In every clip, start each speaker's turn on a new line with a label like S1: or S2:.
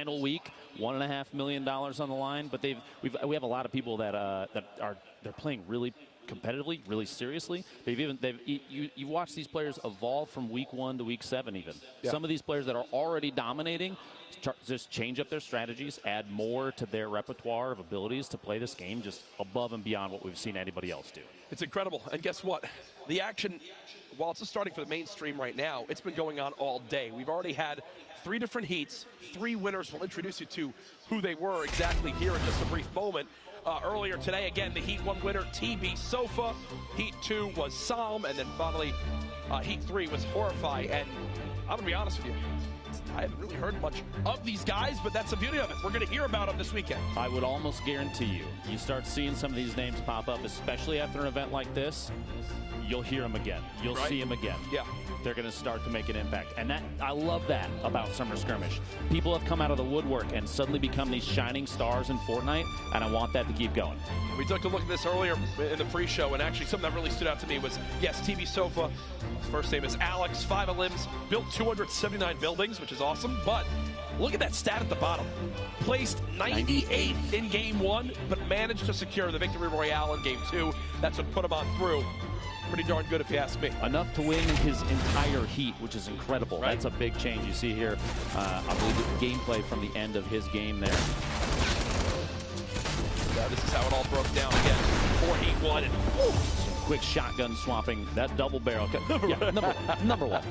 S1: final week, $1.5 million on the line, but we have a lot of people that they're playing really competitively, really seriously. You watch these players evolve from week 1 to week 7 even. Yeah. Some of these players that are already dominating just change up their strategies, add more to their repertoire of abilities to play this game just above and beyond what we've seen anybody else do.
S2: It's incredible. And guess what? The action, while it's just starting for the mainstream right now, it's been going on all day. We've already had 3 different heats, 3 winners. We'll introduce you to who they were exactly here in just a brief moment. Earlier today, again, the Heat 1 winner, TB Sofa. Heat 2 was Psalm, and then finally, Heat 3 was Horrify. And I'm gonna be honest with you, I haven't really heard much of these guys, but that's the beauty of it. We're gonna hear about them this weekend.
S1: I would almost guarantee you start seeing some of these names pop up, especially after an event like this, you'll hear them again. You'll see them again.
S2: Yeah.
S1: They're going to start to make an impact. And I love that about Summer Skirmish. People have come out of the woodwork and suddenly become these shining stars in Fortnite, and I want that to keep going.
S2: We took a look at this earlier in the pre-show, and actually something that really stood out to me was, yes, TV Sofa, his first name is Alex, 5 limbs, built 279 buildings, which is awesome, but look at that stat at the bottom. Placed 98th in Game 1, but managed to secure the Victory Royale in Game 2. That's what put him on through. Pretty darn good if you ask me.
S1: Enough to win his entire heat, which is incredible. Right? That's a big change. You see here, I believe the gameplay from the end of his game there.
S2: Yeah, this is how it all broke down again. 4 Heat 1 and
S1: quick shotgun swapping. That double barrel. Yeah, number one.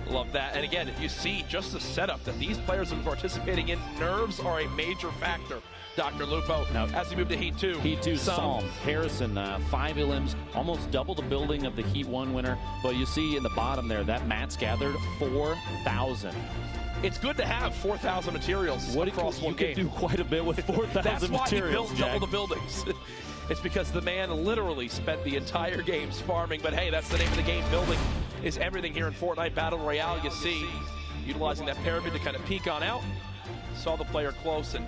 S2: Love that. And again, you see just the setup that these players are participating in. Nerves are a major factor, Dr. Lupo. Now, as we move to Heat 2.
S1: Heat 2, Psalm. Harrison, 5 limbs, almost double the building of the Heat 1 winner. But you see in the bottom there, that Matt's gathered 4,000.
S2: It's good to have 4,000 materials across one game.
S1: You can do quite a bit with 4,000 materials,
S2: That's why he built double the buildings. It's because the man literally spent the entire games farming. But hey, that's the name of the game. Building is everything here in Fortnite Battle Royale. You see, utilizing that pyramid to kind of peek on out. Saw the player close and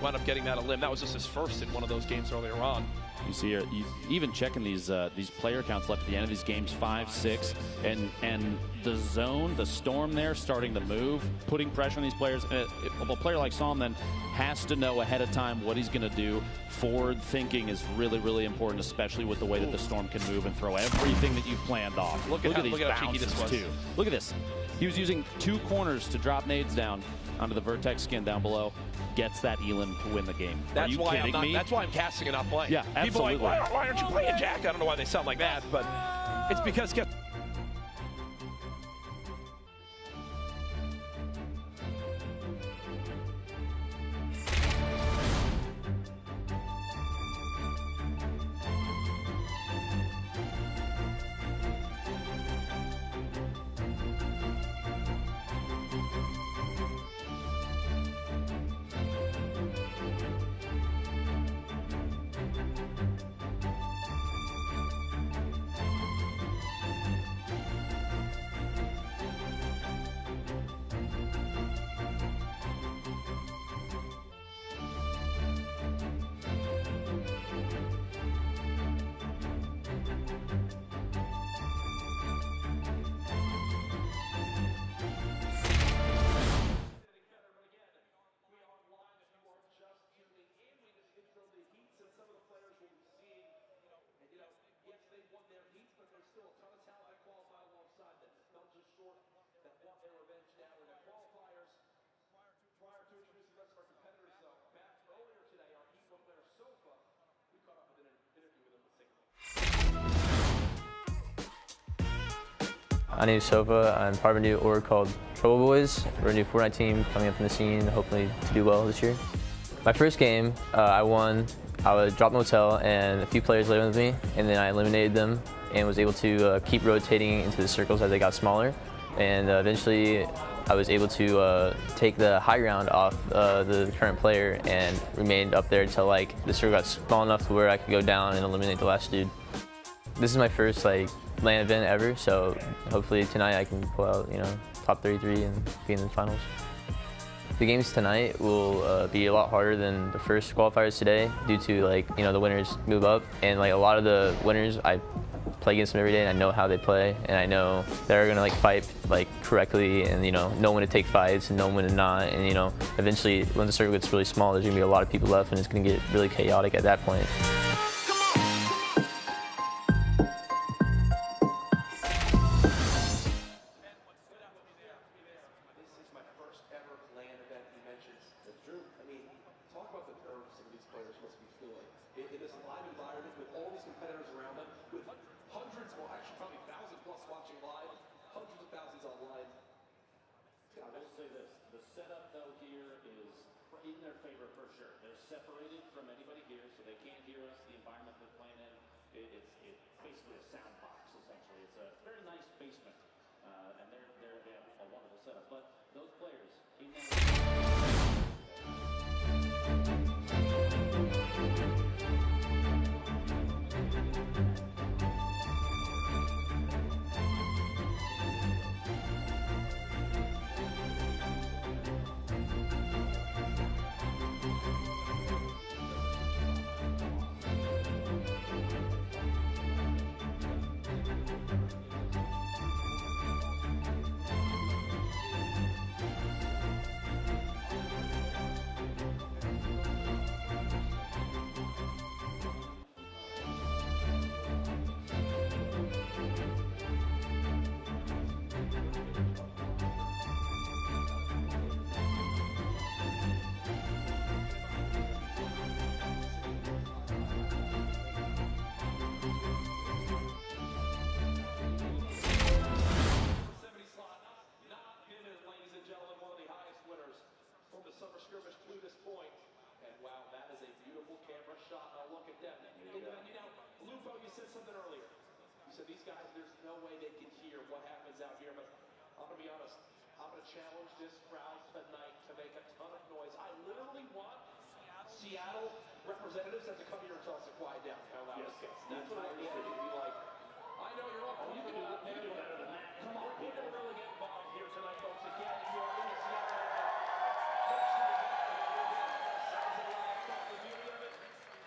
S2: wound up getting that a limb. That was just his first in one of those games earlier on.
S1: You see here, even checking these player counts left at the end of these games, 5, 6, and the zone, the storm there starting to move, putting pressure on these players. A player like Psalm then has to know ahead of time what he's going to do. Forward thinking is really, really important, especially with the way that the storm can move and throw everything that you've planned off. Look at these bounces too. Look at this. He was using 2 corners to drop nades down onto the Vertex skin down below. Gets that Elan to win the game.
S2: That's
S1: Are you
S2: why
S1: kidding me?
S2: That's why I'm casting and not playing.
S1: Yeah, absolutely.
S2: People are like, why aren't you playing, Jack? I don't know why they sound like that, but it's because still a ton of talent that qualify alongside them. Fell just short, that want their revenge now in the qualifiers. Prior to introducing the rest of our competitors, though, back earlier today, our Heat 1 winner, Sofa, we caught up with an interview with him. Let's take a look.
S3: My name is Sofa. I'm part of a new org called Trouble Boys. We're a new Fortnite team coming up in the scene, hopefully to do well this year. My first game, I won. I was dropped in the hotel, and a few players laid with me, and then I eliminated them and was able to keep rotating into the circles as they got smaller. And eventually, I was able to take the high ground off the current player and remained up there until like the circle got small enough to where I could go down and eliminate the last dude. This is my first like LAN event ever, so hopefully tonight I can pull out, top 33 and be in the finals. The games tonight will be a lot harder than the first qualifiers today due to the winners move up, and like a lot of the winners I play against them every day, and I know how they play, and I know they're gonna like fight like correctly, and you know when to take fights and know when to not, and you know eventually when the circle gets really small, there's gonna be a lot of people left, and it's gonna get really chaotic at that point.
S1: Separated from anybody here, so they can't hear us. The environment they're playing in, it's basically a sound box, essentially. It's a very nice basement, and they have a wonderful setup. But those players, Summer Skirmish to this point. And wow, that is a beautiful camera shot. Now look at them. You know, Lupo, you said something earlier. You said these guys, there's no way they can hear what happens out here. But I'm going to be honest, I'm going to challenge this crowd tonight to make a ton of noise. I literally want Seattle representatives to come here and tell us to quiet down. Yes. That's what I want to be like. I know you're all you can do that. You can do better than that. Come on, people really get involved here tonight, folks. Again, if you are in the Seattle area,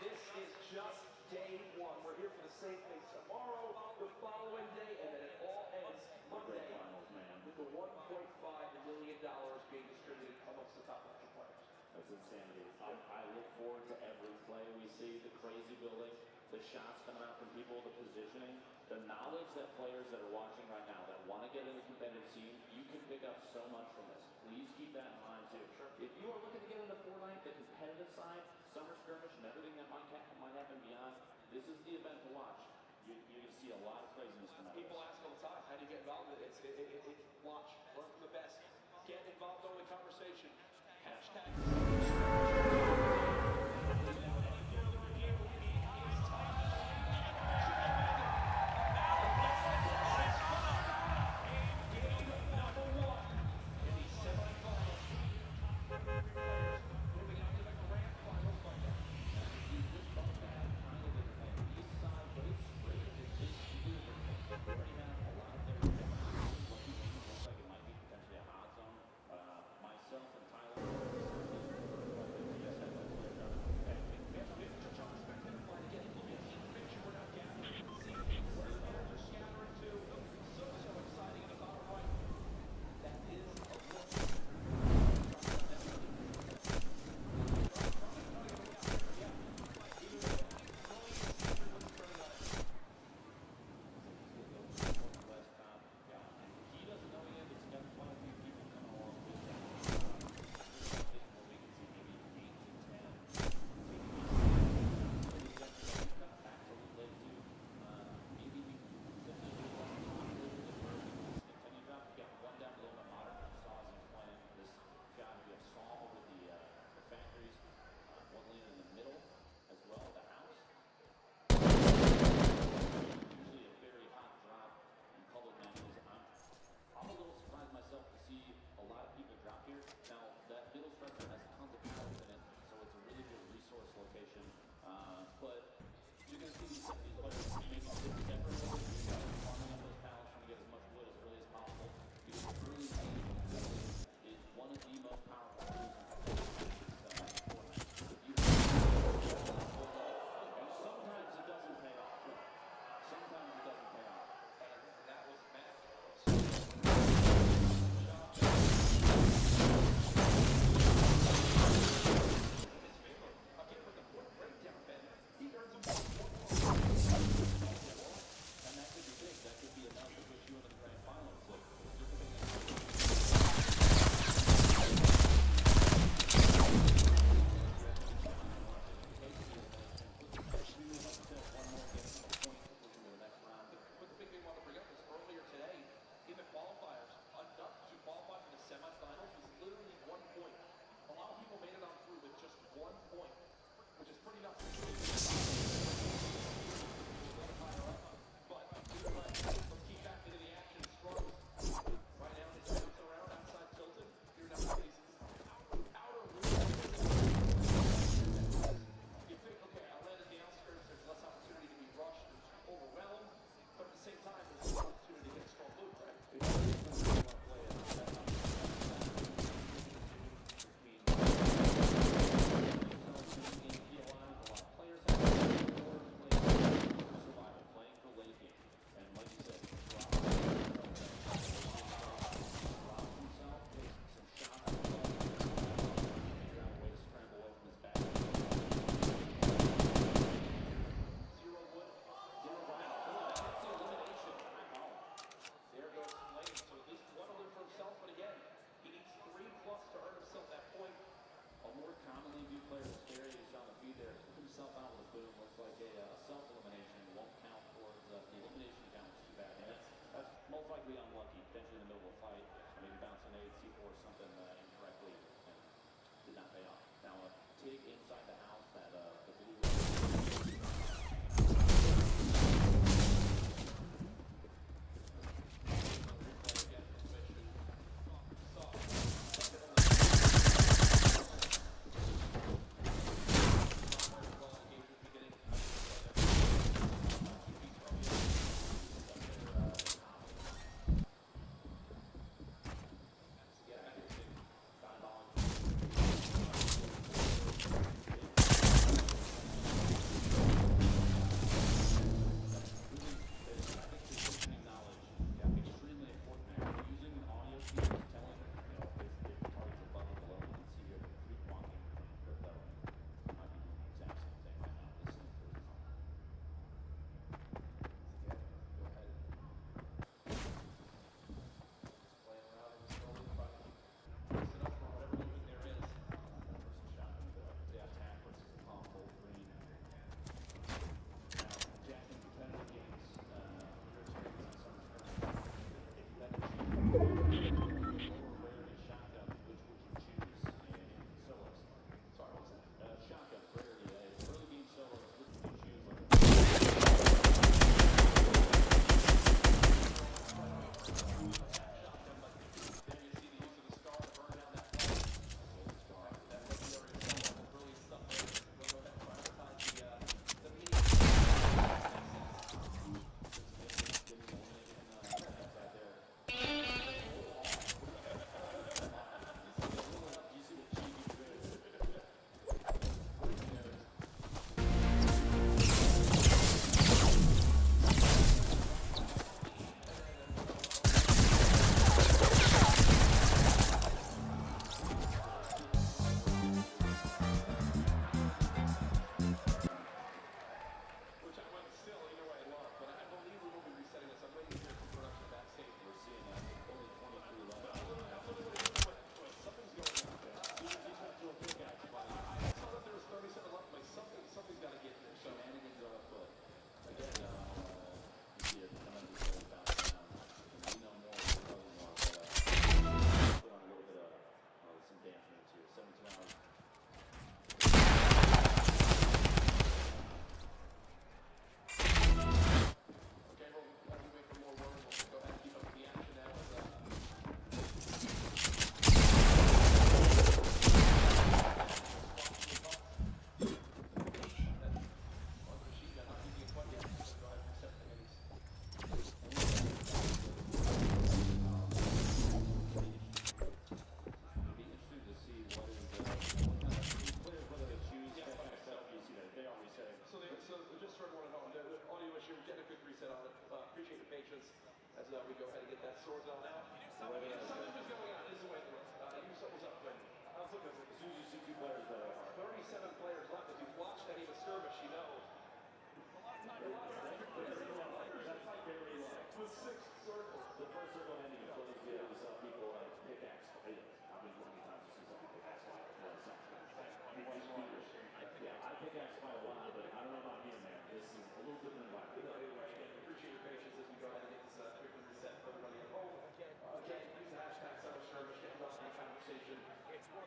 S1: this is just day one. We're here for the same thing tomorrow, the following day, and then it all ends Monday with the $1.5 million being distributed amongst the top 100 players. That's insanity. I look forward to every play we see, the crazy building, the shots coming out from people, the positioning, the knowledge that players that are watching right now that want to get in the competitive scene, you can pick up so much from this. Please keep that in mind too. If you are looking to get into Fortnite, the competitive side, Summer Skirmish, and everything that might happen beyond, this is the event to watch. You're going to see a lot of craziness come out. People ask all the time, how do you get involved with it? Watch, learn from the best. Get involved in the conversation. Hashtag.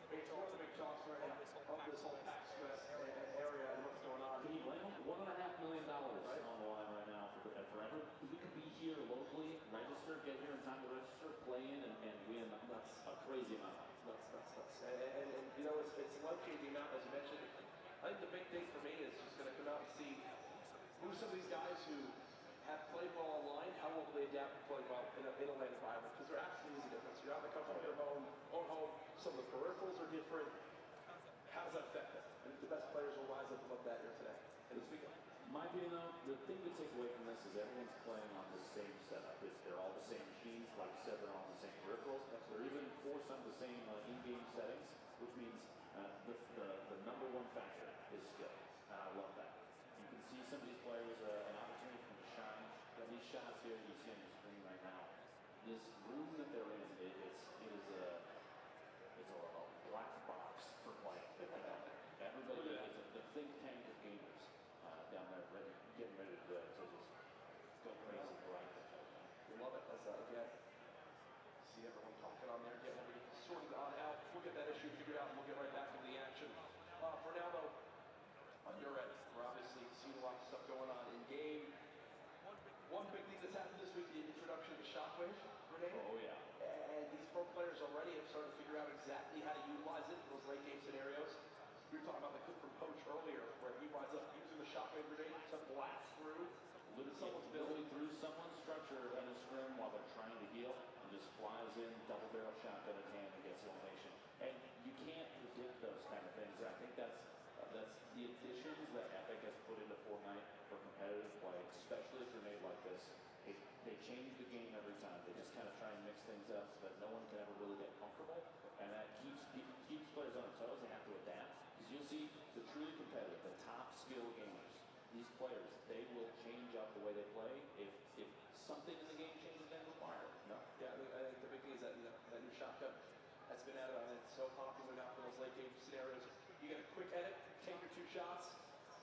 S2: It's one of the big talks right now of this whole PAX West area and what's going on.
S1: Can you blame them? $1.5 million right on the line right now for forever. We could be here locally, register, get here in time to register, play in, and win. That's a crazy amount.
S2: Nuts. And you know, it's a life-changing amount, as you mentioned. I think the big thing for me is just going to come out and see who some of these guys who have played well online, how will they adapt to play well in a land environment? Because there absolutely is a difference. You're out in the comfort of your own home. Some of the peripherals are different. How does that affect them? And the best players will rise up above that here today and this weekend.
S1: My opinion, though, the thing to take away from this is everyone's playing on the same setup. They're all the same machines, like you said, they're all the same peripherals. They're even forced on the same in-game settings, which means the number one factor is skill. And I love that. You can see some of these players, an opportunity for them to shine. And these shots here you see on the screen right now, this room that they're in, it is a black box for playing. Everybody, it's the think tank of gamers down there, getting ready to just go crazy for life.
S2: We love it. That's again, see everyone talking on there, getting everything sorted on out. We'll get that issue figured out and we'll get right back into the action. For now, though, on your end, we're obviously seeing a lot of stuff going on in game. One big thing that's happened this week, the introduction of the Shockwave grenade.
S1: Oh, yeah.
S2: And these pro players already have started to figure out exactly how to utilize it in those late game scenarios. We were talking about the clip from Poach earlier, where he winds up using the Shockwave grenade to blast through someone's building.
S1: Through someone's structure in a scrim while they're trying to heal, and just flies in, double barrel shotgun in hand and gets elimination. And you can't predict those kind of things. I think that's the additions that Epic has put into Fortnite for competitive play, especially a grenade like this. They change the game every time. They just kind of try and mix things up so that no one can ever really get comfortable, and that keeps players on their toes. They have to adapt, because you'll see the truly competitive, the top skill gamers. These players, they will change up the way they play if something in the game changes then require it. No?
S2: Yeah, I think the big thing is that that new shotgun that's been added on. It's so popular now for those late game scenarios. You get a quick edit, take your 2 shots,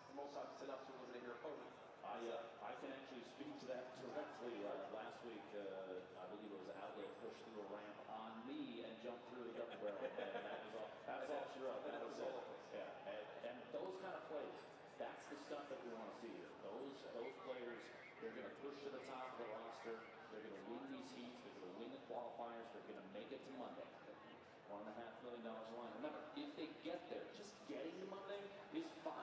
S2: and most times it's enough to eliminate your opponent.
S1: I can actually speak to that directly. Last week, I believe it was Outlet pushed through a ramp on me and jumped through the double barrel, and that was all she wrote. That was it. Yeah, and those kind of plays, that's the stuff that we want to see here. Those players, they're going to push to the top of the roster. They're going to win these heats. They're going to win the qualifiers. They're going to make it to Monday. $1.5 million line. Remember, if they get there, just getting to Monday is $5,000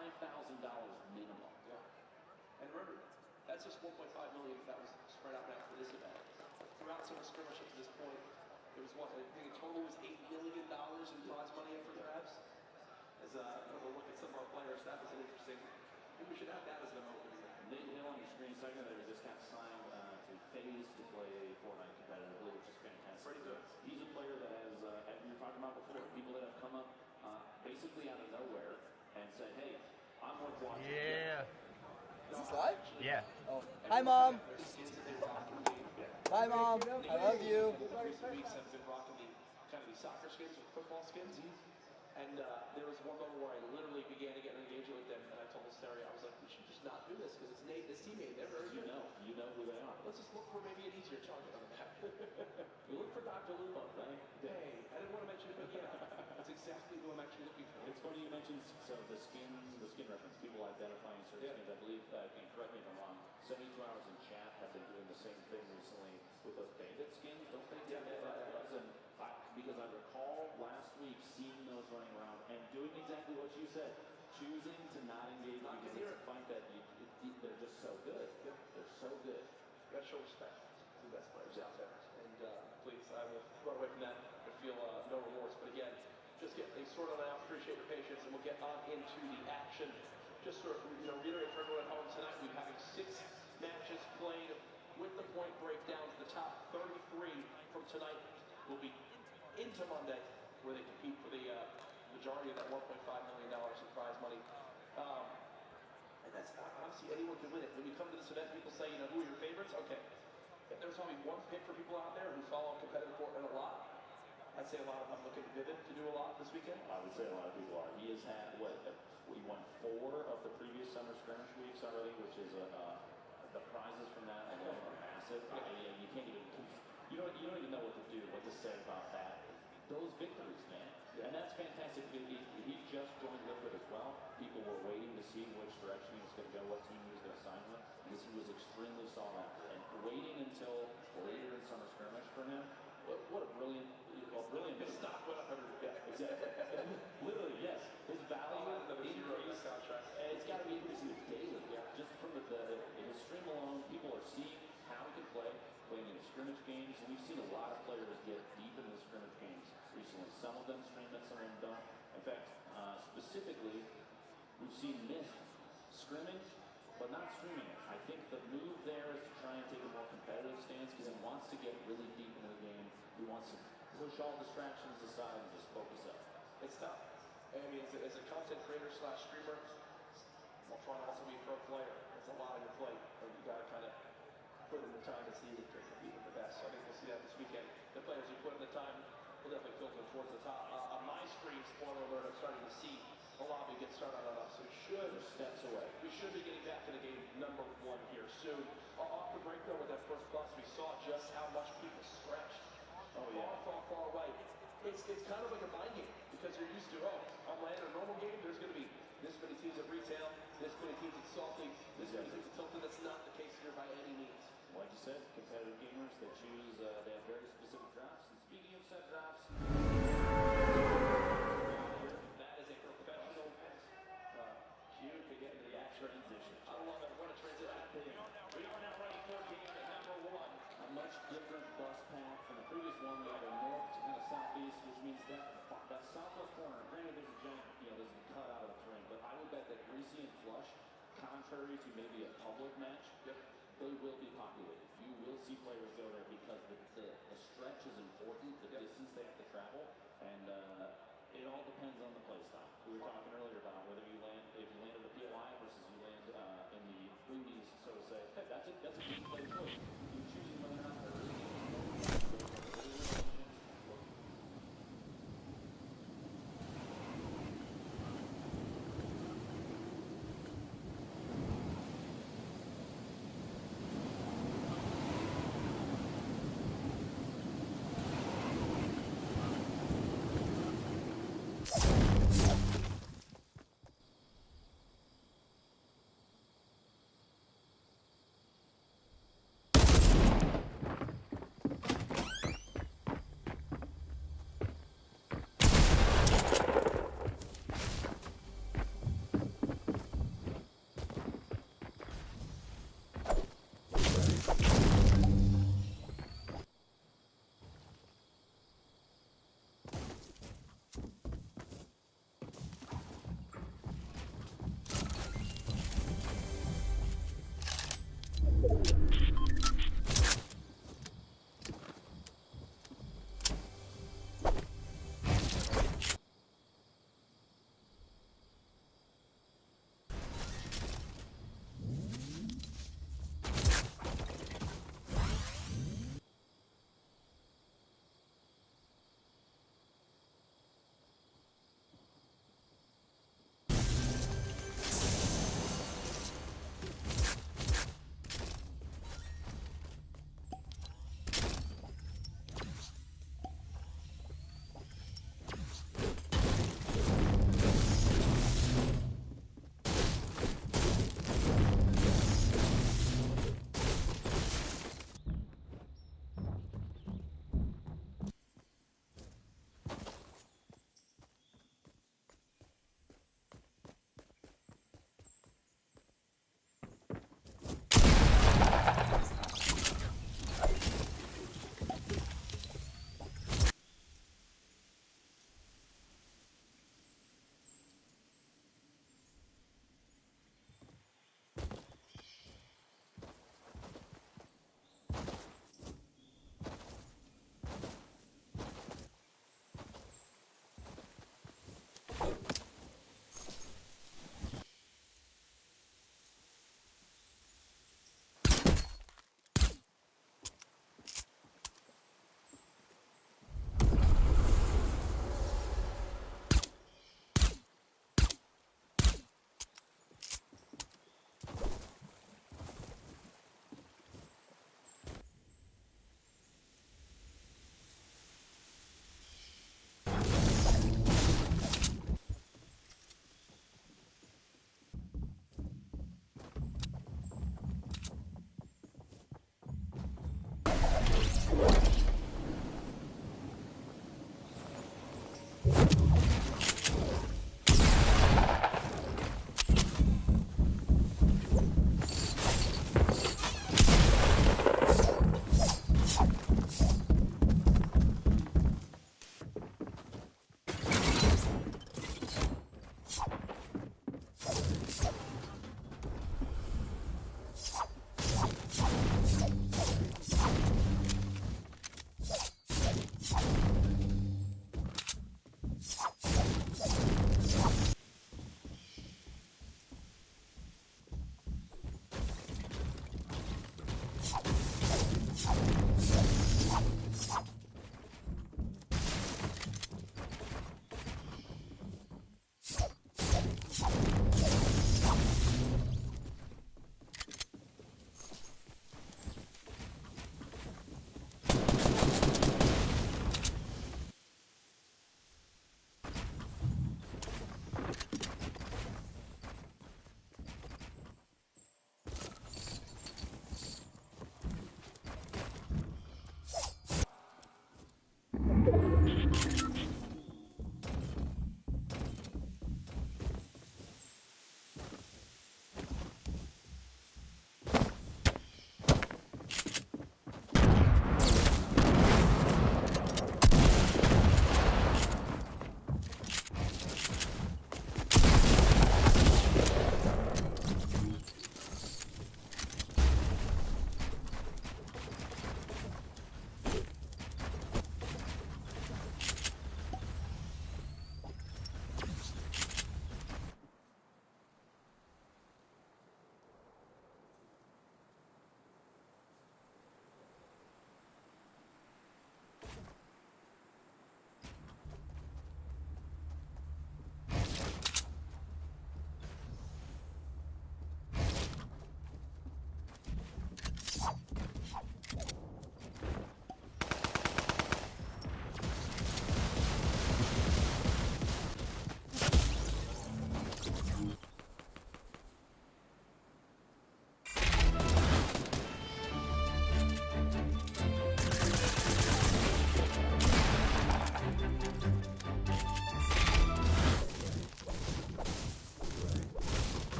S1: minimum.
S2: Yeah. And remember, that's just 1.5 million if that was spread out now for this event. Throughout Summer Skirmish up to this point, there was what, I think the total was $8 million in prize money up for grabs. As we'll look at some of our players, that was an interesting, I think we should have that as an emotion.
S1: Nate Hill on your screen second there just got signed to FaZe to play Fortnite competitively, which is fantastic.
S2: Pretty good.
S1: He's a player that has, as we were talking about before, people that have come up basically out of nowhere and said, hey, I'm worth watching.
S4: Yeah.
S5: Is this live?
S4: Yeah.
S5: Oh. Hi, Mom. Hi, Mom. I love you.
S2: Recent weeks have been rocking these soccer skins or football skins. And there was one moment where I literally began to get engaged with them, and I told Mysteria, I was like, we should just not do this, because it's Nate and his teammate. They're very good.
S1: You know who they are.
S2: Let's just look for maybe an easier target on that.
S1: We look for Dr. Lupo, right?
S2: Hey, I didn't want to mention it, but yeah, that's exactly who I'm actually looking for.
S1: It's funny you mentioned the skin reference, people identifying certain skins. I believe, and correct me if I'm wrong, 72 Hours in Chat have been doing the same thing recently with those bandit skins, don't they?
S2: Yeah.
S1: Because I recall last week seeing those running around and doing exactly what you said, choosing to not engage because it's a fight that they're just so good.
S2: Yep.
S1: They're so good.
S2: You gotta show respect to the best players out there. And please, I will run away from that and feel no remorse. But again, just get things sorted out, appreciate your patience, and we'll get on into the action. Just to reiterate for everyone at home tonight, we're having 6 matches played with the point breakdown. The top 33 from tonight will be into Monday, where they compete for the majority of that $1.5 million in prize money. And that's obviously anyone can win it. When you come to this event, people say, who are your favorites? Okay, if there's only one pick for people out there who follow competitive Fortnite a lot, I'd say a lot of them looking to Vivid to do a lot this weekend.
S1: I would say a lot of people are. He has had, he won 4 of the previous Summer Skirmish weeks already, which is the prizes from that alone are massive. You can't even, you don't even know what to do, what to say about that. Those victories, man. And that's fantastic. He just joined Liquid as well. People were waiting to see which direction he was going to go, what team he was going to sign with, because he was extremely sought after. And waiting until later in Summer Skirmish for him, what a brilliant
S2: His stock went up 100.
S1: Yeah, exactly. Literally, yes. His value increased. It's got to be increasing daily. Just from his stream alone, people are seeing how he can play, playing in scrimmage games. And we've seen a lot of players get deep in the scrimmage games recently. Some of them stream it, some of them don't. In fact, specifically, we've seen Myth scrimming, but not streaming it. I think the move there is to try and take a more competitive stance because he wants to get really deep into the game. He wants to push all distractions aside and just focus up.
S2: It's tough. I mean, as a content creator slash streamer, while trying to also be a pro player, it's a lot on your plate. And you got to kind of put in the time that's needed to compete with the best. So I think we'll see that this weekend. The players who put in the time will definitely filter towards the top. On my screen, spoiler alert, I'm starting to see the lobby get started on us. So
S1: Steps away.
S2: we should be getting back to the game #1 here soon. Off the break though with that first bus, we saw just how much people stretched.
S1: Oh yeah.
S2: Far away. It's kind of like a mind game because you're used to, I'm landing a normal game, there's going to be this many teams at retail, this many teams at Salty, this many teams at Tilton. That's not the case here by any means.
S1: Like you said, competitive gamers, they choose, they have very specific drops. And speaking of set drops,
S2: that is a professional
S1: cue to get into the action transition.
S2: I love it. What a transition.
S1: We are now ready for game #1. A much different bus path from the previous one. We have a north to kind of southeast, which means that southwest corner, granted there's a giant, there's a cut out of the terrain, but I would bet that Greasy and Flush, contrary to maybe a public match, they will be populated. You will see players go there because the stretch is important, the distance they have to travel, and it all depends on the play style. We were talking earlier about whether you land, if you land at the POI versus you land in the boonies, so to say. Hey, that's a gameplay choice. You're choosing whether or not there is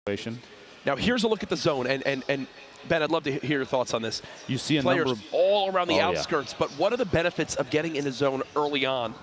S1: situation.
S2: Now here's a look at the zone, and Ben, I'd love to hear your thoughts on this.
S1: You see a
S2: Players
S1: number of
S2: all around the
S1: Oh, yeah.
S2: outskirts, but what are the benefits of getting in the zone early on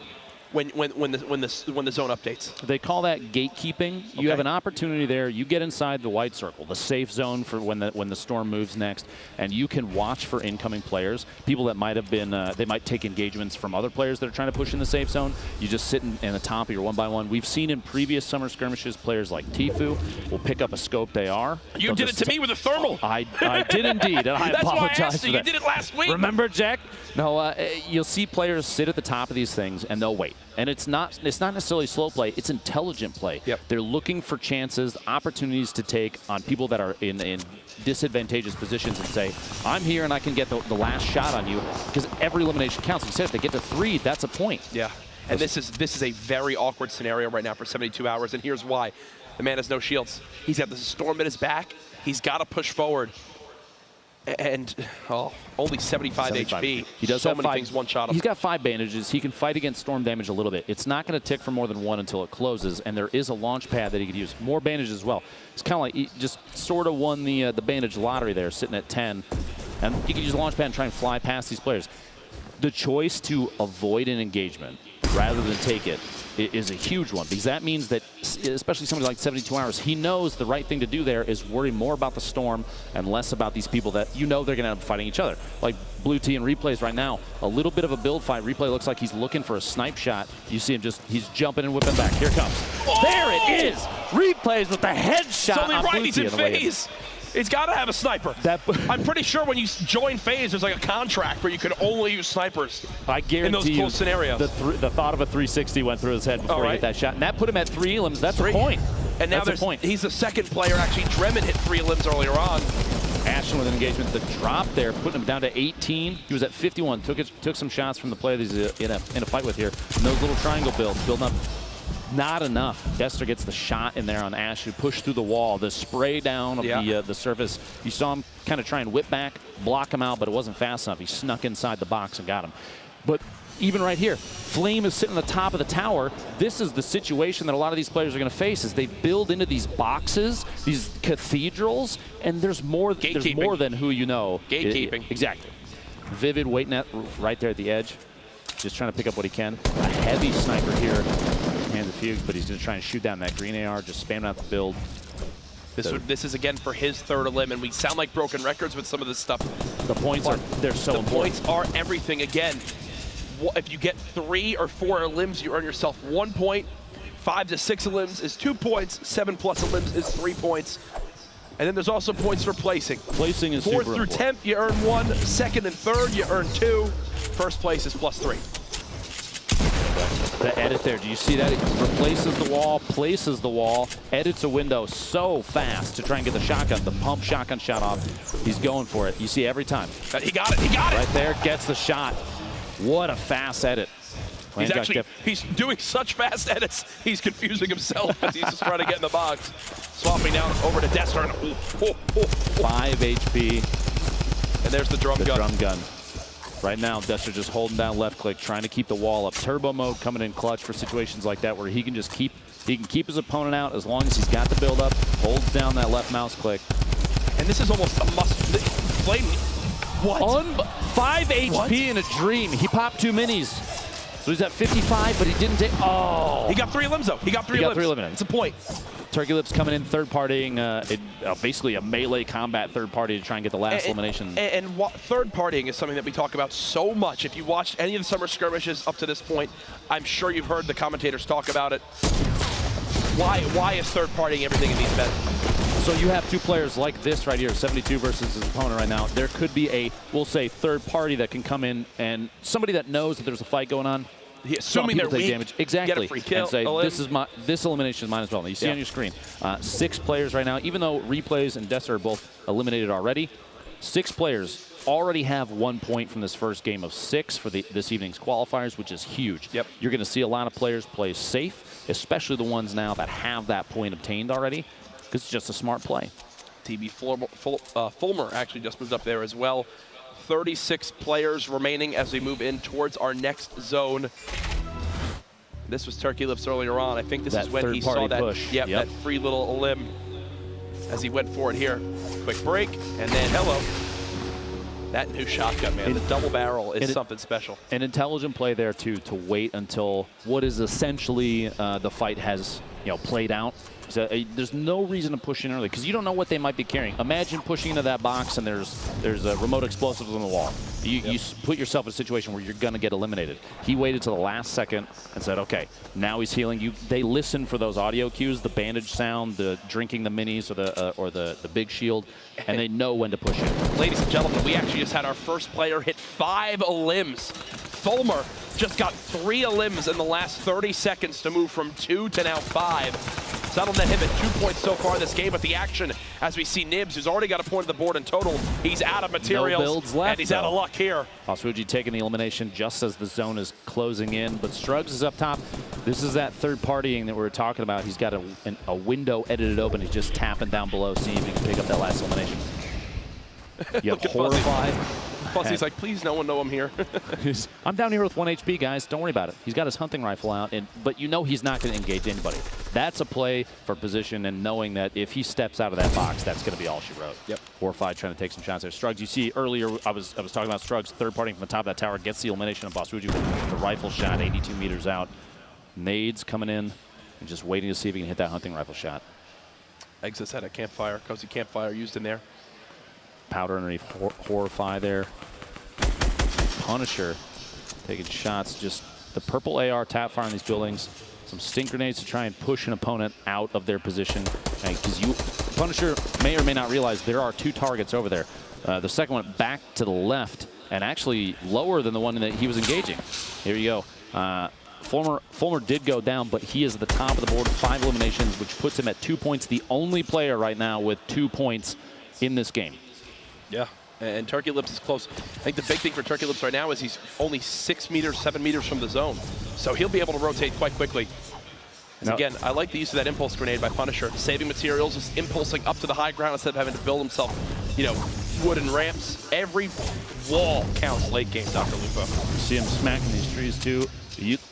S2: when the zone updates?
S1: They call that gatekeeping. You
S2: Okay.
S1: have an opportunity there. You get inside the white circle, the safe zone for when the storm moves next, and you can watch for incoming players. People that might have been, they might take engagements from other players that are trying to push in the safe zone. You just sit in the top of your 1-by-1. We've seen in previous summer skirmishes, players like Tfue will pick up a scope AR.
S2: You did it to me with a thermal.
S1: I did indeed, and I
S2: That's why I
S1: apologize
S2: asked
S1: for
S2: you.
S1: that.
S2: You did it last week.
S1: Remember, Jack? No, you'll see players sit at the top of these things and they'll wait. And it's not necessarily slow play, it's intelligent play.
S2: Yep.
S1: They're looking for chances, opportunities to take on people that are in disadvantageous positions and say, I'm here and I can get the last shot on you, because every elimination counts. You said if they get to 3, that's a point.
S2: Yeah. And this is a very awkward scenario right now for 72 hours, and here's why. The man has no shields. He's got the storm at his back. He's got to push forward. And only 75 HP.
S1: He does
S2: so
S1: have
S2: many
S1: 5.
S2: things one shot him.
S1: He's got 5 bandages. He can fight against storm damage a little bit. It's not going to tick for more than 1 until it closes, and there is a launch pad that he could use. More bandages as well. It's kind of like he just sort of won the bandage lottery there, sitting at 10. And you can use the launch pad and try and fly past these players. The choice to avoid an engagement rather than take it is a huge one, because that means that, especially somebody like 72 Hours, he knows the right thing to do there is worry more about the storm and less about these people that you know they're going to end up fighting each other. Like Blue T and Replays right now, a little bit of a build fight. Replay looks like he's looking for a snipe shot. You see him he's jumping and whipping back. Here it comes.
S2: Oh!
S1: There it is! Replays with the headshot.
S2: It's only
S1: on
S2: right
S1: Blue
S2: he's
S1: T
S2: in
S1: on the way in.
S2: phase. He's got to have a sniper. I'm pretty sure when you join phase, there's like a contract where you can only use snipers.
S1: I guarantee
S2: in those
S1: you,
S2: close scenarios.
S1: The thought of a 360 went through his head before he hit that shot, and that put him at 3 elims. That's a point.
S2: And now
S1: that's a point.
S2: He's the second player. Actually, Dremin hit 3 limbs earlier on.
S1: Ashton with an engagement. The drop there, putting him down to 18. He was at 51. Took some shots from the player that he's in a fight with here. And those little triangle builds, building up. Not enough. Dester gets the shot in there on Ash, who pushed through the wall. The spray down of the surface. You saw him kind of try and whip back, block him out, but it wasn't fast enough. He snuck inside the box and got him. But even right here, Flame is sitting on the top of the tower. This is the situation that a lot of these players are going to face, is they build into these boxes, these cathedrals, and there's more than who you know.
S2: Gatekeeping.
S1: Exactly. Vivid waiting right there at the edge, just trying to pick up what he can. A heavy sniper here. Hands a few, but he's going to try and shoot down that green AR, just spamming out the build.
S2: This is again for his third elim, and we sound like broken records with some of this stuff.
S1: The points they're so important.
S2: The points are everything. Again, if you get 3 or 4 elims, you earn yourself 1 point. 5 to 6 elims is 2 points. 7+ elims is 3 points. And then there's also points for placing.
S1: Placing is
S2: 4th
S1: super
S2: through
S1: important.
S2: 10th, you earn 1. 2nd and 3rd, you earn 2. First place is +3.
S1: The edit there, do you see that? It replaces the wall, places the wall, edits a window so fast to try and get the shotgun, the pump shotgun shot off. He's going for it. You see every time.
S2: He got it, he got it!
S1: Right there, gets the shot. What a fast edit.
S2: He's doing such fast edits, he's confusing himself as he's just trying to get in the box. Swapping down over to Dester.
S1: 5 HP.
S2: And there's the drum gun.
S1: The drum gun. Right now, Dester just holding down left click, trying to keep the wall up. Turbo mode coming in clutch for situations like that, where he can just keep his opponent out as long as he's got the build up, holds down that left mouse click.
S2: And this is almost a must. Flame. What?
S1: 5 HP in a dream. He popped 2 minis. So he's at 55, but he didn't take. Oh!
S2: He got 3 limbs though. He got 3 limbs. It's a point.
S1: Turkey Lips coming in third partying, basically a melee combat third party to try and get the last elimination.
S2: And third partying is something that we talk about so much. If you watched any of the summer skirmishes up to this point, I'm sure you've heard the commentators talk about it. Why is third partying everything in these events?
S1: So you have 2 players like this right here, 72 versus his opponent right now. There could be we'll say, third party that can come in, and somebody that knows that there's a fight going on.
S2: Assuming they're weak,
S1: damage. Exactly.
S2: Get a free kill.
S1: And say, this elimination is mine as well. You see on your screen, 6 players right now. Even though Replays and Dester are both eliminated already, 6 players already have 1 point from this first game of 6 for this evening's qualifiers, which is huge.
S2: Yep.
S1: You're going to see a lot of players play safe, especially the ones now that have that point obtained already, because it's just a smart play.
S2: TB Fulmer actually just moved up there as well. 36 players remaining as we move in towards our next zone. This was Turkey Lips earlier on. I think this is when he saw that,
S1: push.
S2: that free little elim. as he went for it here. Quick break, and then hello. That new shotgun, man, the double barrel is something special.
S1: An intelligent play there, too, to wait until what is essentially the fight has played out. So, there's no reason to push in early because you don't know what they might be carrying. Imagine pushing into that box and there's remote explosives on the wall. You put yourself in a situation where you're going to get eliminated. He waited to the last second and said, okay, now he's healing. They listen for those audio cues, the bandage sound, the drinking the minis or the big shield, and they know when to push in.
S2: Ladies and gentlemen, we actually just had our first player hit 5 elims. Fulmer just got 3 elims in the last 30 seconds to move from 2 to now 5. Settled that him at 2 points so far this game, but the action as we see Nibs, who's already got a point on the board in total, he's out of materials,
S1: no builds left,
S2: and he's out of luck here.
S1: Asuji taking the elimination just as the zone is closing in, but Struggs is up top. This is that third partying that we were talking about. He's got a window edited open. He's just tapping down below, seeing if he can pick up that last elimination. You have Horrified.
S2: Fuzzy's like, please no one know I'm here.
S1: I'm down here with 1 HP, guys. Don't worry about it. He's got his hunting rifle out, but you know he's not going to engage anybody. That's a play for position and knowing that if he steps out of that box, that's going to be all she wrote.
S2: Yep.
S1: Horrified trying to take some shots there. Struggs, you see earlier, I was talking about Struggs, third partying from the top of that tower, gets the elimination of Basuji with the rifle shot, 82 meters out. Nades coming in and just waiting to see if he can hit that hunting rifle shot.
S2: Exits had a campfire, cozy campfire used in there.
S1: Powder underneath Horrify there. Punisher taking shots. Just the purple AR tap fire in these buildings. Some stink grenades to try and push an opponent out of their position. Because Punisher may or may not realize there are 2 targets over there. The second one back to the left and actually lower than the one that he was engaging. Here you go. Fulmer did go down, but he is at the top of the board with 5 eliminations, which puts him at 2 points. The only player right now with 2 points in this game.
S2: Yeah, and Turkey Lips is close. I think the big thing for Turkey Lips right now is he's only 6 meters, 7 meters from the zone. So he'll be able to rotate quite quickly. No. Again, I like the use of that impulse grenade by Punisher. Saving materials, just impulsing up to the high ground instead of having to build himself, wooden ramps. Every wall counts late game, Dr. Lupo.
S1: See him smacking these trees too.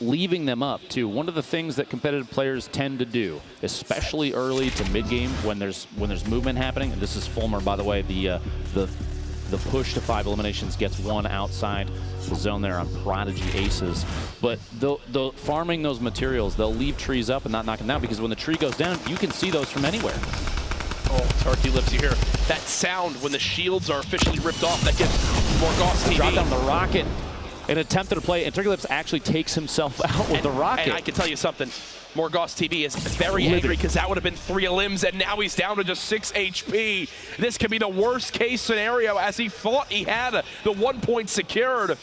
S1: Leaving them up too. One of the things that competitive players tend to do, especially early to mid game when there's movement happening. And this is Fulmer, by the way. The push to 5 eliminations gets 1 outside the zone there on Prodigy Aces. But they'll farming those materials, they'll leave trees up and not knock them down because when the tree goes down, you can see those from anywhere.
S2: Oh, Turkey Lips, you hear that sound when the shields are officially ripped off. That gets Morgoth's TV.
S1: Drop down the rocket. An attempted to play, and Turkey Lips actually takes himself out with the rocket.
S2: And I can tell you something, Morgoth's TV is very angry because that would have been 3 elims, and now he's down to just 6 HP. This could be the worst case scenario as he thought he had the 1 point secured.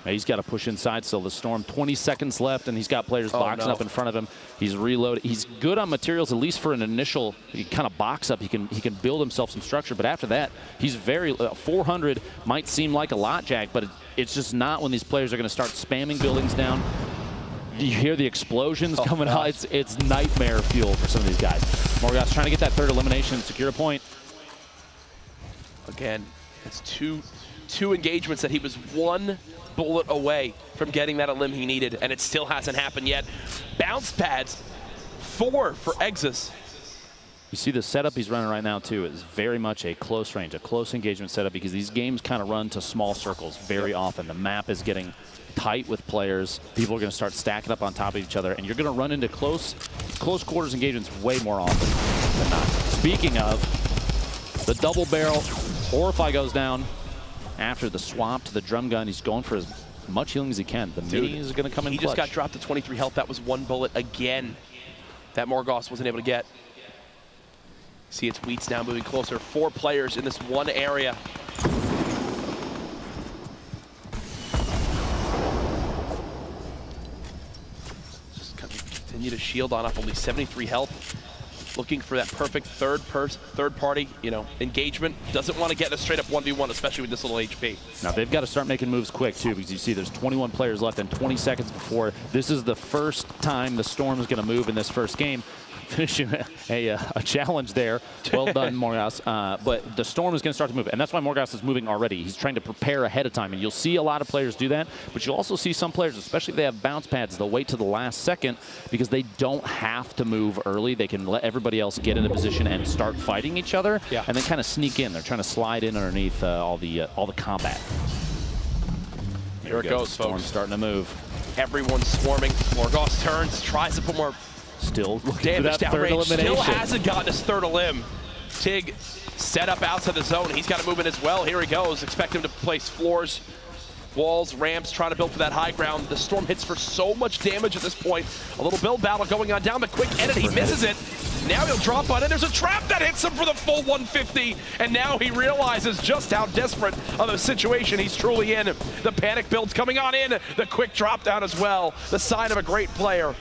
S1: He's got to push inside still. The Storm, 20 seconds left, and he's got players boxing up in front of him. He's reloaded. He's good on materials, at least for an initial kind of box up. He can build himself some structure, but after that, he's very 400 might seem like a lot, Jack, but it's just not when these players are going to start spamming buildings down. You hear the explosions coming out. It's nightmare fuel for some of these guys. Morgoth's trying to get that 3rd elimination and secure a point.
S2: Again, it's two engagements that he was 1 bullet away from getting that elim he needed, and it still hasn't happened yet. Bounce pads, 4 for Exus.
S1: You see the setup he's running right now, too, is very much a close range, a close engagement setup because these games kind of run to small circles very often. The map is getting tight with players. People are going to start stacking up on top of each other, and you're going to run into close quarters engagements way more often than not. Speaking of, the double barrel, Horrify goes down. After the swap to the drum gun, he's going for as much healing as he can. The minis are going to come in clutch.
S2: He just got dropped to 23 health. That was 1 bullet again that Morgoth wasn't able to get. See, it's Wheats now moving closer. 4 players in this one area. Just continue to shield on up, only 73 health. Looking for that perfect third party, engagement. Doesn't want to get a straight up 1v1, especially with this little HP.
S1: Now they've got to start making moves quick too, because you see there's 21 players left and 20 seconds before. This is the first time the Storm is going to move in this first game. finishing a challenge there. Well done, Morgas. But the Storm is going to start to move, and that's why Morgas is moving already. He's trying to prepare ahead of time, and you'll see a lot of players do that, but you'll also see some players, especially if they have bounce pads, they'll wait to the last second because they don't have to move early. They can let everybody else get into position and start fighting each other, and then kind of sneak in. They're trying to slide in underneath all the combat.
S2: Here it goes,
S1: Storm
S2: folks.
S1: starting to move.
S2: Everyone's swarming. Morgoth turns, tries to put more
S1: Still
S2: damage
S1: that third
S2: downrange.
S1: elimination.
S2: Still hasn't gotten his third elim. Tig set up outside the zone. He's got to move in as well. Here he goes. Expect him to place floors, walls, ramps, trying to build for that high ground. The Storm hits for so much damage at this point. A little build battle going on down the quick edit. He misses it. Now he'll drop on it. There's a trap that hits him for the full 150. And now he realizes just how desperate of a situation he's truly in. The panic build's coming on in. The quick drop down as well. The sign of a great player.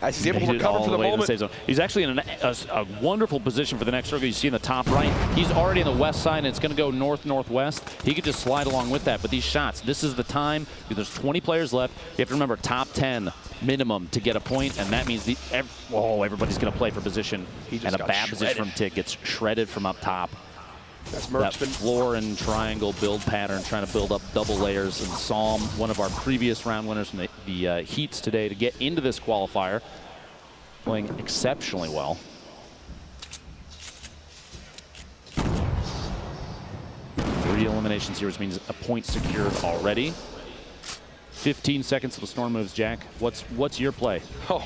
S2: As he's able to recover for the moment.
S1: He's actually in a wonderful position for the next circle. You see in the top right, he's already in the west side, and it's going to go north-northwest. He could just slide along with that. But these shots, this is the time. There's 20 players left. You have to remember, top 10 minimum to get a point, and that means everybody's going to play for position. And a bad position from Tig gets shredded from up top. That floor and triangle build pattern, trying to build up double layers. And Psalm, one of our previous round winners from the heats today, to get into this qualifier, playing exceptionally well. Three eliminations here, which means a point secured already. 15 seconds till the Storm moves. Jack, what's your play?
S2: Oh,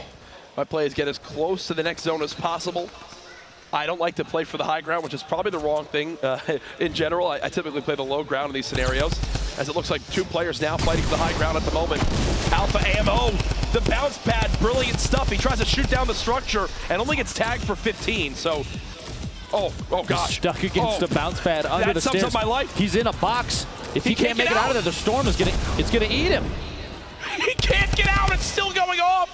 S2: my play is get as close to the next zone as possible. I don't like to play for the high ground, which is probably the wrong thing in general. I typically play the low ground in these scenarios, as it looks like two players now fighting for the high ground at the moment. Alpha Ammo, the bounce pad, brilliant stuff. He tries to shoot down the structure and only gets tagged for 15, so... Oh gosh.
S1: He's stuck against the bounce pad under the stairs.
S2: That sums up my life.
S1: He's in a box. If he can't make it out of there, the Storm is it's gonna eat him.
S2: He can't get out, it's still going off.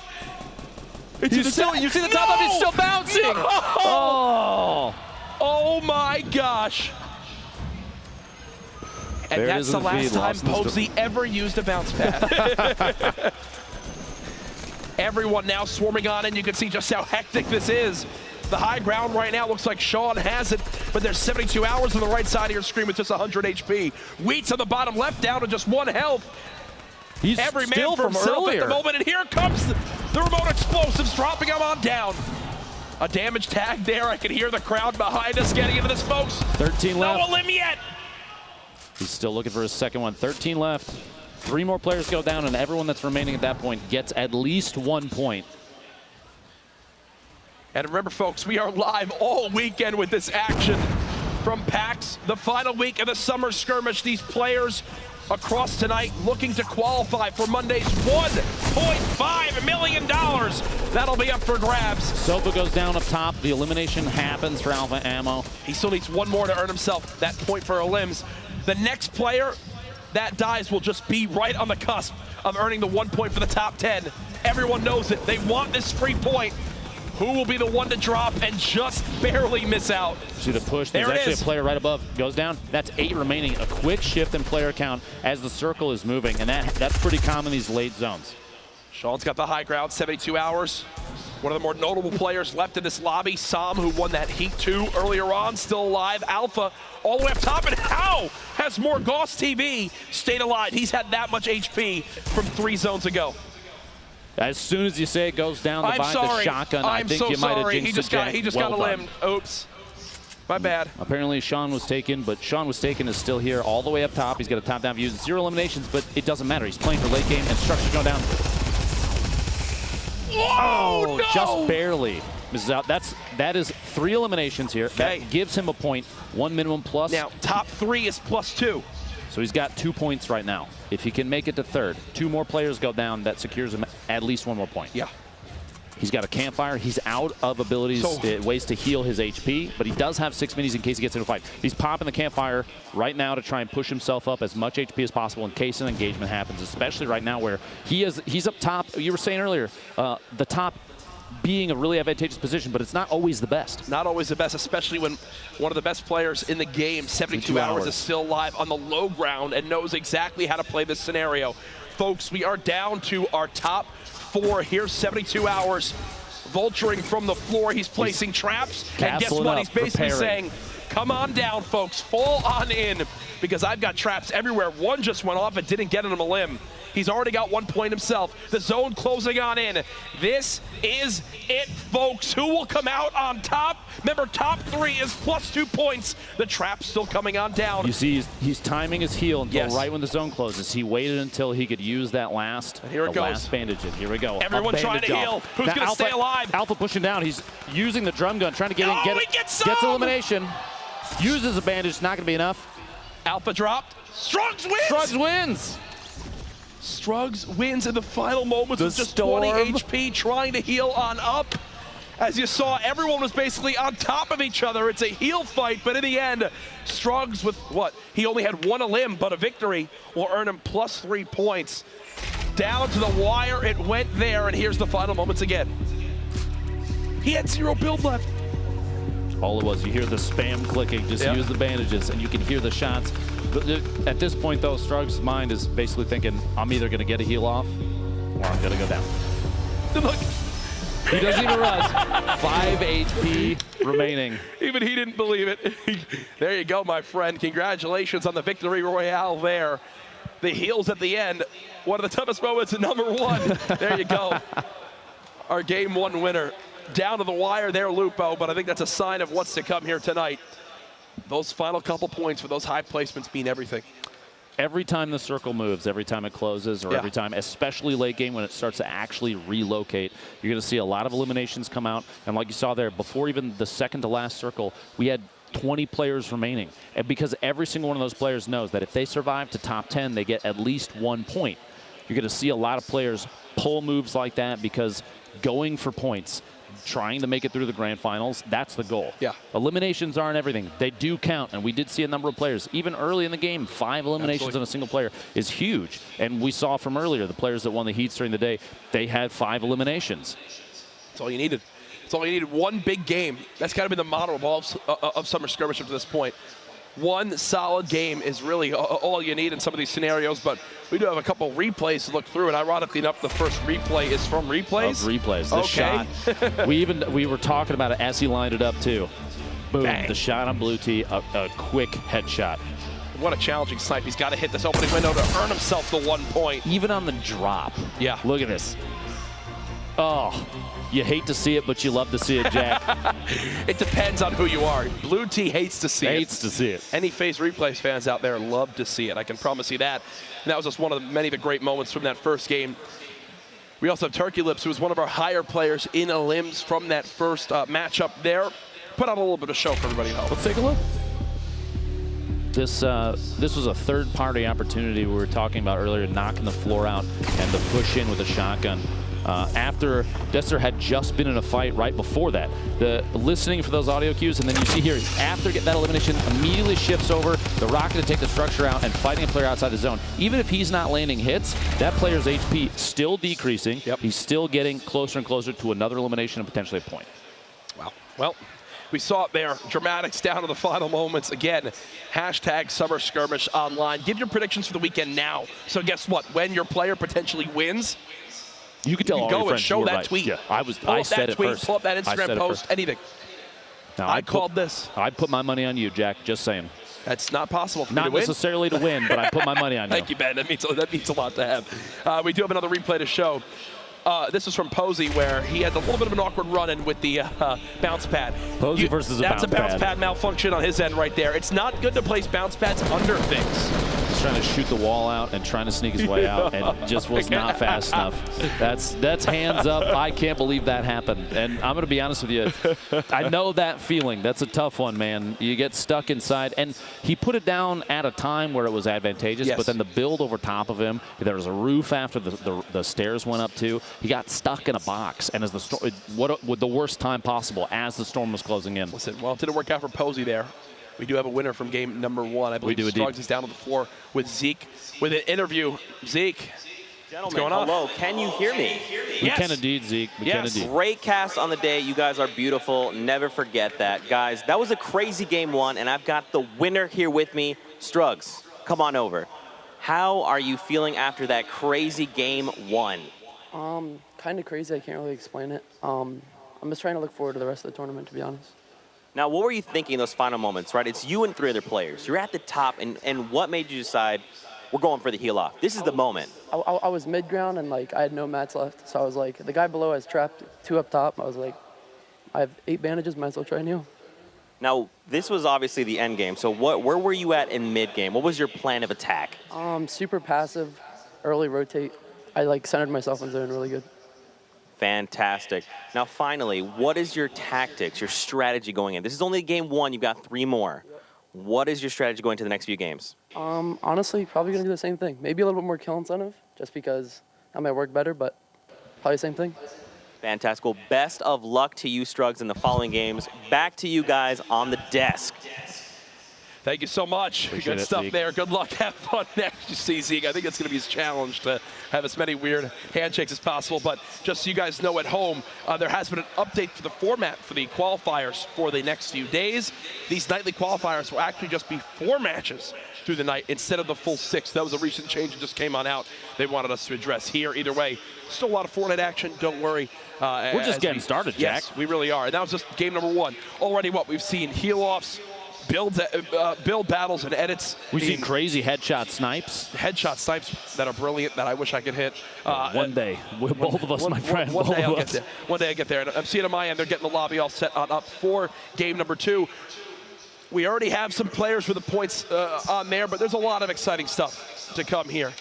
S1: You see the top of it, he's still bouncing. No.
S2: Oh my gosh. And that's the last time Posey ever used a bounce pad. Everyone now swarming on, and you can see just how hectic this is. The high ground right now looks like Sean has it, but there's 72 hours on the right side of your screen with just 100 HP. Wheats on the bottom left down to just 1 health.
S1: He's
S2: every man for himself at the moment, and here comes the remote explosives dropping him on down. A damage tag there. I can hear the crowd behind us getting into this, folks.
S1: 13 left.
S2: No elim yet.
S1: He's still looking for his second one. 13 left. 3 more players go down, and everyone that's remaining at that point gets at least 1 point.
S2: And remember, folks, we are live all weekend with this action from PAX, the final week of the Summer Skirmish. These players across tonight looking to qualify for Monday's $1.5 million. That'll be up for grabs.
S1: Sofa goes down up top. The elimination happens for Alpha Ammo.
S2: He still needs 1 more to earn himself that point for elims. The next player that dies will just be right on the cusp of earning the 1 point for the top 10. Everyone knows it. They want this free point. Who will be the one to drop and just barely miss out?
S1: See the push? There's actually a player right above. Goes down. That's 8 remaining. A quick shift in player count as the circle is moving, and that's pretty common in these late zones.
S2: Sean's got the high ground, 72 hours. One of the more notable players left in this lobby. Sam, who won that Heat 2 earlier on, still alive. Alpha all the way up top, and how has Morgoth TV stayed alive? He's had that much HP from 3 zones ago.
S1: As soon as you say it goes down the shotgun, I think you might have jinxed it.
S2: He just got a limb. Oops. My bad.
S1: Apparently Sean was taken, but Sean was taken is still here all the way up top. He's got a top-down view. 0 eliminations, but it doesn't matter. He's playing for late game, and Structure's going down.
S2: Whoa, no!
S1: Just barely. Misses out. That is 3 eliminations here.
S2: Okay.
S1: That gives him a point. 1 minimum plus.
S2: Now, top 3 is +2.
S1: So he's got 2 points right now. If he can make it to third, 2 more players go down, that secures him at least 1 more point.
S2: Yeah.
S1: He's got a campfire. He's out of abilities, ways to heal his HP, but he does have 6 minis in case he gets into a fight. He's popping the campfire right now to try and push himself up as much HP as possible in case an engagement happens, especially right now where he's up top. You were saying earlier, the top being a really advantageous position, but it's not always the best.
S2: Not always the best, especially when one of the best players in the game, 72 hours, is still live on the low ground and knows exactly how to play this scenario. Folks, we are down to our top 4. Here's 72 hours vulturing from the floor. He's placing traps. And guess what? He's basically saying, come on down, folks. Fall on in, because I've got traps everywhere. One just went off and didn't get him a limb. He's already got 1 point himself. The zone closing on in. This is it, folks. Who will come out on top? Remember, top 3 is +2 points. The trap's still coming on down.
S1: You see, he's timing his heel until right when the zone closes. He waited until he could use that last, last bandage. Here we go.
S2: Everyone trying to heal. Who's going to stay alive?
S1: Alpha pushing down. He's using the drum gun, trying to get in. Gets elimination. Uses a bandage. Not going to be enough.
S2: Alpha dropped. Struggs wins.
S1: Struggs wins.
S2: Struggs wins in the final moments with just 20 HP, trying to heal on up. As you saw, everyone was basically on top of each other. It's a heel fight, but in the end, Struggs with what? He only had 1 limb, but a victory will earn him +3 points. Down to the wire, it went there, and here's the final moments again. He had 0 build left.
S1: All it was, you hear the spam clicking, just use the bandages, and you can hear the shots. At this point, though, Struggs' mind is basically thinking, I'm either going to get a heal off, or I'm going to go down.
S2: Look.
S1: He doesn't even rush. 5 HP remaining.
S2: Even he didn't believe it. There you go, my friend. Congratulations on the victory royale there. The heals at the end. One of the toughest moments at #1. There you go. Our Game 1 winner. Down to the wire there, Lupo, but I think that's a sign of what's to come here tonight. Those final couple points for those high placements mean everything.
S1: Every time the circle moves, every time it closes, or every time, especially late game when it starts to actually relocate, you're going to see a lot of eliminations come out. And like you saw there, before even the second to last circle, we had 20 players remaining. And because every single one of those players knows that if they survive to top 10, they get at least 1 point. You're going to see a lot of players pull moves like that because going for points, trying to make it through the grand finals, that's the goal.
S2: Yeah.
S1: Eliminations aren't everything. They do count, and we did see a number of players. Even early in the game, 5 eliminations on a single player is huge. And we saw from earlier, the players that won the heats during the day, they had 5 eliminations.
S2: That's all you needed. That's all you needed. 1 big game. That's kind of been the motto of all of Summer Skirmish up to this point. 1 solid game is really all you need in some of these scenarios, but we do have a couple replays to look through, and ironically enough, the first replay is from replays.
S1: Of replays. The shot. we were talking about it as he lined it up too. Boom. Bang. The shot on Blue Tee, a quick headshot.
S2: What a challenging snipe. He's got to hit this opening window to earn himself the 1 point.
S1: Even on the drop.
S2: Yeah.
S1: Look at this. Oh, you hate to see it, but you love to see it, Jack.
S2: It depends on who you are. Blue Tee hates to see it.
S1: Hates to see it.
S2: Any FaZe Replays fans out there love to see it. I can promise you that. And that was just one of many of the great moments from that first game. We also have Turkey Lips, who was one of our higher players in limbs from that first matchup there. Put on a little bit of show for everybody at home.
S1: Let's take a look. This was a third-party opportunity we were talking about earlier, knocking the floor out and the push in with a shotgun. After Desser had just been in a fight right before that. The listening for those audio cues, and then you see here, after that elimination, immediately shifts over, the Rocket to take the structure out and fighting a player outside the zone. Even if he's not landing hits, that player's HP still decreasing.
S2: Yep.
S1: He's still getting closer and closer to another elimination and potentially a point.
S2: Wow. Well, we saw it there. Dramatics down to the final moments. Again, hashtag Summer Skirmish online. Give your predictions for the weekend now. So guess what? When your player potentially wins,
S1: you can tell all your friends.
S2: Go and show that tweet.
S1: Yeah, I said it first.
S2: Pull up that Instagram post, anything.
S1: Now,
S2: I called this.
S1: I'd put my money on you, Jack, just saying.
S2: That's not possible for me to win.
S1: Not necessarily to win, but I put my money on you.
S2: Thank you, Ben. That means a lot to have. We do have another replay to show. This is from Posey, where he had a little bit of an awkward run-in with the bounce pad.
S1: Posey versus a bounce pad.
S2: That's a bounce pad malfunction on his end right there. It's not good to place bounce pads under things.
S1: He's trying to shoot the wall out and trying to sneak his way out, and just was not fast enough. That's hands up. I can't believe that happened. And I'm going to be honest with you. I know that feeling. That's a tough one, man. You get stuck inside. And he put it down at a time where it was advantageous, but then the build over top of him, there was a roof after the stairs went up too. He got stuck in a box, and as the storm, with the worst time possible as the storm was closing in.
S2: Listen, well, it didn't work out for Posey there. We do have a winner from game number 1. I believe Struggs is down on the floor with Zeke with an interview. Zeke,
S4: gentlemen,
S2: what's going on?
S4: Hello, can you hear me?
S1: We can indeed, Zeke. We can indeed.
S4: Great cast on the day. You guys are beautiful. Never forget that. Guys, that was a crazy game 1, and I've got the winner here with me. Struggs, come on over. How are you feeling after that crazy game 1?
S6: Kind of crazy. I can't really explain it. I'm just trying to look forward to the rest of the tournament, to be honest.
S4: Now, what were you thinking in those final moments, right? It's you and 3 other players. You're at the top, and what made you decide we're going for the heel off? This is the moment.
S6: I was mid-ground, and like I had no mats left, so I was like, the guy below has trapped 2 up top. I was like, I have 8 bandages, might as well try and heal.
S4: Now, this was obviously the end game, so where were you at in mid-game? What was your plan of attack?
S6: Super passive, early rotate. I like centered myself in zone really good.
S4: Fantastic. Now, finally, what is your tactics, your strategy going in? This is only game 1. You've got 3 more. What is your strategy going to the next few games?
S6: Honestly, probably going to do the same thing. Maybe a little bit more kill incentive, just because that might work better, but probably the same thing.
S4: Fantastic. Well, best of luck to you, Struggs, in the following games. Back to you guys on the desk.
S2: Thank you so much.
S1: Appreciate
S2: Good
S1: it,
S2: stuff
S1: Zeke.
S2: there. Good luck. Have fun next. You see, Zeke, I think it's going to be his challenge to have as many weird handshakes as possible. But just so you guys know at home, there has been an update for the format for the qualifiers for the next few days. These nightly qualifiers will actually just be 4 matches through the night instead of the full 6. That was a recent change that just came on out. They wanted us to address here. Either way, still a lot of Fortnite action. Don't worry.
S1: We're just getting started, Jack.
S2: Yes, we really are. And that was just game number 1. Already what? We've seen heel-offs, build battles and edits.
S1: We've seen crazy headshot snipes.
S2: Headshot snipes that are brilliant that I wish I could hit.
S1: One day. Both of us, my friend.
S2: One
S1: both
S2: day
S1: of
S2: I'll
S1: us.
S2: get there. One day I get there. And I'm seeing on my end, they're getting the lobby all set on up for game number 2. We already have some players with the points on there, but there's a lot of exciting stuff to come here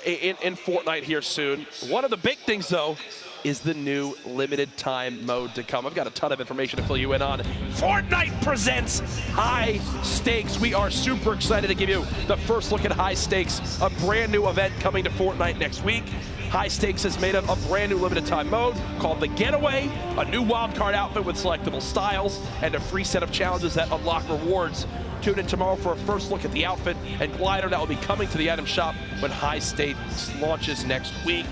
S2: in Fortnite here soon. One of the big things, though, is the new limited time mode to come. I've got a ton of information to fill you in on. Fortnite presents High Stakes. We are super excited to give you the first look at High Stakes, a brand new event coming to Fortnite next week. High Stakes is made up of a brand new limited time mode called The Getaway, a new wildcard outfit with selectable styles, and a free set of challenges that unlock rewards. Tune in tomorrow for a first look at the outfit and glider that will be coming to the item shop when High Stakes launches next week.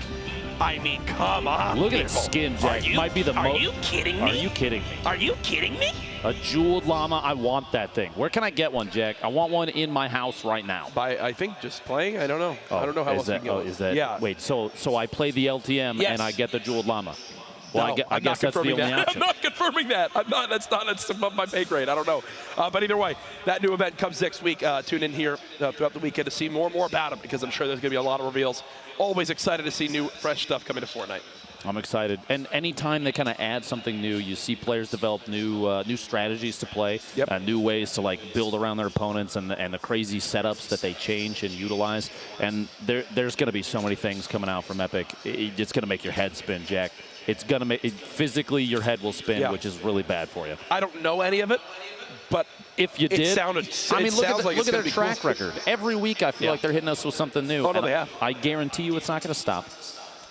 S2: I mean, come on,
S1: Look at
S2: people.
S1: his skin, Jack. Might be the
S2: Are
S1: most.
S2: you kidding me?
S1: Are you kidding me?
S2: Are you kidding me?
S1: A jeweled llama. I want that thing. Where can I get one, Jack? I want one in my house right now.
S2: By I think just playing. I don't know. I don't know how else we can go.
S1: Is that?
S2: Yeah.
S1: Wait. So I play the LTM
S2: Yes.
S1: and I get the jeweled llama. Well,
S2: No,
S1: I
S2: I'm
S1: guess
S2: not
S1: that's the
S2: confirming
S1: only
S2: that.
S1: option.
S2: I'm not confirming that. I'm not. That's above my pay grade. I don't know. But either way, that new event comes next week. Tune in here throughout the weekend to see more and more about it because I'm sure there's going to be a lot of reveals. Always excited to see new, fresh stuff coming to Fortnite.
S1: I'm excited. And anytime they kind of add something new, you see players develop new strategies to play,
S2: Yep.
S1: New ways to like build around their opponents and the crazy setups that they change and utilize. And there's going to be so many things coming out from Epic. It's going to make your head spin, Jack. It's going to make physically your head will spin,
S2: Yeah.
S1: which is really bad for you.
S2: I don't know any of it, but
S1: If you
S2: it
S1: did,
S2: sounded.
S1: I mean,
S2: it
S1: look
S2: sounds
S1: at,
S2: like
S1: look
S2: it's
S1: at their
S2: gonna be
S1: track
S2: cool.
S1: record. Every week, I feel
S2: Yeah.
S1: like they're hitting us with something new.
S2: Oh, no,
S1: And
S2: they have.
S1: I guarantee you, it's not going to stop.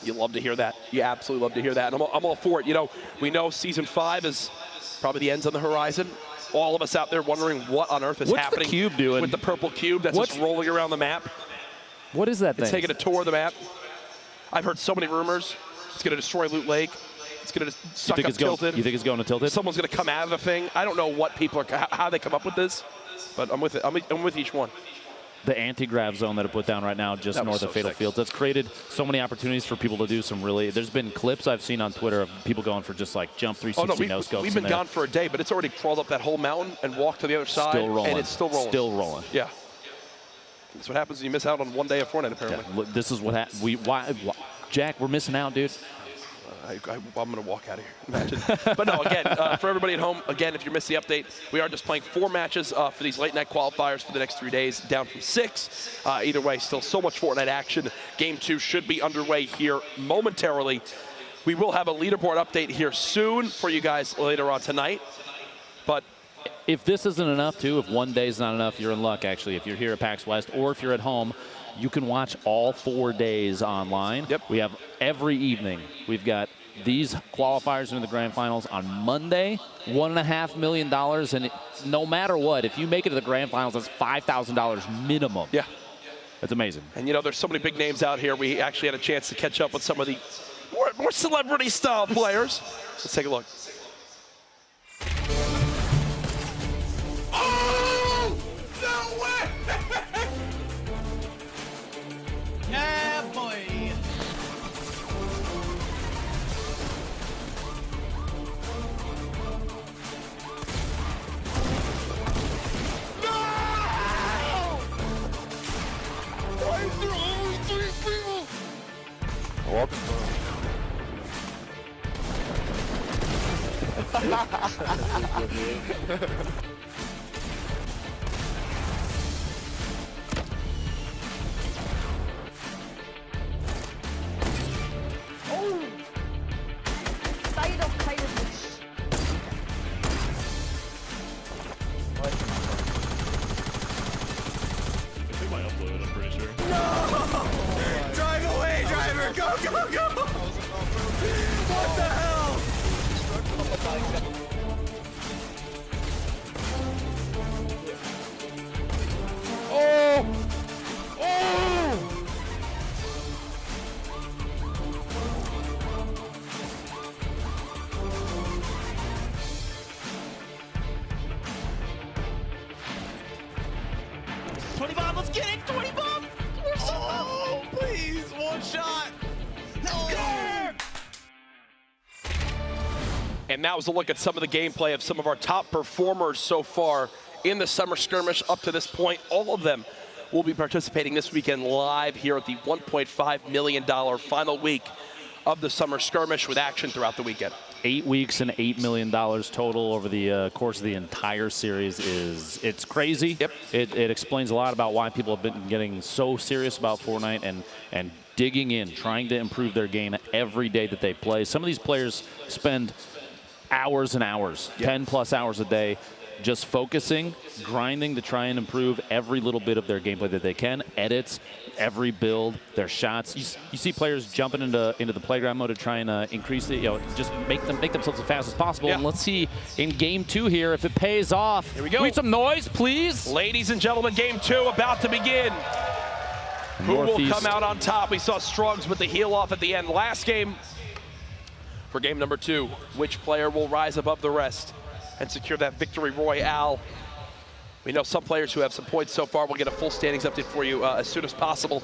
S2: You love to hear that. You absolutely love to hear that. And I'm all for it. You know, we know Season 5 is probably the end's on the horizon. All of us out there wondering what on earth is
S1: What's the
S2: happening
S1: cube doing?
S2: with the purple cube that's just rolling around the map.
S1: What is that thing?
S2: It's taking a tour of the map. I've heard so many rumors. It's going to destroy Loot Lake. It's going to suck up Tilted.
S1: You think it's going to Tilted?
S2: Someone's going to come out of the thing. I don't know what people are, how they come up with this, but I'm with it. I'm with each one.
S1: The anti-grav zone that I put down right now just
S2: That was
S1: north
S2: so
S1: of Fatal
S2: sick.
S1: Fields. That's created so many opportunities for people to do some really... There's been clips I've seen on Twitter of people going for just like jump 360 no-scopes.
S2: we've been gone for a day, but it's already crawled up that whole mountain and walked to the other side.
S1: Still rolling.
S2: And it's still rolling.
S1: Still rolling.
S2: Yeah. That's what happens when you miss out on one day of Fortnite, apparently.
S1: Yeah, look, this is what happened. Why, Jack, we're missing out, dude.
S2: I'm going to walk out of here. Imagine. But no, again, for everybody at home, again, if you missed the update, we are just playing 4 matches for these late night qualifiers for the next 3 days, down from 6. Either way, still so much Fortnite action. Game 2 should be underway here momentarily. We will have a leaderboard update here soon for you guys later on tonight. But
S1: If this isn't enough, too, if one day's not enough, you're in luck, actually. If you're here at PAX West or if you're at home, you can watch all 4 days online.
S2: Yep.
S1: We have every evening. We've got these qualifiers into the grand finals on Monday, $1.5 million. And no matter what, if you make it to the grand finals, that's $5,000 minimum.
S2: yeah.
S1: That's amazing.
S2: And you know, there's so many big names out here. We actually had a chance to catch up with some of the more celebrity-style players. Let's take a look.
S7: Oh! No way! Yeah, boy.
S8: Welcome.
S7: Drive away, driver! Go, go, go! What the hell?
S1: Oh! Oh!
S7: 20 bomb, let's get it! 20 bomb! We're so oh, please, one shot! No!
S2: And that was a look at some of the gameplay of some of our top performers so far in the Summer Skirmish up to this point. All of them will be participating this weekend live here at the $1.5 million final week of the Summer Skirmish with action throughout the weekend.
S1: 8 weeks and $8 million total over the course of the entire series it's crazy.
S2: Yep.
S1: It explains a lot about why people have been getting so serious about Fortnite and digging in, trying to improve their game every day that they play. Some of these players spend hours and hours, 10 plus hours a day, just focusing, grinding to try and improve every little bit of their gameplay that they can, edits, every build, their shots. You see players jumping into the playground mode to try and increase it, just make themselves as fast as possible.
S2: Yeah.
S1: And let's see in game 2 here if it pays off.
S2: Here we go.
S1: Need some noise, please.
S2: Ladies and gentlemen, game 2 about to begin. Who will come out on top? We saw Struggs with the heel off at the end last game. For game number 2, which player will rise above the rest and secure that victory royale? We know some players who have some points so far. We'll get a full standings update for you as soon as possible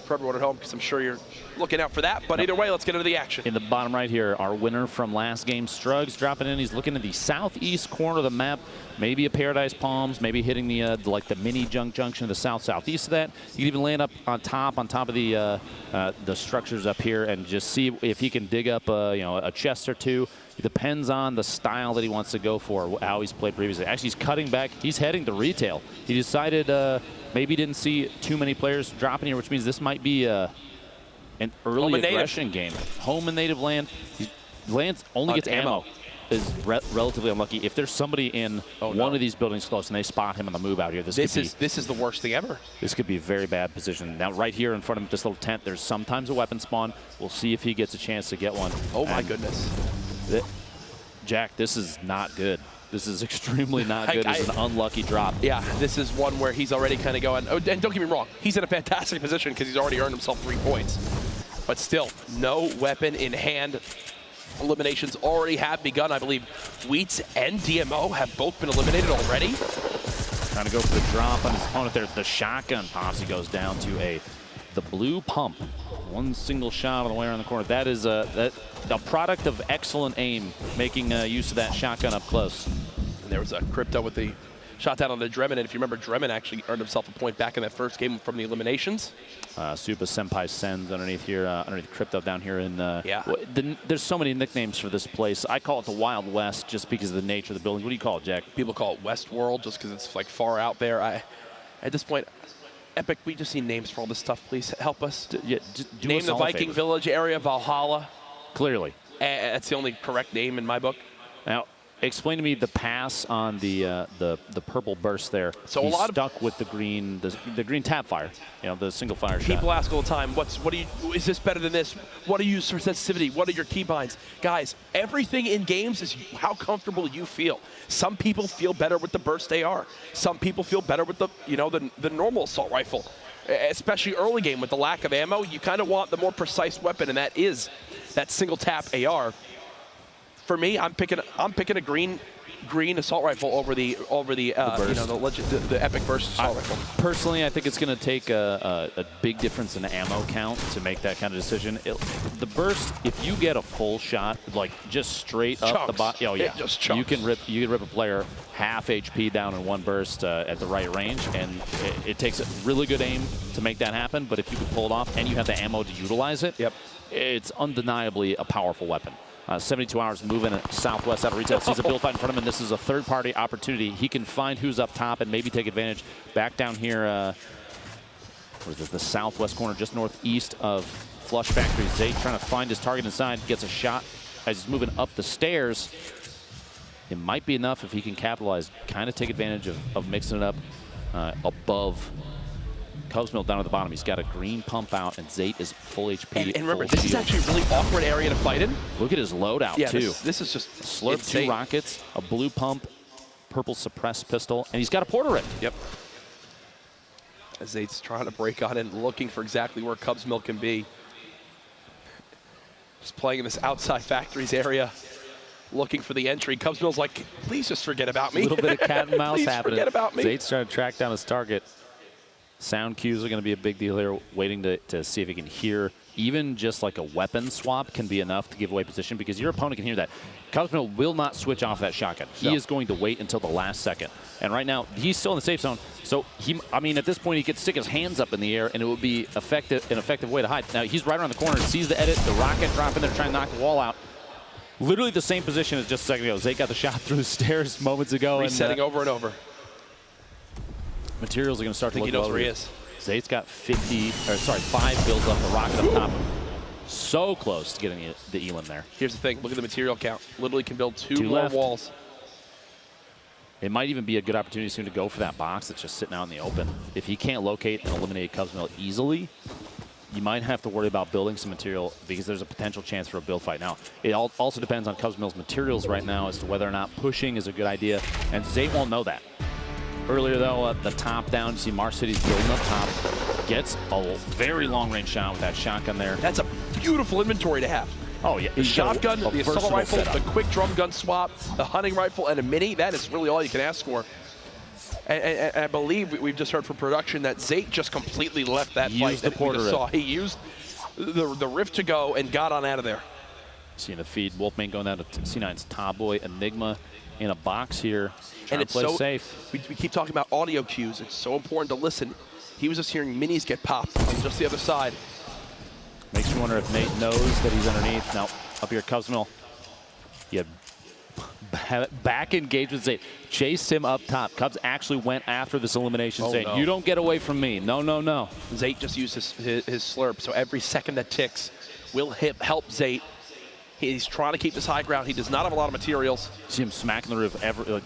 S2: for everyone at home, because I'm sure you're looking out for that. But either way, let's get into the action.
S1: In the bottom right here, our winner from last game, Struggs, dropping in. He's looking at the southeast corner of the map, maybe a Paradise Palms, maybe hitting the like the mini junction to the southeast of that. You can even land up on top of the structures up here and just see if he can dig up a chest or two. It depends on the style that he wants to go for, how he's played previously. Actually, he's cutting back. He's heading to retail. He decided maybe didn't see too many players dropping here, which means this might be an early aggression game. Home and native land. Lance only gets ammo. Is relatively unlucky. If there's somebody in one of these buildings close and they spot him on the move out here, this
S2: is the worst thing ever.
S1: This could be a very bad position. Now, right here in front of this little tent, there's sometimes a weapon spawn. We'll see if he gets a chance to get one.
S2: Oh my goodness.
S1: Jack, this is not good. This is extremely not good. This is an unlucky drop.
S2: Yeah, this is one where he's already kind of going, and don't get me wrong, he's in a fantastic position because he's already earned himself 3 points. But still, no weapon in hand. Eliminations already have begun. I believe Wheats and DMO have both been eliminated already.
S1: Trying to go for the drop on his opponent there. The shotgun pops. He goes down to the blue pump. One single shot on the way around the corner. That is a product of excellent aim, making use of that shotgun up close.
S2: And there was a Crypto with the shot down on the Dremin, and if you remember, Dremin actually earned himself a point back in that first game from the eliminations.
S1: Supa Senpai Sens underneath here, underneath Crypto down here in there's so many nicknames for this place. I call it the Wild West just because of the nature of the buildings. What do you call it, Jack?
S2: People call it Westworld just because it's like far out there. At this point, Epic, we just need names for all this stuff, please. Help us. Name the Viking Village area, Valhalla.
S1: Clearly.
S2: That's the only correct name in my book.
S1: Now, explain to me the pass on the purple burst there.
S2: So
S1: He's
S2: a lot of
S1: stuck with the green tap fire, the single fire shot.
S2: People ask all the time, is this better than this? What do you use for sensitivity? What are your keybinds? Guys, everything in games is how comfortable you feel. Some people feel better with the burst AR. Some people feel better with the normal assault rifle. Especially early game with the lack of ammo, you kind of want the more precise weapon, and that is that single tap AR. For me, I'm picking a green green assault rifle over the the epic burst assault rifle.
S1: Personally, I think it's going to take a big difference in ammo count to make that kind of decision. The burst, if you get a full shot, like just straight up the bot, oh yeah, you can rip a player half HP down in one burst at the right range, and it takes a really good aim to make that happen. But if you can pull it off and you have the ammo to utilize it, it's undeniably a powerful weapon. 72 hours moving southwest out of retail. Sees a build fight in front of him, and this is a third-party opportunity. He can find who's up top and maybe take advantage. Back down here, where is this, the southwest corner, just northeast of Flush Factory. Zate trying to find his target inside, gets a shot as he's moving up the stairs. It might be enough if he can capitalize, kind of take advantage of mixing it up above Cubs Mill down at the bottom. He's got a green pump out, and Zate is full HP.
S2: And remember, this is actually a really awkward area to fight in.
S1: Look at his loadout, too.
S2: This is just
S1: Slurp
S2: insane.
S1: 2 rockets, a blue pump, purple suppressed pistol, and he's got a porter rip.
S2: Yep. As Zate's trying to break on in, looking for exactly where Cubs Mill can be. Just playing in this outside factories area, looking for the entry. Cubs Mill's like, please just forget about me.
S1: A little bit of cat and mouse
S2: please
S1: happening.
S2: Forget about me.
S1: Zate's trying to track down his target. Sound cues are going to be a big deal here, waiting to see if he can hear. Even just like a weapon swap can be enough to give away position, because your opponent can hear that. Cubs Mill will not switch off that shotgun. He is going to wait until the last second. And right now, he's still in the safe zone. So, I mean, at this point, he could stick his hands up in the air, and it would be an effective way to hide. Now, he's right around the corner, sees the edit, the rocket drop in there, trying to knock the wall out. Literally the same position as just a second ago. Zate got the shot through the stairs moments ago.
S2: Resetting over and over.
S1: Materials are going to start to look
S2: he knows
S1: low.
S2: where he is.
S1: Zate's got 5 builds up, the rocket up top. So close to getting the Elam there.
S2: Here's the thing, look at the material count. Literally can build two more
S1: left.
S2: walls.
S1: It might even be a good opportunity soon to go for that box that's just sitting out in the open. If he can't locate and eliminate Cubs Mill easily, you might have to worry about building some material, because there's a potential chance for a build fight. Now, it also depends on Cubs Mill's materials right now as to whether or not pushing is a good idea, and Zate won't know that. Earlier, though, at the top down, you see Mars City's building up top. Gets a very long-range shot with that shotgun there.
S2: That's a beautiful inventory to have.
S1: Oh, yeah.
S2: The shotgun, the assault rifle, the quick drum gun swap, the hunting rifle, and a mini. That is really all you can ask for. And I believe we've just heard from production that Zate just completely left that fight.
S1: The porter
S2: we just saw. He used the rift to go and got on out of there.
S1: Seeing the feed, Wolfman going down to C9's Top Boy, Enigma in a box here.
S2: And it's
S1: play
S2: so
S1: safe.
S2: We keep talking about audio cues. It's so important to listen. He was just hearing minis get popped on just the other side.
S1: Makes you wonder if Nate knows that he's underneath. Now, up here, Cubs Mill. You had back engaged with Zate. Chased him up top. Cubs actually went after this elimination, saying, you don't get away from me. No, no, no.
S2: Zate just used his slurp, so every second that ticks will help Zate. He's trying to keep this high ground. He does not have a lot of materials.
S1: See him smacking the roof,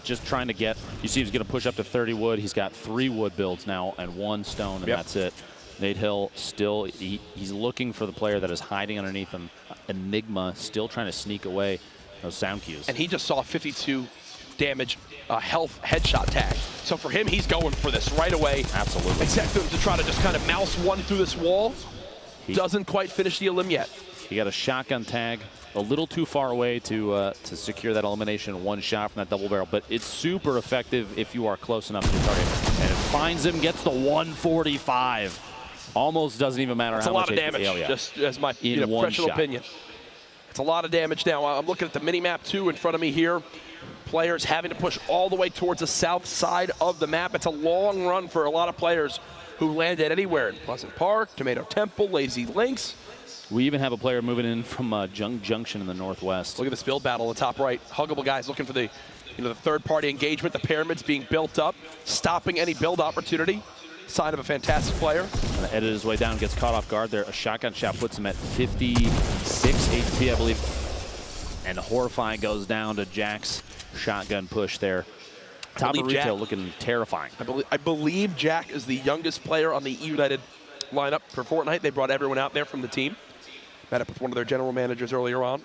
S1: just trying to get. You see he's going to push up to 30 wood. He's got 3 wood builds now and 1 stone, and that's it. Nate Hill still, he's looking for the player that is hiding underneath him. Enigma still trying to sneak away those sound cues.
S2: And he just saw 52 damage health headshot tag. So for him, he's going for this right away.
S1: Absolutely.
S2: Except to try to just kind of mouse one through this wall. Doesn't quite finish the elim yet.
S1: He got a shotgun tag a little too far away to secure that elimination. 1 shot from that double barrel, but it's super effective if you are close enough to the target. And it finds him, gets the 145. Almost doesn't even matter how much.
S2: It's a lot of damage, just as my professional opinion. It's a lot of damage now. I'm looking at the mini-map, too, in front of me here. Players having to push all the way towards the south side of the map. It's a long run for a lot of players who landed anywhere in Pleasant Park, Tomato Temple, Lazy Links.
S1: We even have a player moving in from Junction in the northwest.
S2: Look at this build battle in the top right. Huggable guys looking for the third-party engagement. The pyramids being built up, stopping any build opportunity. Sign of a fantastic player.
S1: And edit his way down, gets caught off guard there. A shotgun shot puts him at 56 HP, I believe. And Horrifying goes down to Jack's shotgun push there. Top of retail looking terrifying.
S2: I believe Jack is the youngest player on the United lineup for Fortnite. They brought everyone out there from the team. Met up with one of their general managers earlier on.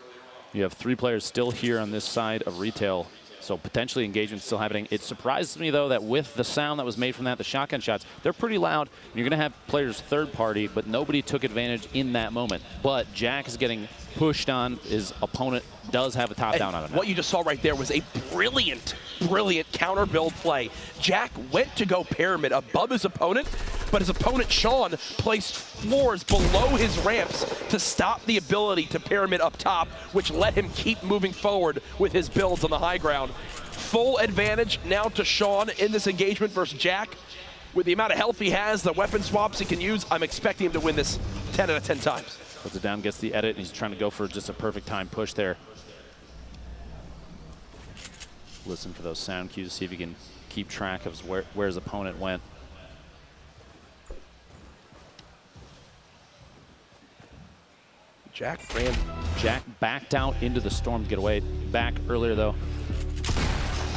S1: You have 3 players still here on this side of retail. So potentially engagement still happening. It surprises me, though, that with the sound that was made from that, the shotgun shots, they're pretty loud. You're going to have players third party, but nobody took advantage in that moment. But Jack is getting pushed on. His opponent does have a top down on him now.
S2: What you just saw right there was a brilliant, brilliant counter build play. Jack went to go pyramid above his opponent, but his opponent, Sean, placed floors below his ramps to stop the ability to pyramid up top, which let him keep moving forward with his builds on the high ground. Full advantage now to Sean in this engagement versus Jack. With the amount of health he has, the weapon swaps he can use, I'm expecting him to win this 10 out of 10 times.
S1: Puts it down, gets the edit, and he's trying to go for just a perfect time push there. Listen for those sound cues, see if he can keep track of where his opponent went.
S2: Jack ran.
S1: Jack backed out into the storm to get away. Back earlier, though.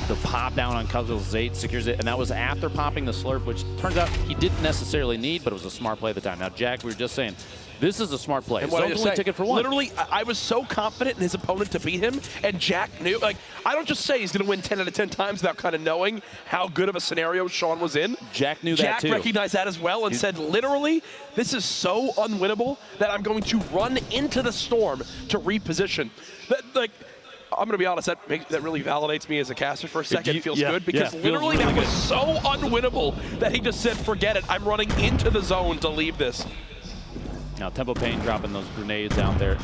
S1: The pop down on Cubsville, Zate secures it, and that was after popping the slurp, which turns out he didn't necessarily need, but it was a smart play at the time. Now, Jack, we were just saying, this is a smart play.
S2: And what I just say,
S1: ticket for one.
S2: Literally, I was so confident in his opponent to beat him, and Jack knew. Like, I don't just say he's going to win 10 out of 10 times without kind of knowing how good of a scenario Sean was in.
S1: Jack knew that too.
S2: Jack recognized that as well and said, literally, this is so unwinnable that I'm going to run into the storm to reposition. Like, I'm going to be honest, that really validates me as a caster for a second. It feels good because literally really that was so unwinnable that he just said, forget it, I'm running into the zone to leave this.
S1: Now, Tempo Pain dropping those grenades out there.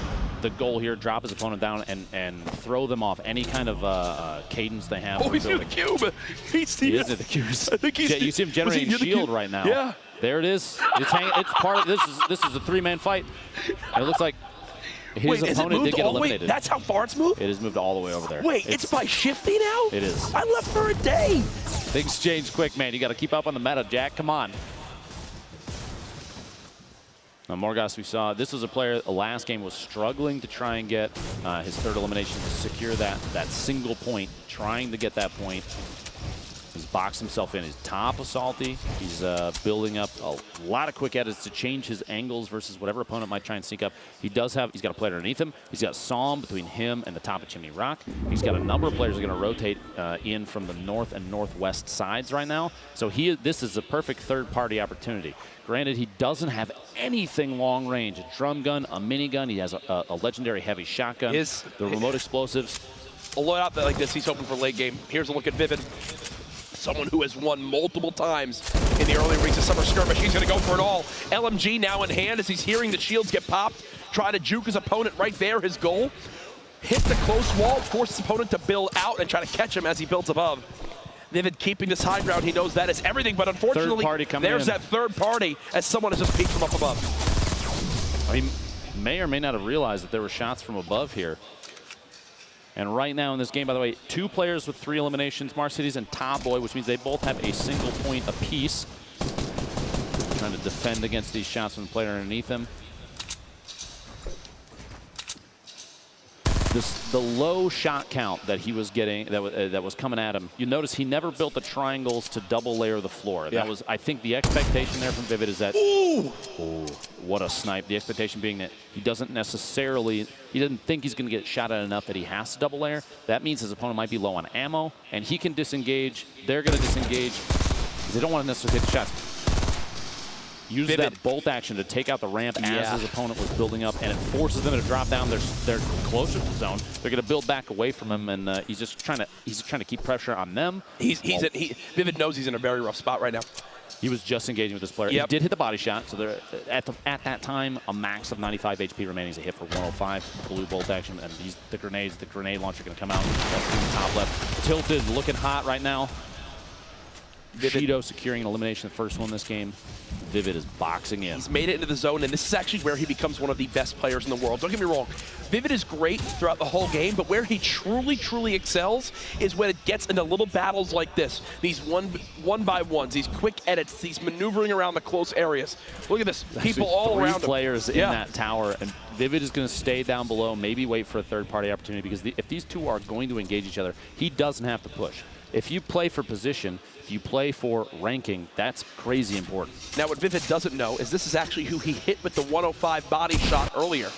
S1: The goal here, drop his opponent down and throw them off any kind of cadence they have.
S2: Oh, he's near the cube.
S1: He is near the cubes.
S2: I think he's
S1: you see him generating shield right now.
S2: Yeah.
S1: There it is. It's part of this is a three-man fight. And it looks like his opponent did get eliminated.
S2: That's how far it's moved?
S1: It has moved all the way over there.
S2: Wait, it's by shifty now?
S1: It is.
S2: I left for a day.
S1: Things change quick, man. You got to keep up on the meta, Jack. Come on. Now, Morgas, we saw this was a player the last game was struggling to try and get his third elimination to secure that single point, trying to get that point. He's boxed himself in. He's top of Salty. He's building up a lot of quick edits to change his angles versus whatever opponent might try and sneak up. He's got a player underneath him. He's got Psalm between him and the top of Chimney Rock. He's got a number of players that are going to rotate in from the north and northwest sides right now. So this is a perfect third-party opportunity. Granted, he doesn't have anything long range. A drum gun, a minigun. He has a legendary heavy shotgun. The remote explosives.
S2: A loadout like this, he's hoping for late game. Here's a look at Vivid. Someone who has won multiple times in the early weeks of Summer Skirmish. He's going to go for it all. LMG now in hand as he's hearing the shields get popped. Try to juke his opponent right there, his goal. Hit the close wall, force his opponent to build out and try to catch him as he builds above. Vivid keeping this high ground. He knows that is everything, but unfortunately, there's that third party as someone has just peeked from up above.
S1: He may or may not have realized that there were shots from above here. And right now in this game, by the way, 2 players with 3 eliminations, Marcities and Top Boy, which means they both have a single point apiece. Trying to defend against these shots from the player underneath him. The low shot count that he was getting, that was coming at him, you notice he never built the triangles to double layer the floor. Yeah. That was, I think, the expectation there from Vivid is that, ooh, what a snipe. The expectation being that he doesn't think he's going to get shot at enough that he has to double layer. That means his opponent might be low on ammo, and he can disengage. They're going to disengage. They don't want to necessarily hit the shots. Use that bolt action to take out the ramp as his opponent was building up, and it forces them to drop down. They're closer to the zone. They're going to build back away from him, and he's just trying to keep pressure on them.
S2: Vivid knows he's in a very rough spot right now.
S1: He was just engaging with this player. He did hit the body shot, so they're at that time a max of 95 HP remaining. He's a hit for 105. Blue bolt action, and the grenade launcher going to come out. Top left, tilted, looking hot right now. Shido securing an elimination, the first one this game. Vivid is boxing in.
S2: He's made it into the zone, and this is actually where he becomes one of the best players in the world. Don't get me wrong. Vivid is great throughout the whole game, but where he truly, truly excels is when it gets into little battles like this. These one by ones, these quick edits, these maneuvering around the close areas. Look at this. People all around him.
S1: 3 players in that tower, and Vivid is going to stay down below, maybe wait for a third-party opportunity, because if these two are going to engage each other, he doesn't have to push. If you play for position, if you play for ranking, that's crazy important.
S2: Now, what Vivid doesn't know is this is actually who he hit with the 105 body shot earlier.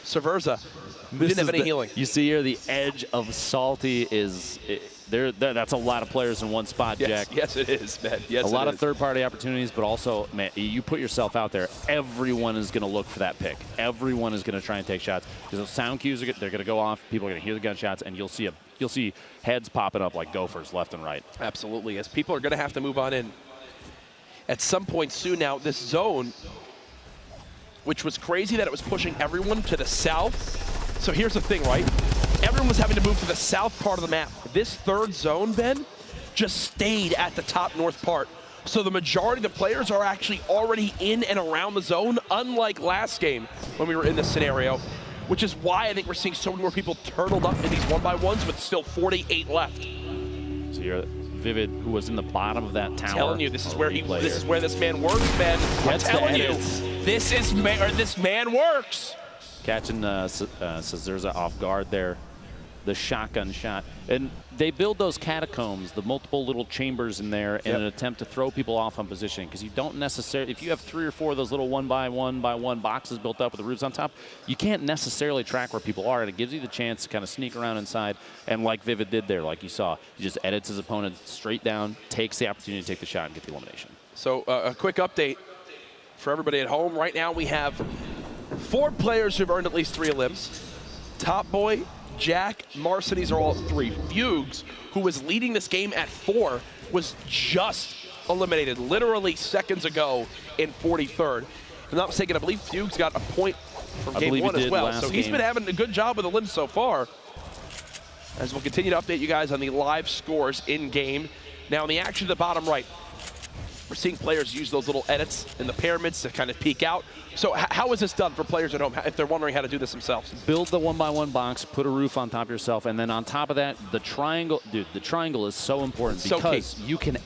S2: Cerverza, who didn't have any healing.
S1: You see here, the edge of Salty is that's a lot of players in one spot,
S2: Yes,
S1: Jack.
S2: yes, it is, man. Yes,
S1: a lot
S2: it
S1: of
S2: is.
S1: third-party opportunities, but also, man, you put yourself out there, everyone is going to look for that pick. Everyone is going to try and take shots because those sound cues they're going to go off. People are going to hear the gunshots, and you'll see heads popping up like gophers left and right.
S2: Absolutely, as people are going to have to move on in at some point soon. Now, this zone, which was crazy that it was pushing everyone to the south. So here's the thing, right? Everyone was having to move to the south part of the map. This third zone, Ben, just stayed at the top north part. So the majority of the players are actually already in and around the zone, unlike last game when we were in this scenario, which is why I think we're seeing so many more people turtled up in these 1x1s with still 48 left.
S1: So you're Vivid, who was in the bottom of that tower.
S2: I'm telling you, this is where this man works, Ben. I'm telling you, this man works.
S1: Catching Cesarza off guard there. The shotgun shot. And they build those catacombs, the multiple little chambers in there, in an attempt to throw people off on positioning. Because you don't necessarily, if you have 3 or 4 of those little 1x1 boxes built up with the roofs on top, you can't necessarily track where people are. And it gives you the chance to kind of sneak around inside. And like Vivid did there, like you saw, he just edits his opponent straight down, takes the opportunity to take the shot and get the elimination.
S2: So a quick update for everybody at home. Right now we have 4 players who've earned at least 3 elims. Top Boy, Jack, Marcides are all at 3. Fugues, who was leading this game at 4, was just eliminated literally seconds ago in 43rd. If I'm not mistaken, I believe Fugues got a point from game 1 as well. So he's been having a good job with the limbs so far. As we'll continue to update you guys on the live scores in game. Now in the action to the bottom right, we're seeing players use those little edits in the pyramids to kind of peek out. So how is this done for players at home if they're wondering how to do this themselves?
S1: Build the 1x1 box, put a roof on top of yourself, and then on top of that, the triangle. Dude, the triangle is so important because you can,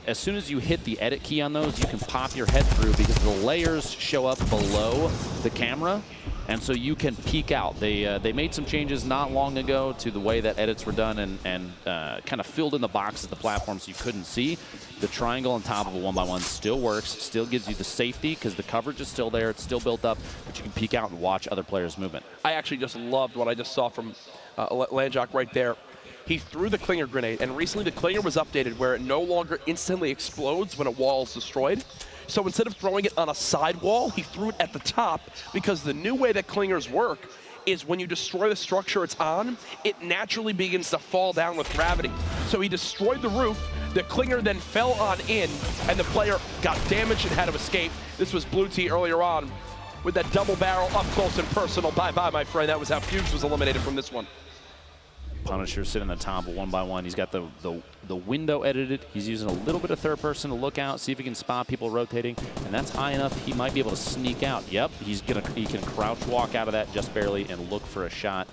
S1: as soon as you hit the edit key on those, you can pop your head through because the layers show up below the camera. And so you can peek out. They made some changes not long ago to the way that edits were done and kind of filled in the boxes, the platform, so you couldn't see. The triangle on top of a 1x1 still works, still gives you the safety because the coverage is still there, it's still built up, but you can peek out and watch other players' movement.
S2: I actually just loved what I just saw from Landjock right there. He threw the Clinger grenade, and recently the Clinger was updated where it no longer instantly explodes when a wall is destroyed. So instead of throwing it on a side wall, he threw it at the top because the new way that Clingers work is when you destroy the structure it's on, it naturally begins to fall down with gravity. So he destroyed the roof, the Clinger then fell on in, and the player got damaged and had to escape. This was Blue Tea earlier on with that double barrel up close and personal. Bye-bye, my friend. That was how Fugues was eliminated from this one.
S1: Punisher sitting on the top of 1x1. He's got the window edited. He's using a little bit of third person to look out, see if he can spot people rotating, and that's high enough he might be able to sneak out. Yep, he can crouch walk out of that just barely and look for a shot.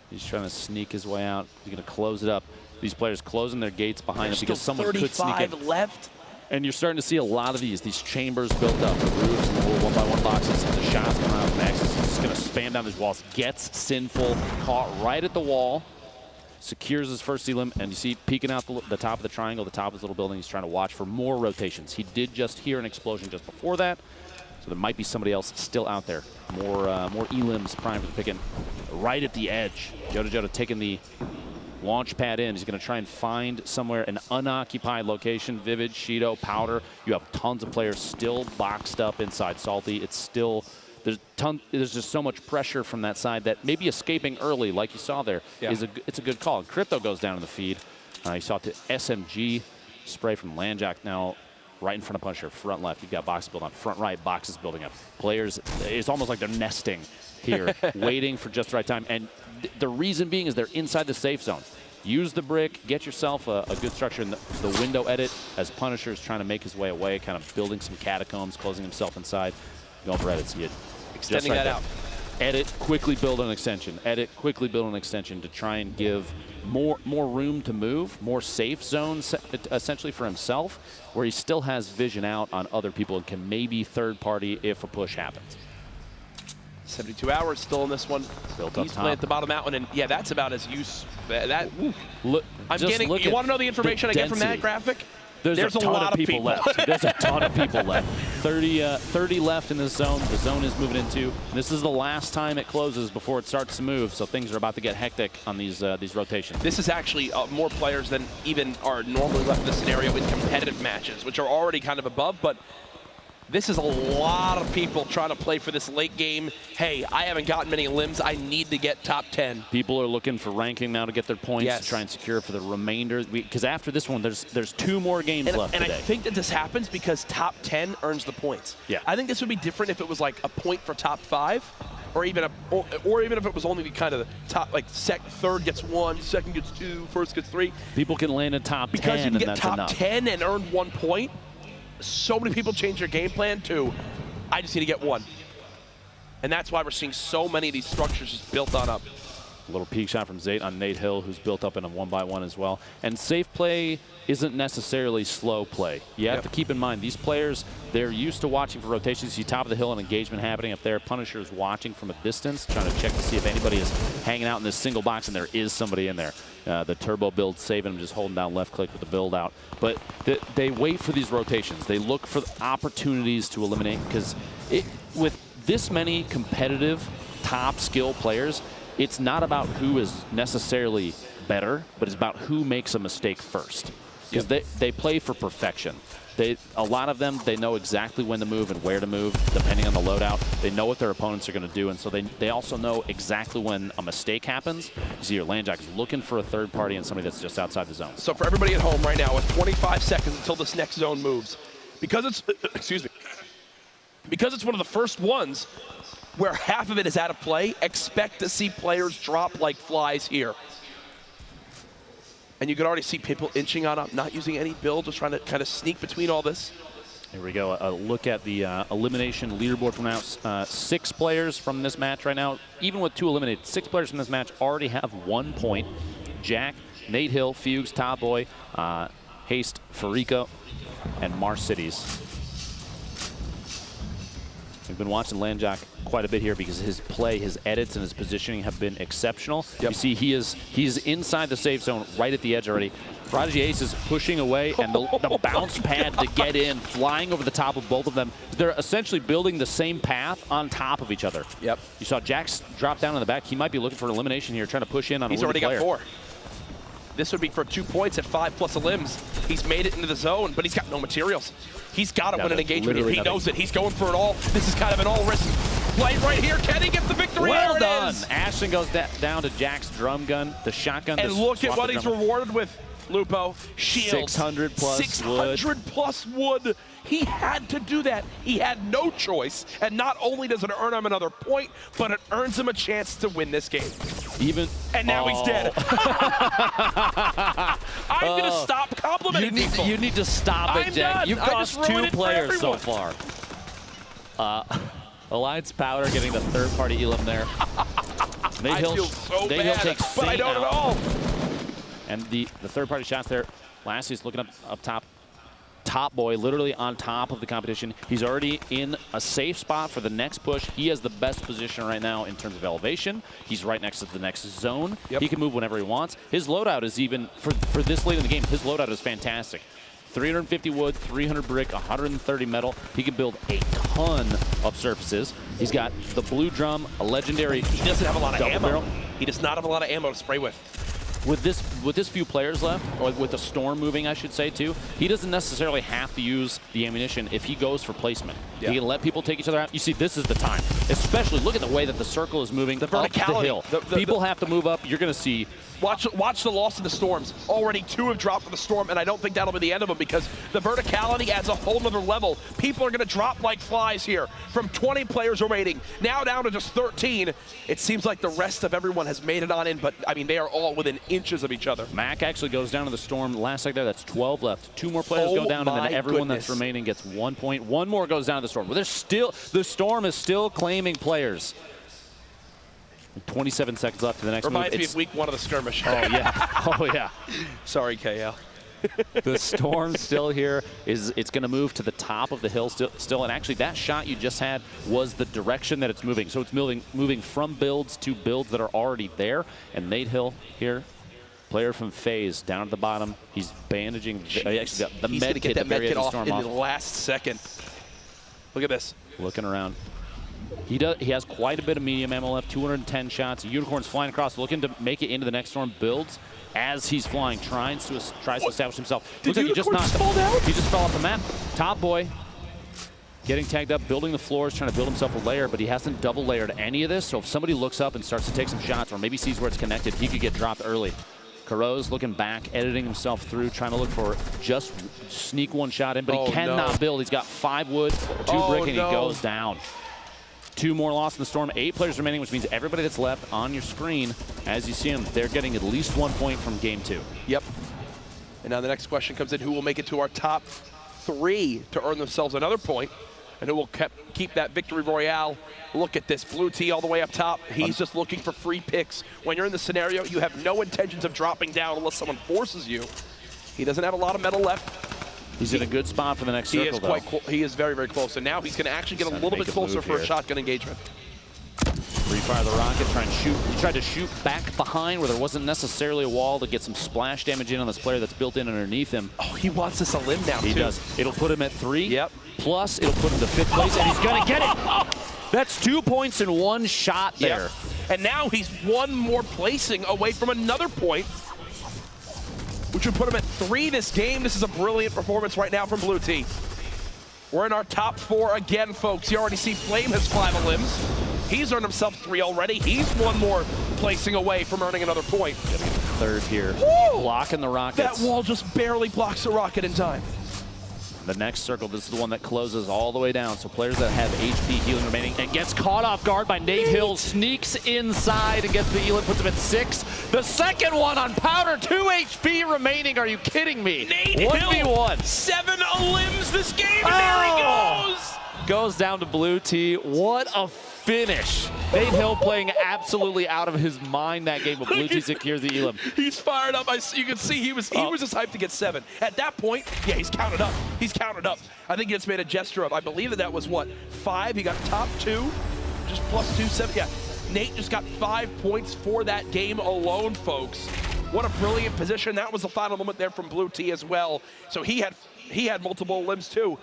S1: He's trying to sneak his way out. He's going to close it up. These players closing their gates behind him because someone could sneak in.
S2: 35 left.
S1: And you're starting to see a lot of these chambers built up, the roofs and the little 1x1 boxes, and the shots coming out next. He's just going to spam down these walls. Gets Sinful caught right at the wall. Secures his first elim, and you see peeking out the top of the triangle, the top of his little building. He's trying to watch for more rotations. He did just hear an explosion just before that, so there might be somebody else still out there. More elims primed for the picking. Right at the edge, Jota taking the launch pad in. He's going to try and find somewhere an unoccupied location. Vivid, Shido, Powder. You have tons of players still boxed up inside Salty. It's still... There's just so much pressure from that side that maybe escaping early, like you saw there, it's a good call. And Crypto goes down in the feed. You saw the SMG spray from Landjock now right in front of Punisher, front left. You've got boxes built on front right, boxes building up. Players, it's almost like they're nesting here, waiting for just the right time. And the reason being is they're inside the safe zone. Use the brick, get yourself a good structure in the window edit as Punisher is trying to make his way away, kind of building some catacombs, closing himself inside. Going for edits,
S2: extending that out.
S1: Edit, quickly build an extension. Edit, quickly build an extension to try and give more room to move, more safe zones essentially for himself, where he still has vision out on other people and can maybe third party if a push happens.
S2: 72 hours still in this one.
S1: Built up
S2: He's
S1: top.
S2: playing at the bottom mountain, and yeah, that's about as use.
S1: Look,
S2: I'm getting. You want to know the information I get from that graphic? There's a
S1: ton
S2: lot
S1: of people left. There's a ton of people left. 30 left in this zone. The zone is moving into. This is the last time it closes before it starts to move, so things are about to get hectic on these rotations.
S2: This is actually more players than even are normally left in this scenario in competitive matches, which are already kind of above, but this is a lot of people trying to play for this late game. Hey, I haven't gotten many limbs. I need to get top 10.
S1: People are looking for ranking now to get their points,
S2: Yes.
S1: to try and secure for the remainder. Because after this one, there's 2 more games left
S2: and
S1: today.
S2: I think that this happens because top 10 earns the points.
S1: Yeah.
S2: I think this would be different if it was like a point for top 5, or even even if it was only the kind of the top, like third gets 1, second gets 2, first gets 3.
S1: People can land in top 10,
S2: Because you
S1: and
S2: can get
S1: that's
S2: top
S1: enough.
S2: 10 and earn 1 point. So many people change their game plan to, I just need to get 1. And that's why we're seeing so many of these structures just built on up.
S1: A little peek shot from Zayt on Nate Hill, who's built up in a 1-by-1 as well. And safe play isn't necessarily slow play. You have to keep in mind, these players, they're used to watching for rotations. You see top of the hill and engagement happening up there. Punisher's watching from a distance, trying to check to see if anybody is hanging out in this single box, and there is somebody in there. The turbo build saving him, just holding down left click with the build out. But they wait for these rotations. They look for opportunities to eliminate, because with this many competitive top skill players, it's not about who is necessarily better, but it's about who makes a mistake first. Because they play for perfection. A lot of them, they know exactly when to move and where to move, depending on the loadout. They know what their opponents are going to do, and so they also know exactly when a mistake happens. You see your Landjack is looking for a third party and somebody that's just outside the zone.
S2: So for everybody at home right now, with 25 seconds until this next zone moves, because it's, excuse me, because it's one of the first ones where half of it is out of play, expect to see players drop like flies here. And you can already see people inching on up, not using any build, just trying to kind of sneak between all this.
S1: Here we go. A look at the elimination leaderboard from now. 6 players from this match right now. Even with 2 eliminated, 6 players from this match already have 1 point. Jack, Nate Hill, Fugues, Top Boy, Haste, Fariko, and Mars Cities. We've been watching Landjack quite a bit here because his play, his edits, and his positioning have been exceptional. You see he's inside the safe zone right at the edge already. Prodigy Ace is pushing away, and the bounce pad to get in, flying over the top of both of them. They're essentially building the same path on top of each other.
S2: Yep.
S1: You saw Jax drop down in the back. He might be looking for an elimination here, trying to push in on a
S2: He's already
S1: player.
S2: got 4. This would be for 2 points at 5+ limbs. He's made it into the zone, but he's got no materials. He's got to win an engagement here. He knows it. He's going for it all. This is kind of an all-risk play right here. Can he get the victory?
S1: Well
S2: There
S1: done.
S2: it is.
S1: Ashton goes down to Jack's drum gun, the shotgun.
S2: And look at what he's rewarded with, Lupo. Shields.
S1: 600 plus
S2: 600 plus wood. He had to do that. He had no choice. And not only does it earn him another point, but it earns him a chance to win this game. And now he's dead. I'm going to stop complimenting people.
S1: You need to stop it,
S2: I'm
S1: Jack.
S2: done.
S1: You've
S2: I
S1: lost
S2: just
S1: 2
S2: ruined it for
S1: players so
S2: everyone.
S1: far. Alliance Powder getting the third-party elim there.
S2: I feel so
S1: Nate Hill
S2: bad,
S1: takes
S2: but I
S1: Saint
S2: don't at
S1: out.
S2: all.
S1: And the third-party shots there. Lassie's looking up top. Top Boy literally on top of the competition. He's already in a safe spot for the next push. He has the best position right now in terms of elevation. He's right next to the next zone. He can move whenever he wants. His loadout is even, for this late in the game, his loadout is fantastic. 350 wood, 300 brick, 130 metal. He can build a ton of surfaces. He's got the blue drum, a legendary.
S2: He doesn't have a lot of
S1: double
S2: ammo.
S1: barrel.
S2: He does not have a lot of ammo to spray with.
S1: With this few players left, or with the storm moving, I should say, too, he doesn't necessarily have to use the ammunition if he goes for placement. He can let people take each other out. You see, this is the time. Especially, look at the way that the circle is moving up the hill. People have to move up. You're going to see...
S2: Watch the loss of the storms. Already 2 have dropped for the storm, and I don't think that'll be the end of them because the verticality adds a whole nother level. People are going to drop like flies here. From 20 players remaining, now down to just 13. It seems like the rest of everyone has made it on in, but I mean, they are all within inches of each other.
S1: Mac actually goes down to the storm. Last second there, that's 12 left. 2 more players go down, and then everyone that's remaining gets 1 point. 1 more goes down to the storm. Well, the storm is still claiming players. 27 seconds left to the next move.
S2: Reminds me of week 1 of the skirmish.
S1: Oh, yeah. Oh, yeah.
S2: Sorry, KL.
S1: The storm still here. It's going to move to the top of the hill still. And actually, that shot you just had was the direction that it's moving. So it's moving from builds to builds that are already there. And Nate Hill here Player from FaZe down at the bottom. He's bandaging. He actually got the med kit,
S2: that med kit off
S1: storm
S2: in
S1: off.
S2: the last second. Look at this.
S1: Looking around. He has quite a bit of medium ammo left, 210 shots. Unicorn's flying across, looking to make it into the next storm. Builds as he's flying, tries to establish himself.
S2: Did
S1: Looks like he just knocked
S2: fall down?
S1: He just fell off the map. Top Boy getting tagged up, building the floors, trying to build himself a layer, but he hasn't double layered any of this. So if somebody looks up and starts to take some shots, or maybe sees where it's connected, he could get dropped early. Caro's looking back, editing himself through, trying to look for just sneak one shot in, but he cannot build. He's got 5 wood, 2 brick, and he goes down. 2 more lost in the storm, 8 players remaining, which means everybody that's left on your screen, as you see them, they're getting at least 1 point from game 2.
S2: Yep. And now the next question comes in, who will make it to our top 3 to earn themselves another point, and who will keep that victory royale? Look at this, Blue T all the way up top. He's just looking for free picks. When you're in the scenario, you have no intentions of dropping down unless someone forces you. He doesn't have a lot of metal left.
S1: He's in a good spot for the next circle, though.
S2: He is very, very close. And now he's going to actually get a little bit closer for a shotgun engagement.
S1: Refire the rocket, try and shoot. He tried to shoot back behind where there wasn't necessarily a wall to get some splash damage in on this player that's built in underneath him.
S2: Oh, he wants this a limb now,
S1: He
S2: too.
S1: does. It'll put him at 3.
S2: Yep.
S1: Plus, it'll put him to 5th place, and he's going to get it. That's 2 points in 1 shot there.
S2: Yep. And now he's 1 more placing away from another point, which would put him at 3 this game. This is a brilliant performance right now from Blue T. We're in our top 4 again, folks. You already see Flame has 5 limbs. He's earned himself 3 already. He's 1 more placing away from earning another point.
S1: 3rd here.
S2: Woo!
S1: Blocking the rockets.
S2: That wall just barely blocks the rocket in time.
S1: The next circle, this is the one that closes all the way down. So players that have HP healing remaining, and gets caught off guard by Nate Hill, sneaks inside and gets the healing, puts him at 6. The second one on Powder, 2 HP remaining. Are you kidding me?
S2: Nate
S1: 1v1.
S2: 7 limbs this game, and there he goes!
S1: Goes down to Blue T. What a finish. Nate Hill playing absolutely out of his mind that game, but Blue T secures the elim.
S2: He's fired up. You can see he was just hyped to get 7. At that point, yeah, he's counted up. He's counted up. I think he just made a gesture of, I believe that was what, 5? He got top 2, just plus 2, 7. Yeah, Nate just got 5 points for that game alone, folks. What a brilliant position. That was the final moment there from Blue T as well. So he had multiple limbs too.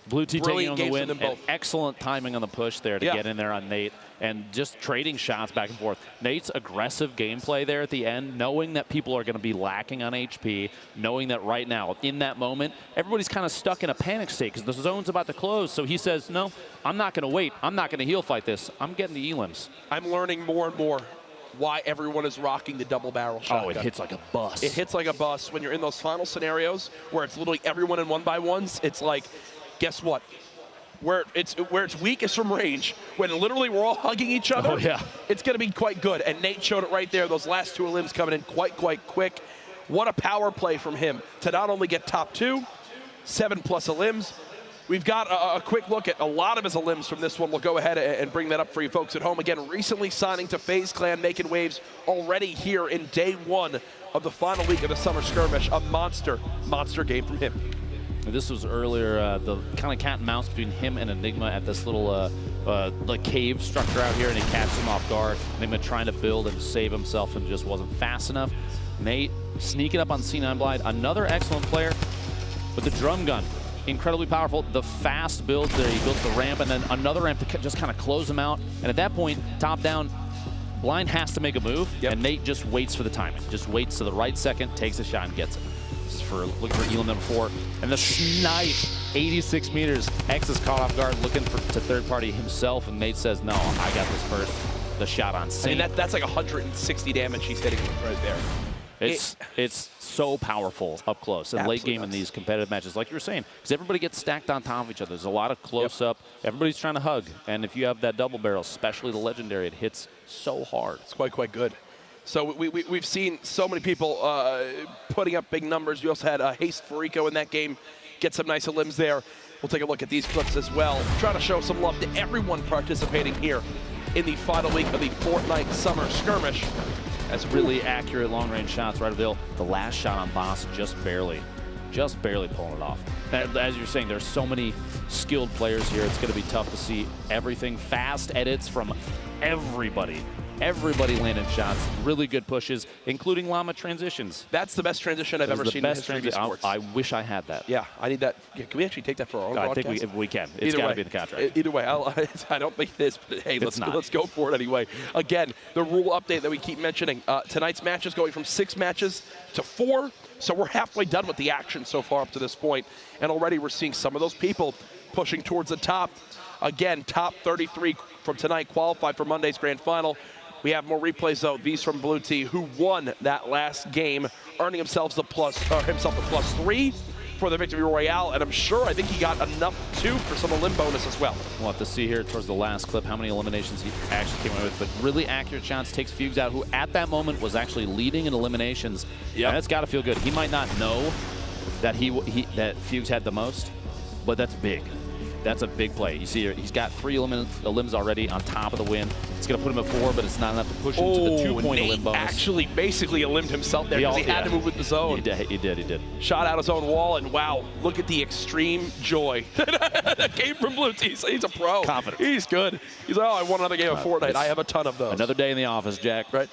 S1: Blue T taking on the win,
S2: and
S1: excellent timing on the push there to get in there on Nate, and just trading shots back and forth. Nate's aggressive gameplay there at the end, knowing that people are going to be lacking on HP, knowing that right now, in that moment, everybody's kind of stuck in a panic state because the zone's about to close. So he says, no, I'm not going to wait. I'm not going to heal fight this. I'm getting the elims.
S2: I'm learning more and more why everyone is rocking the double barrel shotgun.
S1: Oh, it hits like a bus.
S2: It hits like a bus. When you're in those final scenarios where it's literally everyone in 1x1s, it's like, guess what? Where it's weakest from range, when literally we're all hugging each other, it's going to be quite good. And Nate showed it right there. Those last 2 limbs coming in quite quick. What a power play from him to not only get top 2, 7+ limbs. We've got a quick look at a lot of his limbs from this one. We'll go ahead and bring that up for you folks at home. Again, recently signing to FaZe Clan, making waves already here in day 1 of the final week of the Summer Skirmish. A monster game from him.
S1: This was earlier, the kind of cat and mouse between him and Enigma at this little like cave structure out here, and he catches him off guard. Enigma trying to build and save himself and just wasn't fast enough. Nate sneaking up on C9 Blind, another excellent player with the drum gun. Incredibly powerful. The fast build there, he built the ramp and then another ramp to just kind of close him out. And at that point, top down, Blind has to make a move, and Nate just waits for the timing. Just waits to the right second, takes a shot and gets it. Looking for elim number 4, and the snipe, 86 meters. X is caught off guard, looking to third party himself, and Nate says, "No, I got this first." The shot on Saint.
S2: I mean, that's like 160 damage he's hitting right there.
S1: It's so powerful up close and late game in these competitive matches, like you were saying, because everybody gets stacked on top of each other. There's a lot of close up. Everybody's trying to hug, and if you have that double barrel, especially the legendary, it hits so hard.
S2: It's quite good. So we've seen so many people putting up big numbers. We also had Haste Farico in that game, get some nice limbs there. We'll take a look at these clips as well. Try to show some love to everyone participating here in the final week of the Fortnite Summer Skirmish.
S1: That's really accurate long-range shots right of the last shot on Boss, just barely pulling it off. As you're saying, there's so many skilled players here. It's going to be tough to see everything. Fast edits from everybody. Everybody landed shots, really good pushes, including llama transitions.
S2: That's the best transition I've ever seen in history of esports.
S1: I wish I had that.
S2: Yeah, I need that. Yeah, can we actually take that for our own
S1: I
S2: broadcast?
S1: think we can. It's got to be in the contract.
S2: Either way, I don't think it is, but hey, let's go for it anyway. Again, the rule update that we keep mentioning. Tonight's match is going from 6 matches to 4, so we're halfway done with the action so far up to this point, and already we're seeing some of those people pushing towards the top. Again, top 33 from tonight qualify for Monday's grand final. We have more replays, though. These from Blue T, who won that last game, earning himself a +3 for the Victory Royale, and I think he got enough, too, for some elim bonus as well.
S1: We'll have to see here towards the last clip how many eliminations he actually came away with, but really accurate shots, takes Fugues out, who at that moment was actually leading in eliminations. Yeah, and that's got to feel good. He might not know that that Fugues had the most, but that's big. That's a big play. You see here, he's got 3 elims already on top of the win. It's going to put him at 4, but it's not enough to push him to the 2-point elim bonus.
S2: Actually basically elimed himself there because he had to move with the zone.
S1: He did.
S2: Shot out his own wall, and wow, look at the extreme joy that came from Blue T. He's a pro.
S1: Confident.
S2: He's good. He's like, oh, I won another game of Fortnite. I have a ton of those.
S1: Another day in the office, Jack.
S2: Right.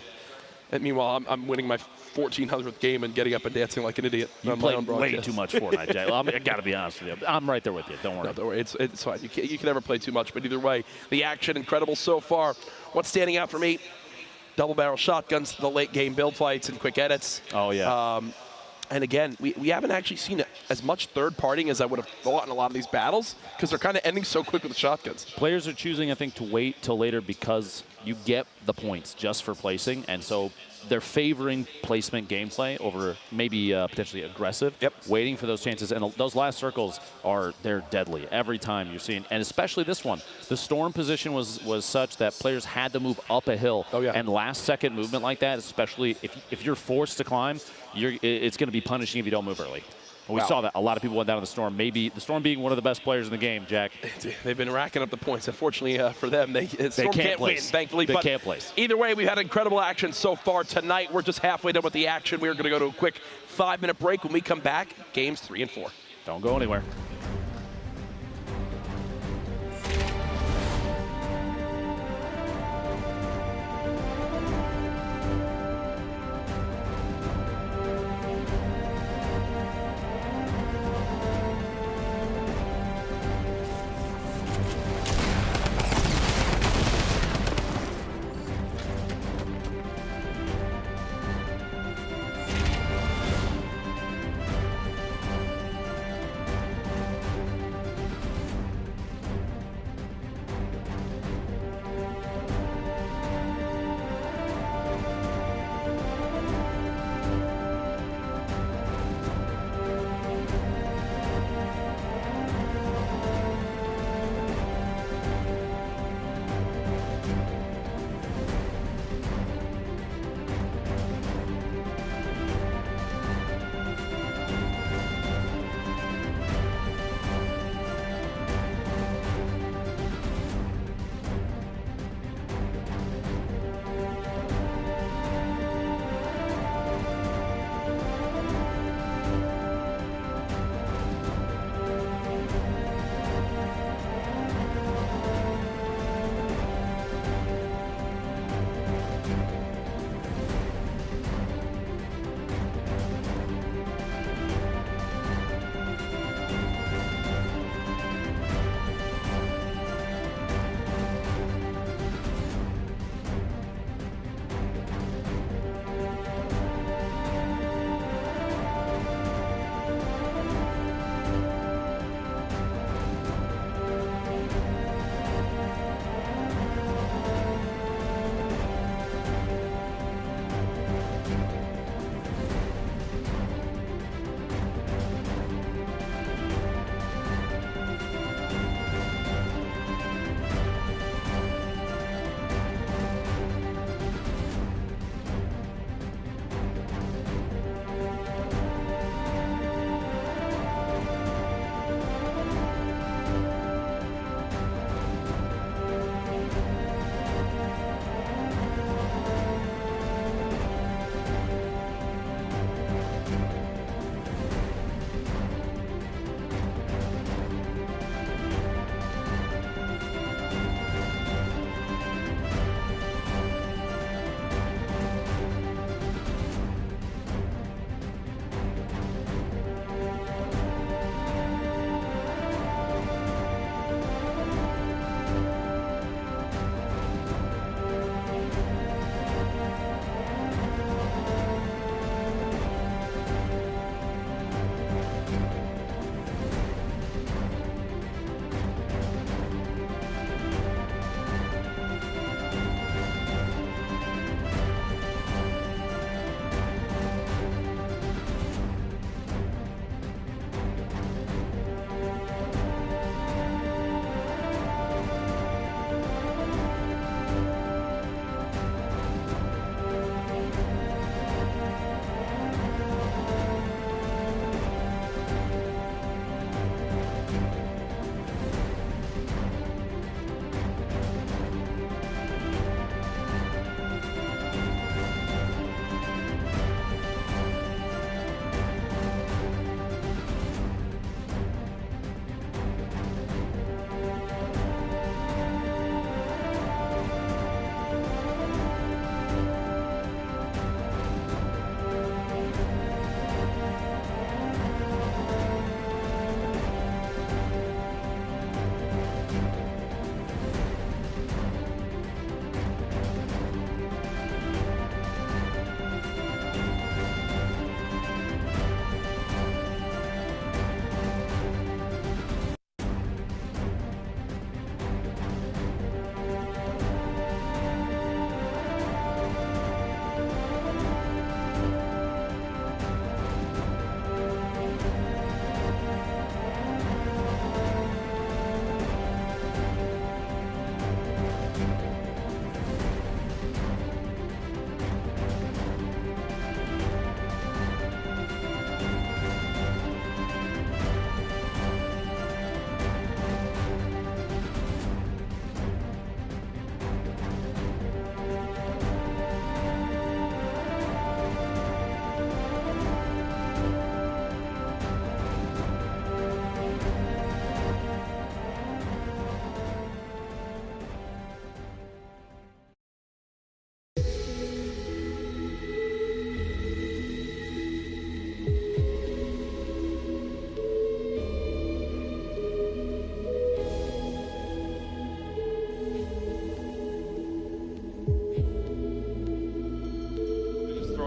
S2: And meanwhile, I'm winning my 1400th game and getting up and dancing like an idiot.
S1: You play way too much Fortnite, Jack. Well, I got to be honest with you. I'm right there with you. Don't worry.
S2: No, don't worry. It's fine. You can never play too much, but either way, the action incredible so far. What's standing out for me? Double barrel shotguns, the late game build fights and quick edits.
S1: Oh yeah.
S2: And again, we haven't actually seen as much third partying as I would have thought in a lot of these battles because they're kind of ending so quick with the shotguns.
S1: Players are choosing, I think, to wait till later because you get the points just for placing, and so they're favoring placement gameplay over maybe potentially aggressive.
S2: Yep.
S1: Waiting for those chances, and those last circles they're deadly every time you're seeing, and especially this one. The storm position was such that players had to move up a hill.
S2: Oh yeah.
S1: And last second movement like that, especially if you're forced to climb, it's going to be punishing if you don't move early. We saw that. A lot of people went down to the Storm. Maybe the Storm being one of the best players in the game, Jack.
S2: They've been racking up the points. Unfortunately for them, Storm can't win, thankfully.
S1: They can't place.
S2: Either way, we've had incredible action so far tonight. We're just halfway done with the action. We're going to go to a quick 5-minute break. When we come back, games 3 and 4.
S1: Don't go anywhere.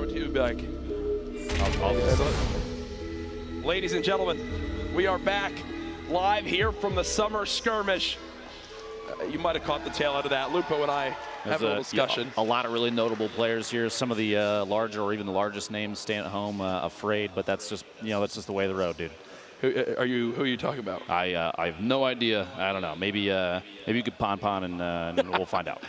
S2: to you and be like,
S1: I'll
S2: ladies and gentlemen, we are back live here from the Summer Skirmish. You might have caught the tail end of that. Lupo and I have a little discussion.
S1: A lot of really notable players here. Some of the larger or even the largest names staying at home afraid, but that's just that's just the way of the road, dude.
S2: Who are you talking about?
S1: I have no idea. I don't know. Maybe you could pon and we'll find out.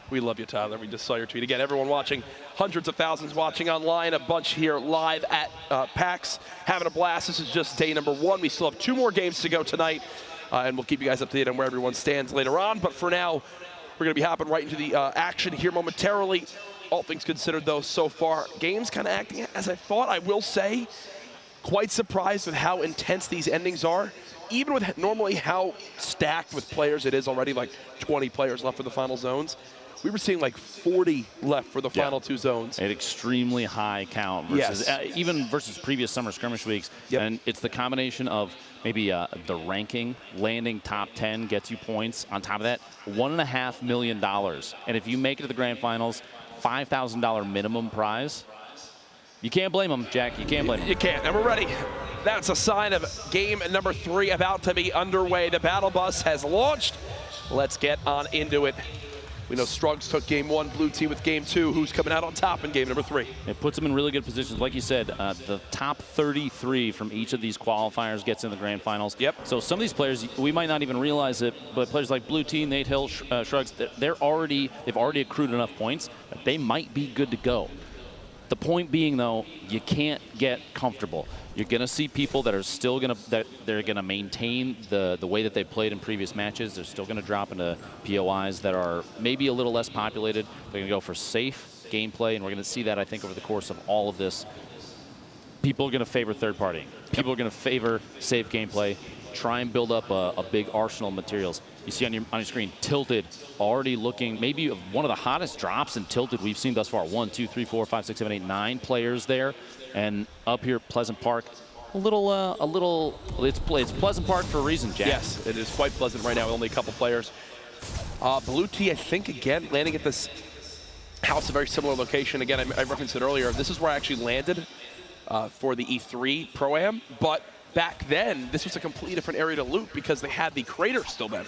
S2: We love you, Tyler. We just saw your tweet. Again, everyone watching, hundreds of thousands watching online, a bunch here live at PAX, having a blast. This is just day number 1. We still have 2 more games to go tonight, and we'll keep you guys up to date on where everyone stands later on. But for now, we're going to be hopping right into the action here momentarily. All things considered, though, so far, games kind of acting as I thought. I will say, quite surprised with how intense these endings are. Even with normally how stacked with players it is already, like 20 players left for the final zones. We were seeing like 40 left for the final 2 zones.
S1: An extremely high count versus even versus previous Summer Skirmish weeks. And it's the combination of maybe the ranking, landing top 10 gets you points. On top of that, $1.5 million. And if you make it to the grand finals, $5,000 minimum prize. You can't blame them, Jack. You can't blame them.
S2: You can't. And we're ready. That's a sign of game number 3 about to be underway. The battle bus has launched. Let's get on into it. We know Struggs took game 1, Blue Team with game 2. Who's coming out on top in game number 3?
S1: It puts them in really good positions. Like you said, the top 33 from each of these qualifiers gets in the grand finals.
S2: Yep.
S1: So some of these players, we might not even realize it, but players like Blue Team, Nate Hill, Struggs, they've already accrued enough points that they might be good to go. The point being, though, you can't get comfortable. You're going to see people that are still going to they're going to maintain the way that they played in previous matches. They're still going to drop into POIs that are maybe a little less populated. They're going to go for safe gameplay, and we're going to see that, I think, over the course of all of this. People are going to favor third party. People are going to favor safe gameplay. Try and build up a big arsenal of materials. You see on your screen, Tilted already looking maybe one of the hottest drops in Tilted we've seen thus far. 1, 2, 3, 4, 5, 6, 7, 8, 9 players there. And up here, Pleasant Park, it's Pleasant Park for a reason, Jack.
S2: Yes, it is quite pleasant right now with only a couple players. Blue Tea, I think, again, landing at this house, a very similar location. Again, I referenced it earlier. This is where I actually landed for the E3 Pro-Am. But back then, this was a completely different area to loot because they had the crater still there,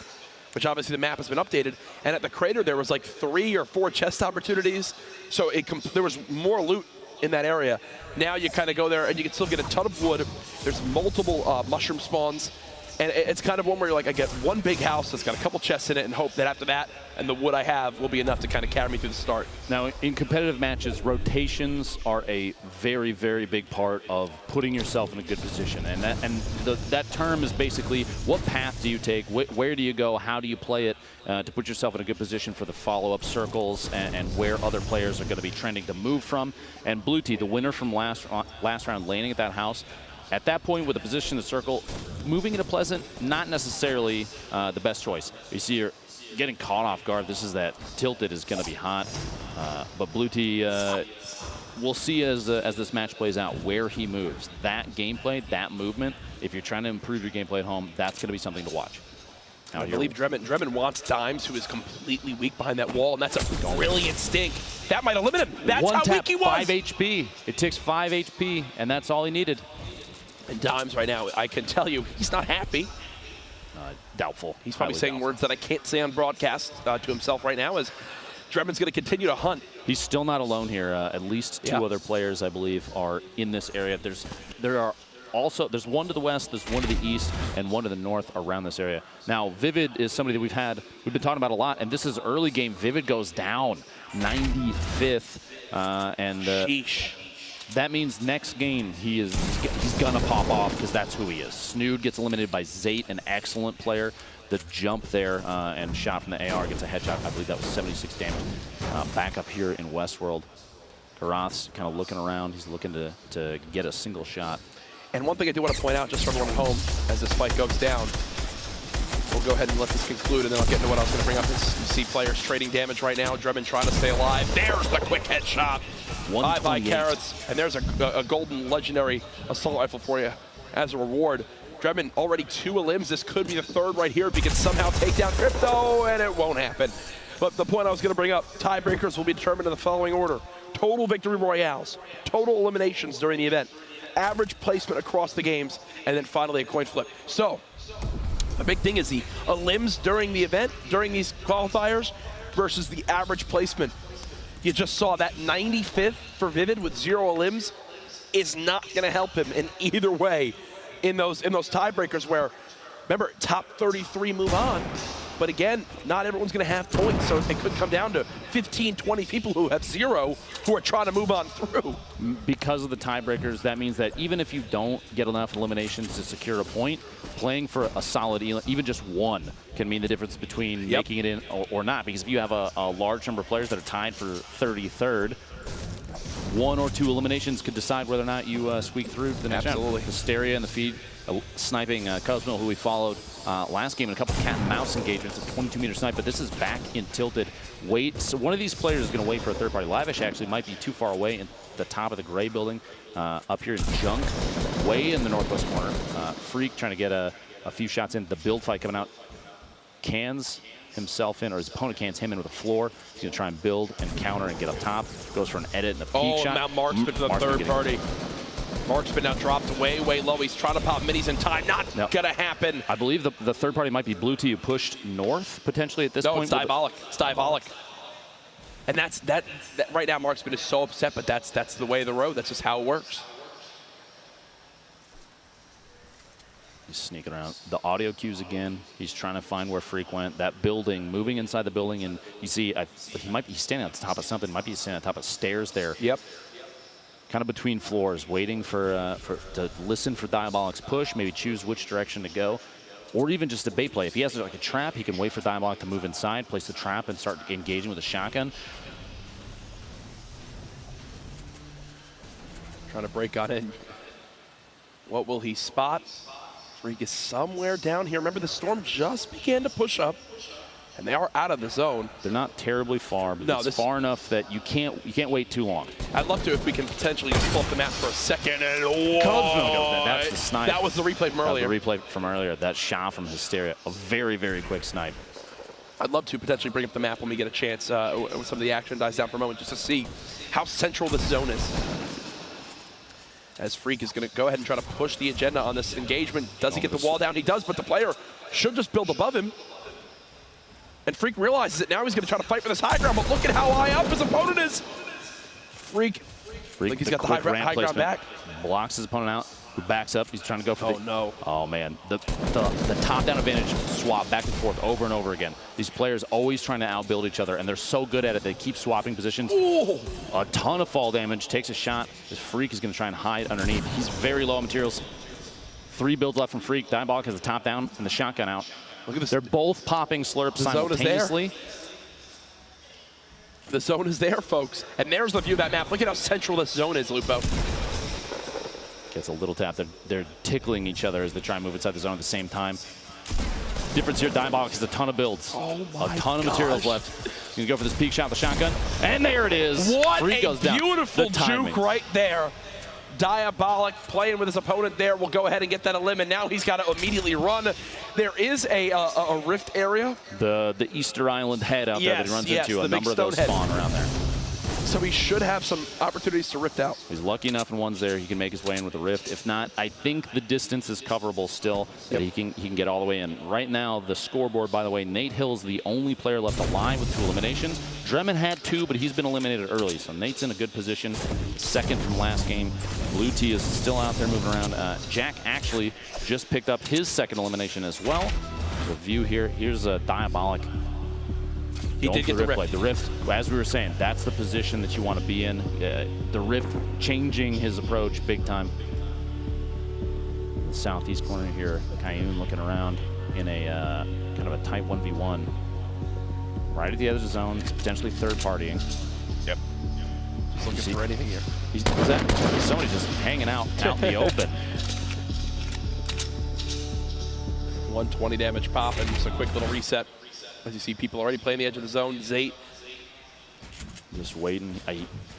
S2: which obviously the map has been updated. And at the crater, there was like 3 or 4 chest opportunities. So there was more loot in that area. Now you kind of go there and you can still get a ton of wood. There's multiple mushroom spawns. And it's kind of one where you're like, I get one big house that's got a couple chests in it and hope that after that and the wood I have will be enough to kind of carry me through the start.
S1: Now, in competitive matches, rotations are a very, very big part of putting yourself in a good position. And that term is basically what path do you take, where do you go, how do you play it to put yourself in a good position for the follow-up circles and where other players are going to be trending to move from. And Blue Tea, the winner from last round, landing at that house, at that point, with a position in the circle, moving into Pleasant, not necessarily the best choice. You see you're getting caught off guard. This is that Tilted is going to be hot. But Blue Tea, we'll see as this match plays out where he moves. That gameplay, that movement, if you're trying to improve your gameplay at home, that's going to be something to watch.
S2: I believe Drebin wants Dimes, who is completely weak behind that wall, and that's a brilliant stink. That might eliminate him. That's
S1: One
S2: how
S1: tap,
S2: weak he was.
S1: 5 HP. It takes 5 HP, and that's all he needed.
S2: And Dimes right now, I can tell you, he's not happy.
S1: Doubtful.
S2: He's probably saying
S1: doubtful.
S2: words that I can't say on broadcast to himself right now, as Drebin's going to continue to hunt.
S1: He's still not alone here. At least 2 other players, I believe, are in this area. There's one to the west, there's one to the east, and one to the north around this area. Now, Vivid is somebody that we've been talking about a lot, and this is early game. Vivid goes down 95th,
S2: Sheesh.
S1: That means next game he's gonna pop off because that's who he is. Snood gets eliminated by Zate, an excellent player. The jump there and shot from the AR gets a headshot. I believe that was 76 damage. Back up here in Westworld, Garath's kind of looking around. He's looking to get a single shot.
S2: And one thing I do want to point out, just for everyone at home, as this fight goes down, we'll go ahead and let this conclude, and then I'll get into what I was going to bring up. You see players trading damage right now. Drebin trying to stay alive. There's the quick headshot. 5 carrots, and there's a golden legendary assault rifle for you as a reward. Drebin already 2 limbs. This could be the 3rd right here if he can somehow take down Crypto, and it won't happen. But the point I was going to bring up, tiebreakers will be determined in the following order. total victory royales, total eliminations during the event, average placement across the games, and then finally a coin flip. So the big thing is the elims during the event, during these qualifiers, versus the average placement. You just saw that 95th for Vivid with 0 elims is not going to help him in either way in those tiebreakers where, remember, top 33 move on. But again, not everyone's going to have points, so it could come down to 15, 20 people who have 0 who are trying to move on through.
S1: Because of the tiebreakers, that means that even if you don't get enough eliminations to secure a point, playing for a solid, even just one, can mean the difference between making it in or not. Because if you have a large number of players that are tied for 33rd, 1 or 2 eliminations could decide whether or not you squeak through to the next round.
S2: Absolutely.
S1: Hysteria in the feed, sniping Cosmo, who we followed last game in a couple cat and mouse engagements, a 22-meter snipe, but this is back in tilted. Wait, so one of these players is going to wait for a third party. Lavish actually might be too far away in the top of the gray building. Up here in Junk, way in the northwest corner. Freak trying to get a few shots in. The build fight coming out. Cans himself in, or his opponent cans him in with a floor. He's going to try and build and counter and get up top. Goes for an edit and a peek shot.
S2: Oh, now Marksman for the third party. Marksman now dropped way, way low. He's trying to pop minis in time. Not going to happen.
S1: I believe the third party might be Blue Tea, pushed north potentially at this point.
S2: No, it's Diabolic. It's Diabolic. And that's right now Marksman is so upset, but that's the way of the road. That's just how it works.
S1: He's sneaking around. The audio cues again. He's trying to find where Freak went. That building, moving inside the building, and you see he might be standing on top of something. Might be standing on top of stairs there.
S2: Yep.
S1: Kind of between floors, waiting to listen for Diabolic's push, maybe choose which direction to go, or even just a bait play. If he has like a trap, he can wait for Diabolic to move inside, place the trap, and start engaging with a shotgun.
S2: Trying to break on in. What will he spot? Freak is somewhere down here. Remember, the storm just began to push up, and they are out of the zone.
S1: They're not terribly far, but it's far enough that you can't wait too long.
S2: I'd love to if we can potentially just pull up the map for a second. And
S1: that's the snipe.
S2: That was the replay from earlier.
S1: That was the replay from earlier. That shot from Hysteria, a very, very quick snipe.
S2: I'd love to potentially bring up the map when we get a chance when some of the action dies down for a moment, just to see how central this zone is. As Freak is going to go ahead and try to push the agenda on this engagement. Does he get the wall down? He does, but the player should just build above him. And Freak realizes it. Now he's going to try to fight for this high ground, but look at how high up his opponent is. Freak like he's got the high ground back.
S1: Blocks his opponent out, who backs up. He's trying to go for Oh, man. The top-down advantage swap back and forth over and over again. These players always trying to outbuild each other, and they're so good at it. They keep swapping positions.
S2: Ooh.
S1: A ton of fall damage. Takes a shot. This Freak is going to try and hide underneath. He's very low on materials. 3 builds left from Freak. Diabolic has the top down and the shotgun out.
S2: Look at this.
S1: They're both popping slurps simultaneously.
S2: The zone is there, folks. And there's the view of that map. Look at how central this zone is, Lupo.
S1: Gets a little tap. They're tickling each other as they try and move inside the zone at the same time. Difference here, Diabolic has a ton of builds. A ton of materials left. He's going to go for this peek shot with the shotgun. And there it is.
S2: What
S1: Freak goes down.
S2: Beautiful juke right there. Diabolic playing with his opponent there will go ahead and get that elim, and now he's got to immediately run. There is a rift area.
S1: The Easter Island head out there that he runs into. A number of those spawn around there.
S2: So he should have some opportunities to rift out.
S1: He's lucky enough in one's there. He can make his way in with a rift. If not, I think the distance is coverable still, that he can get all the way in. Right now, the scoreboard, by the way, Nate Hill's the only player left alive with 2 eliminations. Dremen had 2, but he's been eliminated early, so Nate's in a good position. Second from last game. Blue Tea is still out there moving around. Jack actually just picked up his 2nd elimination as well. The view here, here's a Diabolic.
S2: He did get the rift.
S1: The rift, as we were saying, that's the position that you want to be in. The rift changing his approach big time. The southeast corner here, Kayun looking around in a kind of a tight 1v1. Right at the edge of the zone, potentially third partying.
S2: Yep. Just looking for anything here.
S1: He's somebody just hanging out in the open.
S2: 120 damage pop and just a quick little reset. As you see, people already playing the edge of the zone. Zate
S1: just waiting.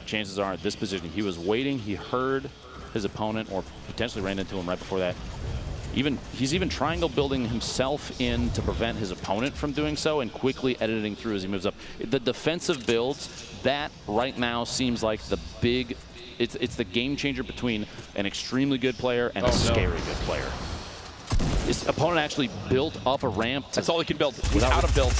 S1: Chances are at this position, he was waiting. He heard his opponent or potentially ran into him right before that. He's even triangle building himself in to prevent his opponent from doing so, and quickly editing through as he moves up. The defensive builds, that right now seems like the big, it's the game changer between an extremely good player and a scary good player. His opponent actually built up a ramp.
S2: That's all he can build. He's out of builds.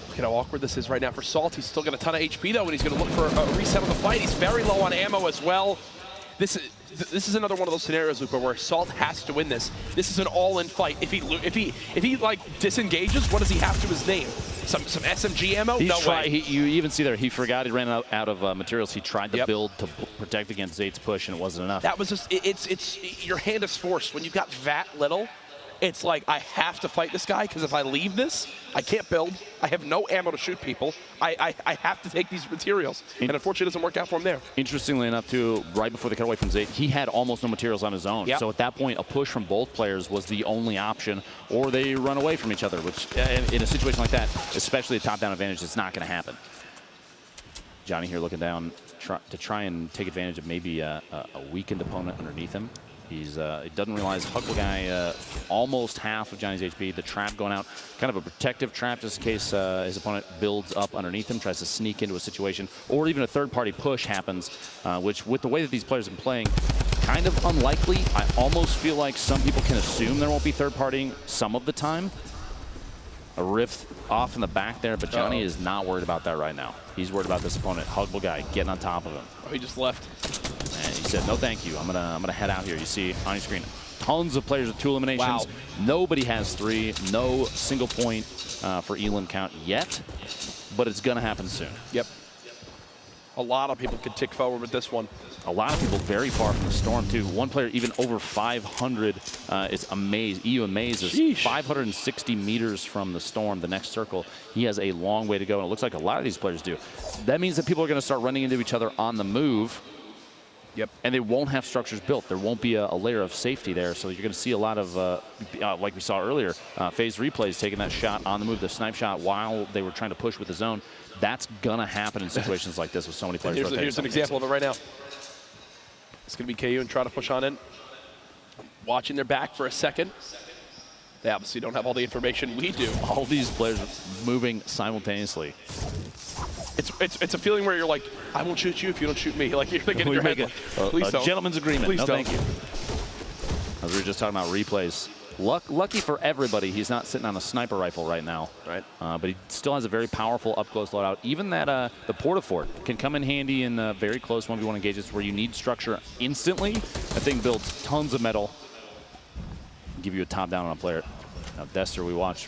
S2: Look at how awkward this is right now for Salt. He's still got a ton of HP though, and he's going to look for a reset on the fight. He's very low on ammo as well. This is another one of those scenarios, Lupa, where Salt has to win this. This is an all-in fight. If he like disengages, what does he have to his name? Some SMG ammo? No way.
S1: You even see there, he forgot he ran out of materials. He tried to build to protect against Zate's push, and it wasn't enough.
S2: That was just, it's your hand is forced. When you've got that little, it's like, I have to fight this guy, because if I leave this, I can't build. I have no ammo to shoot people. I have to take these materials. And unfortunately, it doesn't work out for him there.
S1: Interestingly enough, too, right before the cutaway from Zate, he had almost no materials on his own.
S2: Yep.
S1: So at that point, a push from both players was the only option, or they run away from each other, which in a situation like that, especially a top-down advantage, it's not going to happen. Johnny here looking down to try and take advantage of maybe a weakened opponent underneath him. He doesn't realize Huckle Guy almost half of Johnny's HP. The trap going out, kind of a protective trap just in case his opponent builds up underneath him, tries to sneak into a situation, or even a third-party push happens, which with the way that these players have been playing, kind of unlikely. I almost feel like some people can assume there won't be third-partying some of the time. A rift off in the back there, but Johnny is not worried about that right now. He's worried about this opponent, Huckle Guy, getting on top of him.
S2: Oh, he just left.
S1: And he said, no thank you, I'm gonna head out here. You see on your screen, tons of players with 2 eliminations.
S2: Wow.
S1: Nobody has 3, no single point for elim count yet, but it's gonna happen soon.
S2: Yep. A lot of people could tick forward with this one.
S1: A lot of people very far from the storm too. One player even over 500 is Amaze. EU Amaze is 560 meters from the storm, the next circle. He has a long way to go, and it looks like a lot of these players do. That means that people are gonna start running into each other on the move.
S2: Yep.
S1: And they won't have structures built. There won't be a layer of safety there. So you're going to see a lot of, like we saw earlier, phase replays taking that shot on the move, the snipe shot while they were trying to push with the zone. That's going to happen in situations like this with so many players.
S2: Here's an example of it right now. It's going to be KU and try to push on in. Watching their back for a second. They obviously don't have all the information we do.
S1: All these players moving simultaneously.
S2: It's a feeling where you're like, I won't shoot you if you don't shoot me. Like you're thinking in your head, like, please don't.
S1: Gentleman's agreement.
S2: Please
S1: no,
S2: don't.
S1: Thank you. As we were just talking about replays. Lucky for everybody, he's not sitting on a sniper rifle right now.
S2: Right.
S1: But he still has a very powerful up-close loadout. Even that the Portafort can come in handy in very close 1v1 engagements where you need structure instantly. That thing builds tons of metal. Give you a top down on a player. Now Dester, we watch.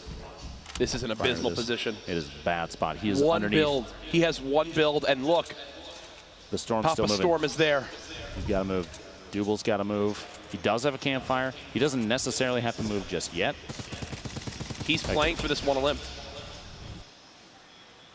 S2: This is an abysmal position.
S1: It is a bad spot. He is
S2: one
S1: underneath.
S2: Build. He has one build, and look,
S1: the storm's
S2: Papa
S1: still moving.
S2: Storm is there.
S1: He's got to move. Dubal's got to move. He does have a campfire. He doesn't necessarily have to move just yet.
S2: He's playing for this one limb.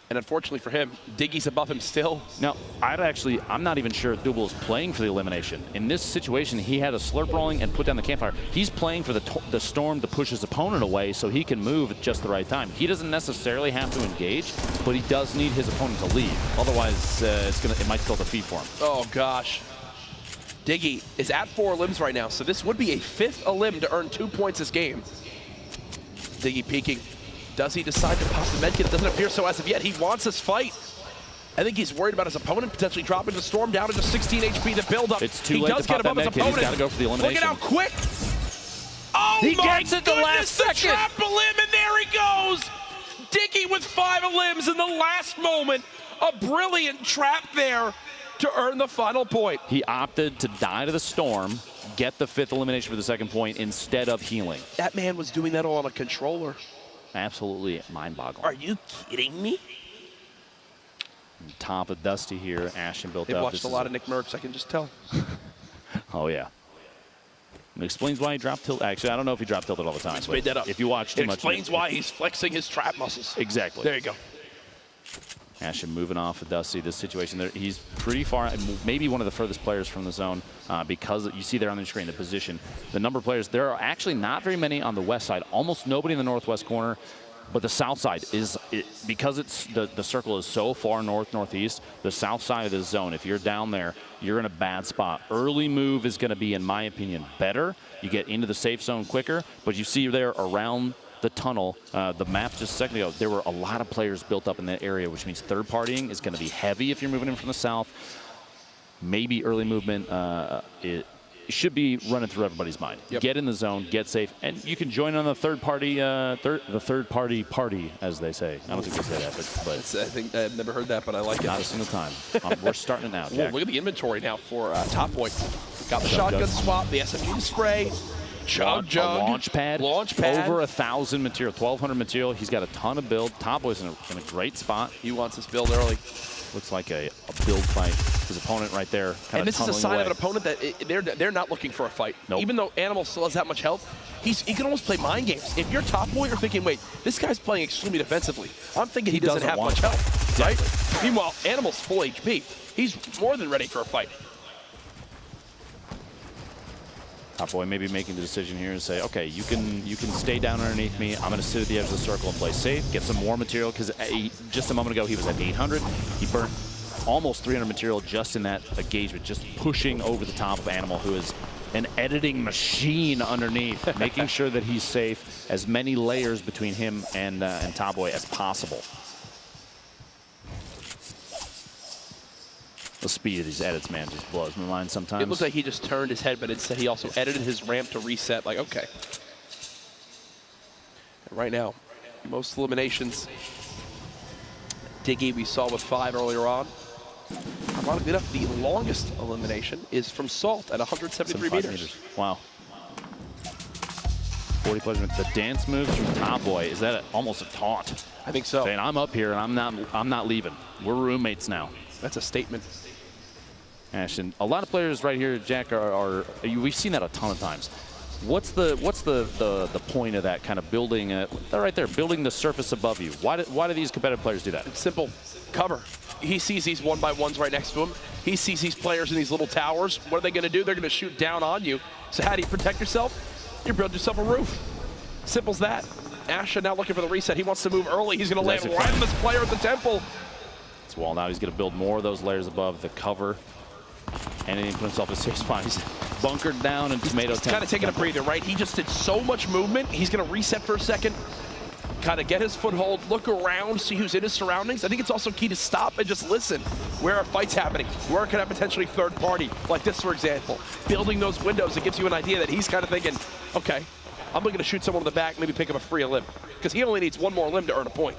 S2: And unfortunately for him, Diggy's above him still.
S1: Now, I'm not even sure if Dubal is playing for the elimination. In this situation, he had a slurp rolling and put down the campfire. He's playing for the storm to push his opponent away so he can move at just the right time. He doesn't necessarily have to engage, but he does need his opponent to leave. Otherwise, it might still defeat for him.
S2: Oh, gosh. Diggy is at 4 limbs right now, so this would be a 5th elim to earn 2 points this game. Diggy peeking. Does he decide to pop the medkit? It doesn't appear so as of yet. He wants this fight. I think he's worried about his opponent potentially dropping the storm down to just 16 HP. The build-up.
S1: It's too late to pop that medkit. He's got to go for the elimination.
S2: Look at how quick. Oh,
S1: he
S2: my
S1: gets it
S2: goodness,
S1: the last second.
S2: Trap a limb, and there he goes. Diggy with 5 limbs in the last moment. A brilliant trap there to earn the final point.
S1: He opted to die to the storm, get the 5th elimination for the 2nd point instead of healing.
S2: That man was doing that all on a controller.
S1: Absolutely mind-boggling.
S2: Are you kidding me?
S1: Top of Dusty here. Ashton built
S2: They've
S1: up.
S2: watched a lot of Nick Merckx, I can just tell.
S1: Oh, yeah. It explains why he dropped tilt. Actually, I don't know if he dropped tilted all the time.
S2: Let's made that up.
S1: If you watch too much.
S2: It explains why he's flexing his trap muscles.
S1: Exactly.
S2: There you go.
S1: Ashton moving off of Dusty. This situation there, he's pretty far, maybe one of the furthest players from the zone because you see there on the screen the position. The number of players, there are actually not very many on the west side. Almost nobody in the northwest corner. But the south side is, because it's the circle is so far northeast, the south side of the zone, if you're down there, you're in a bad spot. Early move is going to be, in my opinion, better. You get into the safe zone quicker, but you see there around the tunnel, the map just a second ago, there were a lot of players built up in that area, which means third partying is going to be heavy if you're moving in from the south. Maybe early movement, it should be running through everybody's mind.
S2: Yep.
S1: Get in the zone, get safe, and you can join on the third party, party, as they say. I don't think they say that, but
S2: I think I've never heard that, but I like it.
S1: not a single time. We're starting it now,
S2: Whoa,
S1: Jack.
S2: look at the inventory now for Top Boy. Got the shotgun swap, the SMG spray, jug,
S1: A launch pad.
S2: Launch pad.
S1: Over 1,000 material, 1,200 material. He's got a ton of build. Top Boy's in a great spot.
S2: He wants his build early.
S1: Looks like a build fight. His opponent right there kind
S2: And
S1: of
S2: this is a
S1: tunneling
S2: sign
S1: away.
S2: of an opponent that they're not looking for a fight.
S1: Nope.
S2: Even though Animal still has that much health, he can almost play mind games. If you're Top Boy, you're thinking, wait, this guy's playing extremely defensively. I'm thinking he doesn't have
S1: want
S2: much
S1: to
S2: health, right? Meanwhile, Animal's full HP. He's more than ready for a fight.
S1: Top Boy maybe making the decision here and say, okay, you can stay down underneath me. I'm going to sit at the edge of the circle and play safe, get some more material, because just a moment ago he was at 800. He burnt almost 300 material just in that engagement, just pushing over the top of Animal, who is an editing machine underneath, making sure that he's safe, as many layers between him and Top Boy as possible. The speed of these edits, man, just blows my mind sometimes.
S2: It looks like he just turned his head, but instead he also edited his ramp to reset. Like, okay. And right now, most eliminations. Diggy we saw with 5 earlier on. Ironically enough, the longest elimination is from Salt at 173 meters.
S1: Wow. 40 plus minutes. The dance move from Top Boy, is that almost a taunt?
S2: I think so.
S1: Saying, I'm up here and I'm not leaving. We're roommates now.
S2: That's a statement.
S1: Ashton, a lot of players right here, Jack, we've seen that a ton of times. What's the point of that kind of building? Right there, building the surface above you. Why do these competitive players do that?
S2: It's simple. Cover. He sees these 1x1s right next to him. He sees these players in these little towers. What are they going to do? They're going to shoot down on you. So how do you protect yourself? You build yourself a roof. Simple as that. Asha now looking for the reset. He wants to move early. He's going to land right on this player at the temple.
S1: It's wall now. He's going to build more of those layers above the cover. And he put himself in a safe spot. He's bunkered down in tomato
S2: He's kind of taking a breather, right? He just did so much movement. He's going to reset for a second, kind of get his foothold, look around, see who's in his surroundings. I think it's also key to stop and just listen. Where are fights happening? Where can I potentially third party? Like this, for example. Building those windows, it gives you an idea that he's kind of thinking, okay, I'm going to shoot someone in the back, maybe pick up a free limb. Because he only needs one more limb to earn a point.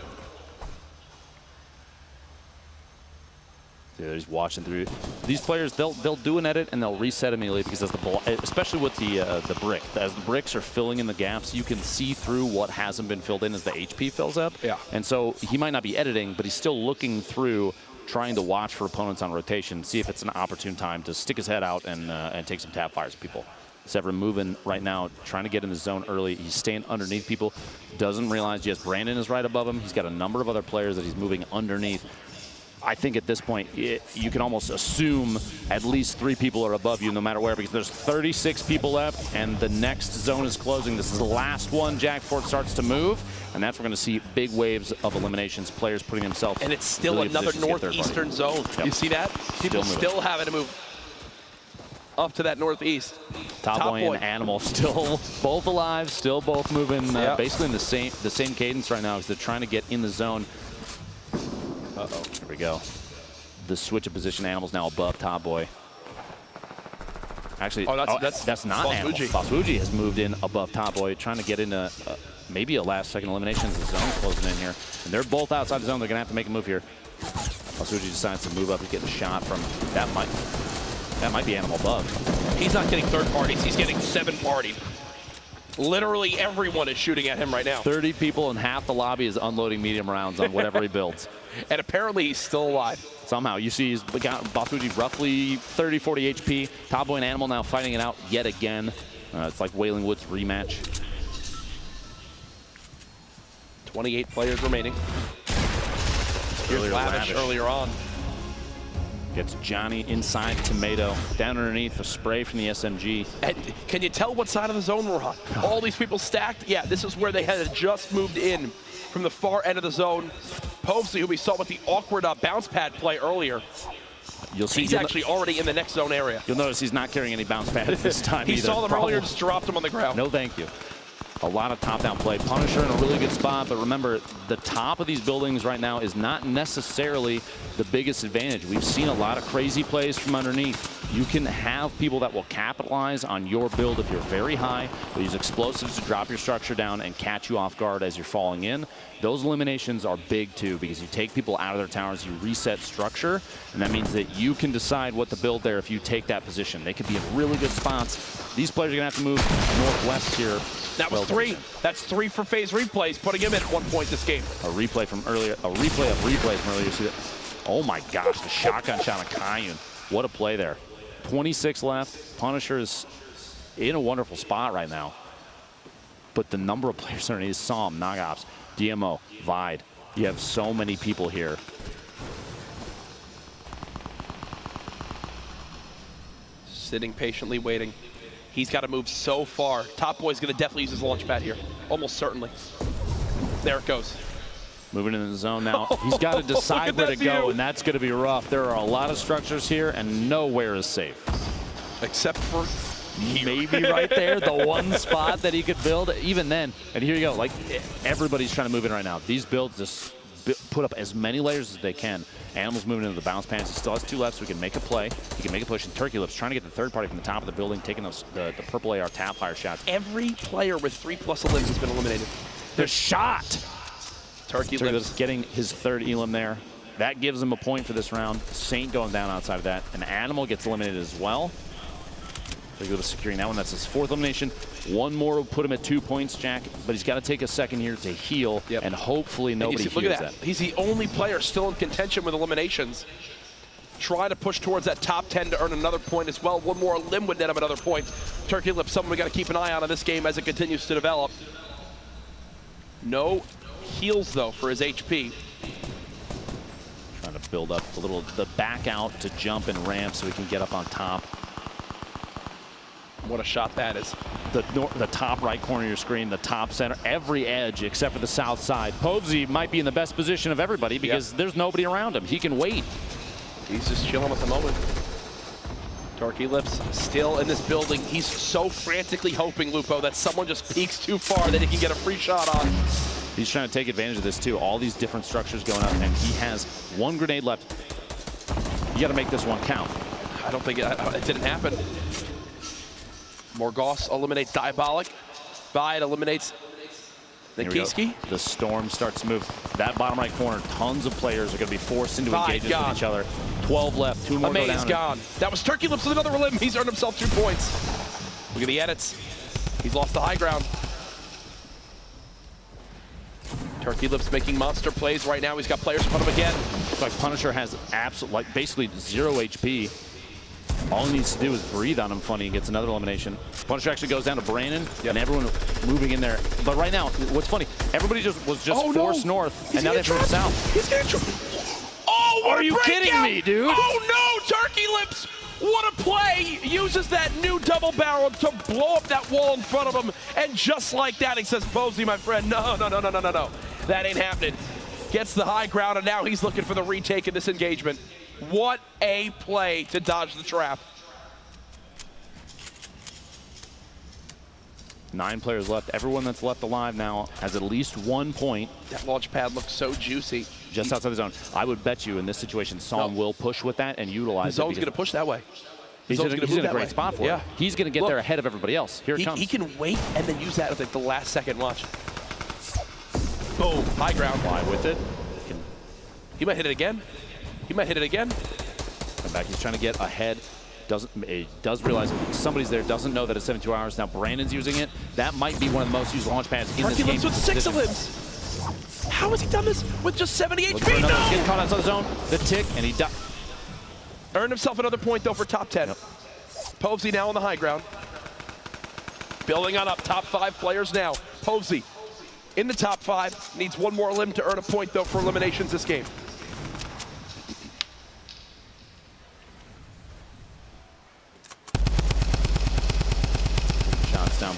S1: Yeah, he's watching through. These players, they'll do an edit and they'll reset immediately because especially with the brick, as the bricks are filling in the gaps, you can see through what hasn't been filled in as the HP fills up.
S2: Yeah.
S1: And so he might not be editing, but he's still looking through, trying to watch for opponents on rotation, see if it's an opportune time to stick his head out and take some tap fires at people. Severin moving right now, trying to get in the zone early. He's staying underneath people. Doesn't realize, yes, Brandon is right above him. He's got a number of other players that he's moving underneath. I think at this point, you can almost assume at least 3 people are above you no matter where, because there's 36 people left and the next zone is closing. This is the last one. Jack Fort starts to move, and that's where we're going to see big waves of eliminations, players putting themselves.
S2: And it's still
S1: really
S2: another northeastern zone.
S1: Yep.
S2: You see that? People still having to move up to that northeast.
S1: Top Boy and Animal still both alive, still both moving basically in the same cadence right now as they're trying to get in the zone. Uh-oh. Here we go. The switch of position. Animal's now above Top Boy. Actually, that's not Animal. Basuji has moved in above Top Boy, trying to get into maybe a last-second elimination as the zone closing in here. And they're both outside the zone. They're going to have to make a move here. Basuji decides to move up. He's getting a shot from that might be Animal above.
S2: He's not getting third parties. He's getting 7 parties. Literally everyone is shooting at him right now.
S1: 30 people and half the lobby is unloading medium rounds on whatever he builds.
S2: And apparently he's still alive.
S1: Somehow. You see he's got Basuji roughly 30, 40 HP. Top Boy and Animal now fighting it out yet again. It's like Wailing Woods rematch.
S2: 28 players remaining. Here's Lavish earlier on.
S1: Gets Johnny inside Tomato. Down underneath, the spray from the SMG.
S2: And can you tell what side of the zone we're on? All these people stacked. Yeah, this is where they had just moved in from the far end of the zone. Povsey, who we saw with the awkward bounce pad play earlier,
S1: You'll see
S2: he's actually already in the next zone area.
S1: You'll notice he's not carrying any bounce pads this time
S2: He
S1: either.
S2: saw them earlier, just dropped them on the ground.
S1: No, thank you. A lot of top-down play. Punisher in a really good spot, but remember, the top of these buildings right now is not necessarily the biggest advantage. We've seen a lot of crazy plays from underneath. You can have people that will capitalize on your build if you're very high. They'll use explosives to drop your structure down and catch you off guard as you're falling in. Those eliminations are big too, because you take people out of their towers, you reset structure, and that means that you can decide what to build there if you take that position. They could be in really good spots. These players are gonna have to move northwest here.
S2: That was 3. That's 3 for phase replays, putting him at 1 point this game.
S1: A replay from earlier, a replay of replays from earlier. See that? Oh my gosh, the shotgun shot on Kayun. What a play there. 26 left. Punisher is in a wonderful spot right now. But the number of players underneath, Psalm, Nogops, DMO, Vide. You have so many people here.
S2: Sitting patiently waiting. He's got to move so far. Top Boy's going to definitely use his launch pad here. Almost certainly. There it goes.
S1: Moving into the zone now. He's got to decide where to go, and that's going to be rough. There are a lot of structures here, and nowhere is safe.
S2: Except for
S1: maybe right there, the one spot that he could build. Even then, and here you go. Like, everybody's trying to move in right now. These builds just put up as many layers as they can. Animal's moving into the bounce pads. He still has 2 left, so he can make a play. He can make a push. And Turkey Lips trying to get the third party from the top of the building, taking those the purple AR tap fire shots.
S2: Every player with 3+ elims has been eliminated.
S1: They're shot.
S2: Turkey Lips
S1: getting his 3rd elim there. That gives him a point for this round. Saint going down outside of that. And Animal gets eliminated as well. Turkey Lips securing that one. That's his 4th elimination. One more will put him at 2 points, Jack. But he's got to take a second here to heal.
S2: Yep.
S1: And hopefully nobody heals
S2: look at that. He's the only player still in contention with eliminations. Try to push towards that top 10 to earn another point as well. One more limb would net him another point. Turkey Lips, someone we got to keep an eye on in this game as it continues to develop. No heals, though, for his HP.
S1: Trying to build up a little, the back out to jump and ramp so he can get up on top.
S2: What a shot that is.
S1: The top right corner of your screen, the top center, every edge except for the south side. Povsey might be in the best position of everybody because there's nobody around him. He can wait.
S2: He's just chilling at the moment. Turkey Lips still in this building. He's so frantically hoping, Lupo, that someone just peeks too far that he can get a free shot on.
S1: He's trying to take advantage of this too. All these different structures going up, and he has 1 grenade left. You got to make this one count.
S2: I don't think it didn't happen. Morgoth eliminates Diabolic. Vide eliminates Nikiski.
S1: The storm starts to move. That bottom right corner, tons of players are going to be forced into engagements with each other. 12 left, 2 more go down.
S2: Gone. That was Turkey Lips with another limb. He's earned himself 2 points. Look at the edits. He's lost the high ground. Turkey Lips making monster plays right now. He's got players in front of him again.
S1: It's like Punisher has basically 0 HP. All he needs to do is breathe on him funny and gets another elimination. Punisher actually goes down to Brandon, and everyone moving in there. But right now, what's funny, everybody was forced north, and now they have to move south.
S2: He's getting trapped. Oh, what
S1: Are you kidding me, dude?
S2: Oh no, Turkey Lips! What a play! Uses that new double barrel to blow up that wall in front of him, and just like that, he says, Povsey, my friend, no. That ain't happening. Gets the high ground, and now he's looking for the retake in this engagement. What a play to dodge the trap.
S1: 9 players left. Everyone that's left alive now has at least 1 point.
S2: That launch pad looks so juicy.
S1: Just outside the zone. I would bet you in this situation, Psalm will push with that and utilize
S2: the zone's going to push that way.
S1: He's in a great spot for it. He's going to get there ahead of everybody else. Here it comes.
S2: He can wait and then use that at the last second. Watch. Boom. High ground.
S1: Fly with it.
S2: He might hit it again. He might hit it again.
S1: Come back. He's trying to get ahead. He does realize somebody's there. Doesn't know that it's 72 hours. Now Brandon's using it. That might be one of the most used launch pads in this game.
S2: With 6 elims. How has he done this with just 70 HP?
S1: He's getting caught outside the zone. The tick, and he
S2: earned himself another point though for top 10. Yep. Povsey now on the high ground. Building on up. Top 5 players now. Povsey in the top 5. Needs 1 more limb to earn a point though for eliminations this game.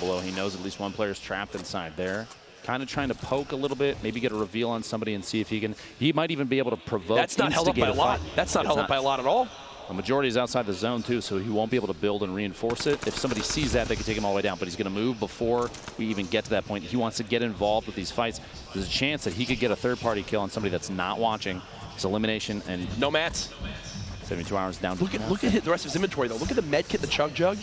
S1: below. He knows at least one player's trapped inside there. Kind of trying to poke a little bit, maybe get a reveal on somebody and see if he can. He might even be able to provoke.
S2: That's not held up by a lot. That's not held up by a lot at all.
S1: The majority is outside the zone too, so he won't be able to build and reinforce it. If somebody sees that, they can take him all the way down, but he's going to move before we even get to that point. He wants to get involved with these fights. There's a chance that he could get a third-party kill on somebody that's not watching. It's elimination and
S2: no mats.
S1: 72 hours down.
S2: Look at the rest of his inventory though. Look at the med kit, the chug jug.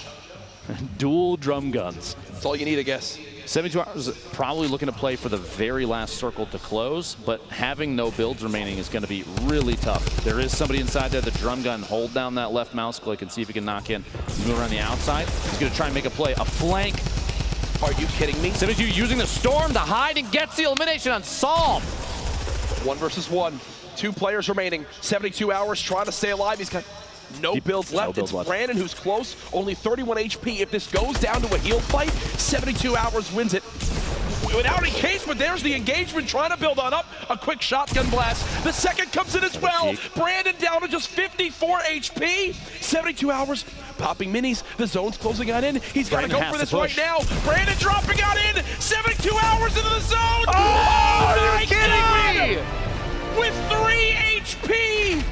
S1: Dual drum guns.
S2: That's all you need, I guess.
S1: 72 hours probably looking to play for the very last circle to close, but having no builds remaining is going to be really tough. There is somebody inside there, the drum gun. Hold down that left mouse click and see if he can knock in. Move around the outside. He's going to try and make a play. A flank.
S2: Are you kidding me?
S1: 72 using the storm to hide and gets the elimination on Psalm.
S2: 1 versus 1. 2 players remaining. 72 hours trying to stay alive. He's got no builds left. It's Brandon who's close. Only 31 HP. If this goes down to a heal fight, 72 hours wins it. Without a case, but there's the engagement trying to build on up. A quick shotgun blast. The second comes in as well. Brandon down to just 54 HP. 72 hours. Popping minis. The zone's closing on in. He's got to go for this right now. Brandon dropping on in. 72 hours into the zone. Oh, are you kidding me? With 3 HP.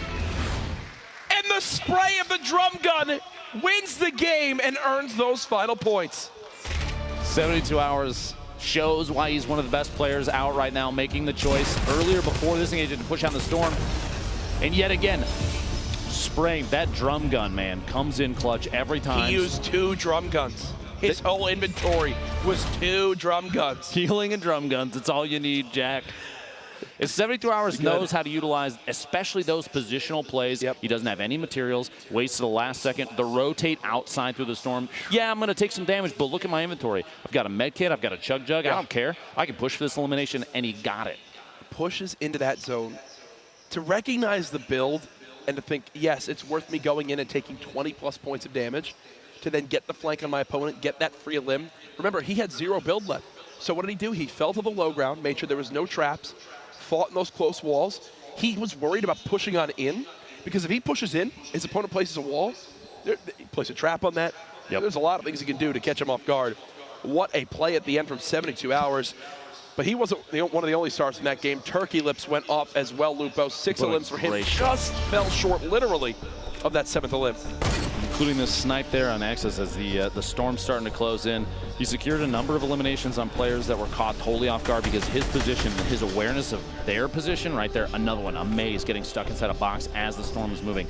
S2: And the spray of the drum gun wins the game and earns those final points.
S1: 72 hours shows why he's one of the best players out right now, making the choice earlier before this engagement to push on the storm. And yet again, spraying that drum gun, man, comes in clutch every time.
S2: He used 2 drum guns. His whole inventory was 2 drum guns.
S1: Healing and drum guns, it's all you need, Jack. If 72 hours knows how to utilize, especially those positional plays. He doesn't have any materials, waits to the last second. The rotate outside through the storm. Yeah, I'm going to take some damage, but look at my inventory. I've got a med kit, I've got a chug jug. I don't care. I can push for this elimination, and he got it.
S2: Pushes into that zone. To recognize the build and to think, yes, it's worth me going in and taking 20+ points of damage to then get the flank on my opponent, get that free limb. Remember, he had 0 build left. So what did he do? He fell to the low ground, made sure there was no traps, fought in those close walls. He was worried about pushing on in, because if he pushes in, his opponent places a wall, he places a trap on that. There's a lot of things he can do to catch him off guard. What a play at the end from 72 hours. But he wasn't one of the only stars in that game. Turkey Lips went off as well, Lupo. 6 limbs for him. Just fell short, literally, of that 7th limb.
S1: Including this snipe there on X's as the storm's starting to close in. He secured a number of eliminations on players that were caught totally off guard because his position, his awareness of their position right there, another one, a maze getting stuck inside a box as the storm is moving.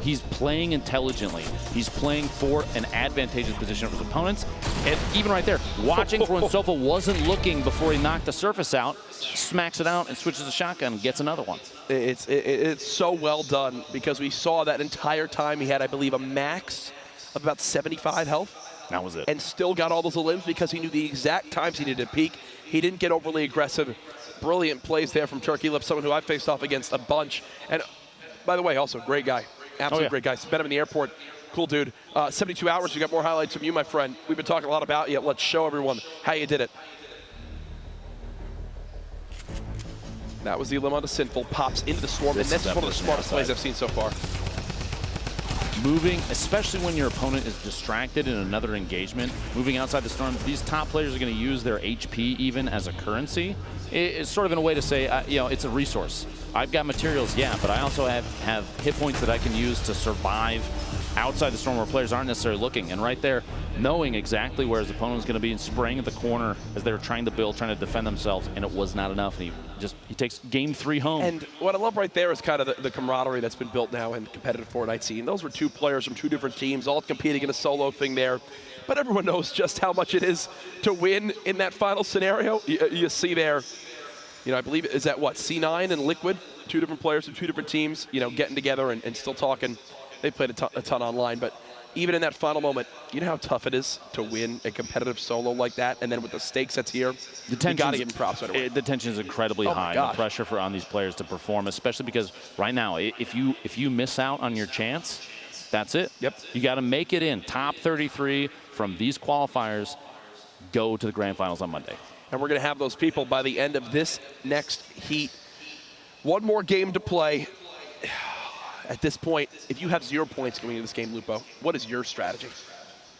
S1: He's playing intelligently. He's playing for an advantageous position for his opponents. And even right there, watching for when Sofa wasn't looking before he knocked the surface out, smacks it out and switches the shotgun and gets another one.
S2: It's so well done because we saw that entire time he had, I believe, a max of about 75 health.
S1: That was it.
S2: And still got all those limbs because he knew the exact times he needed to peak. He didn't get overly aggressive. Brilliant plays there from Turkey Lips, someone who I faced off against a bunch. And by the way, also great guy. Absolutely great guy. Met him in the airport. Cool dude. 72 hours, we got more highlights from you, my friend. We've been talking a lot about you. Let's show everyone how you did it. That was the limb onto Sinful. Pops into the storm, and this is one of the smartest plays I've seen so far.
S1: Moving, especially when your opponent is distracted in another engagement, moving outside the storm, these top players are going to use their HP even as a currency. It's sort of in a way to say, you know, it's a resource. I've got materials, yeah, but I also have hit points that I can use to survive outside the storm where players aren't necessarily looking. And right there, knowing exactly where his opponent is going to be and spraying at the corner as they're trying to build, trying to defend themselves, and it was not enough. And he takes game 3 home.
S2: And what I love right there is kind of the camaraderie that's been built now in competitive Fortnite scene. Those were 2 players from 2 different teams, all competing in a solo thing there. But everyone knows just how much it is to win in that final scenario. You see there, you know, I believe, is that what, C9 and Liquid? 2 different players from 2 different teams, you know, getting together and still talking. They played a ton online, but even in that final moment, you know how tough it is to win a competitive solo like that, and then with the stakes that's here, you got to give them props right away.
S1: The tension is incredibly high. The pressure on these players to perform, especially because right now, if you miss out on your chance, that's it. You got to make it in. Top 33 from these qualifiers go to the grand finals on Monday.
S2: And we're going to have those people by the end of this next heat. One more game to play. At this point, if you have 0 points going into this game, Lupo, what is your strategy?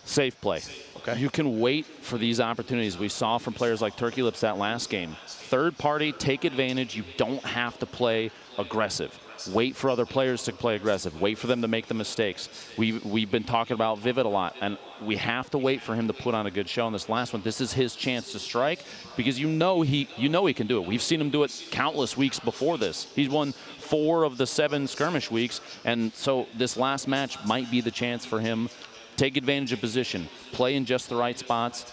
S1: Safe play.
S2: Okay.
S1: You can wait for these opportunities. We saw from players like Turkey Lips that last game. Third party, take advantage. You don't have to play aggressive. Wait for other players to play aggressive. Wait for them to make the mistakes. We've been talking about Vivid a lot, and we have to wait for him to put on a good show in this last one. This is his chance to strike because you know he can do it. We've seen him do it countless weeks before this. He's won 4 of the 7 skirmish weeks, and so this last match might be the chance for him. Take advantage of position, play in just the right spots,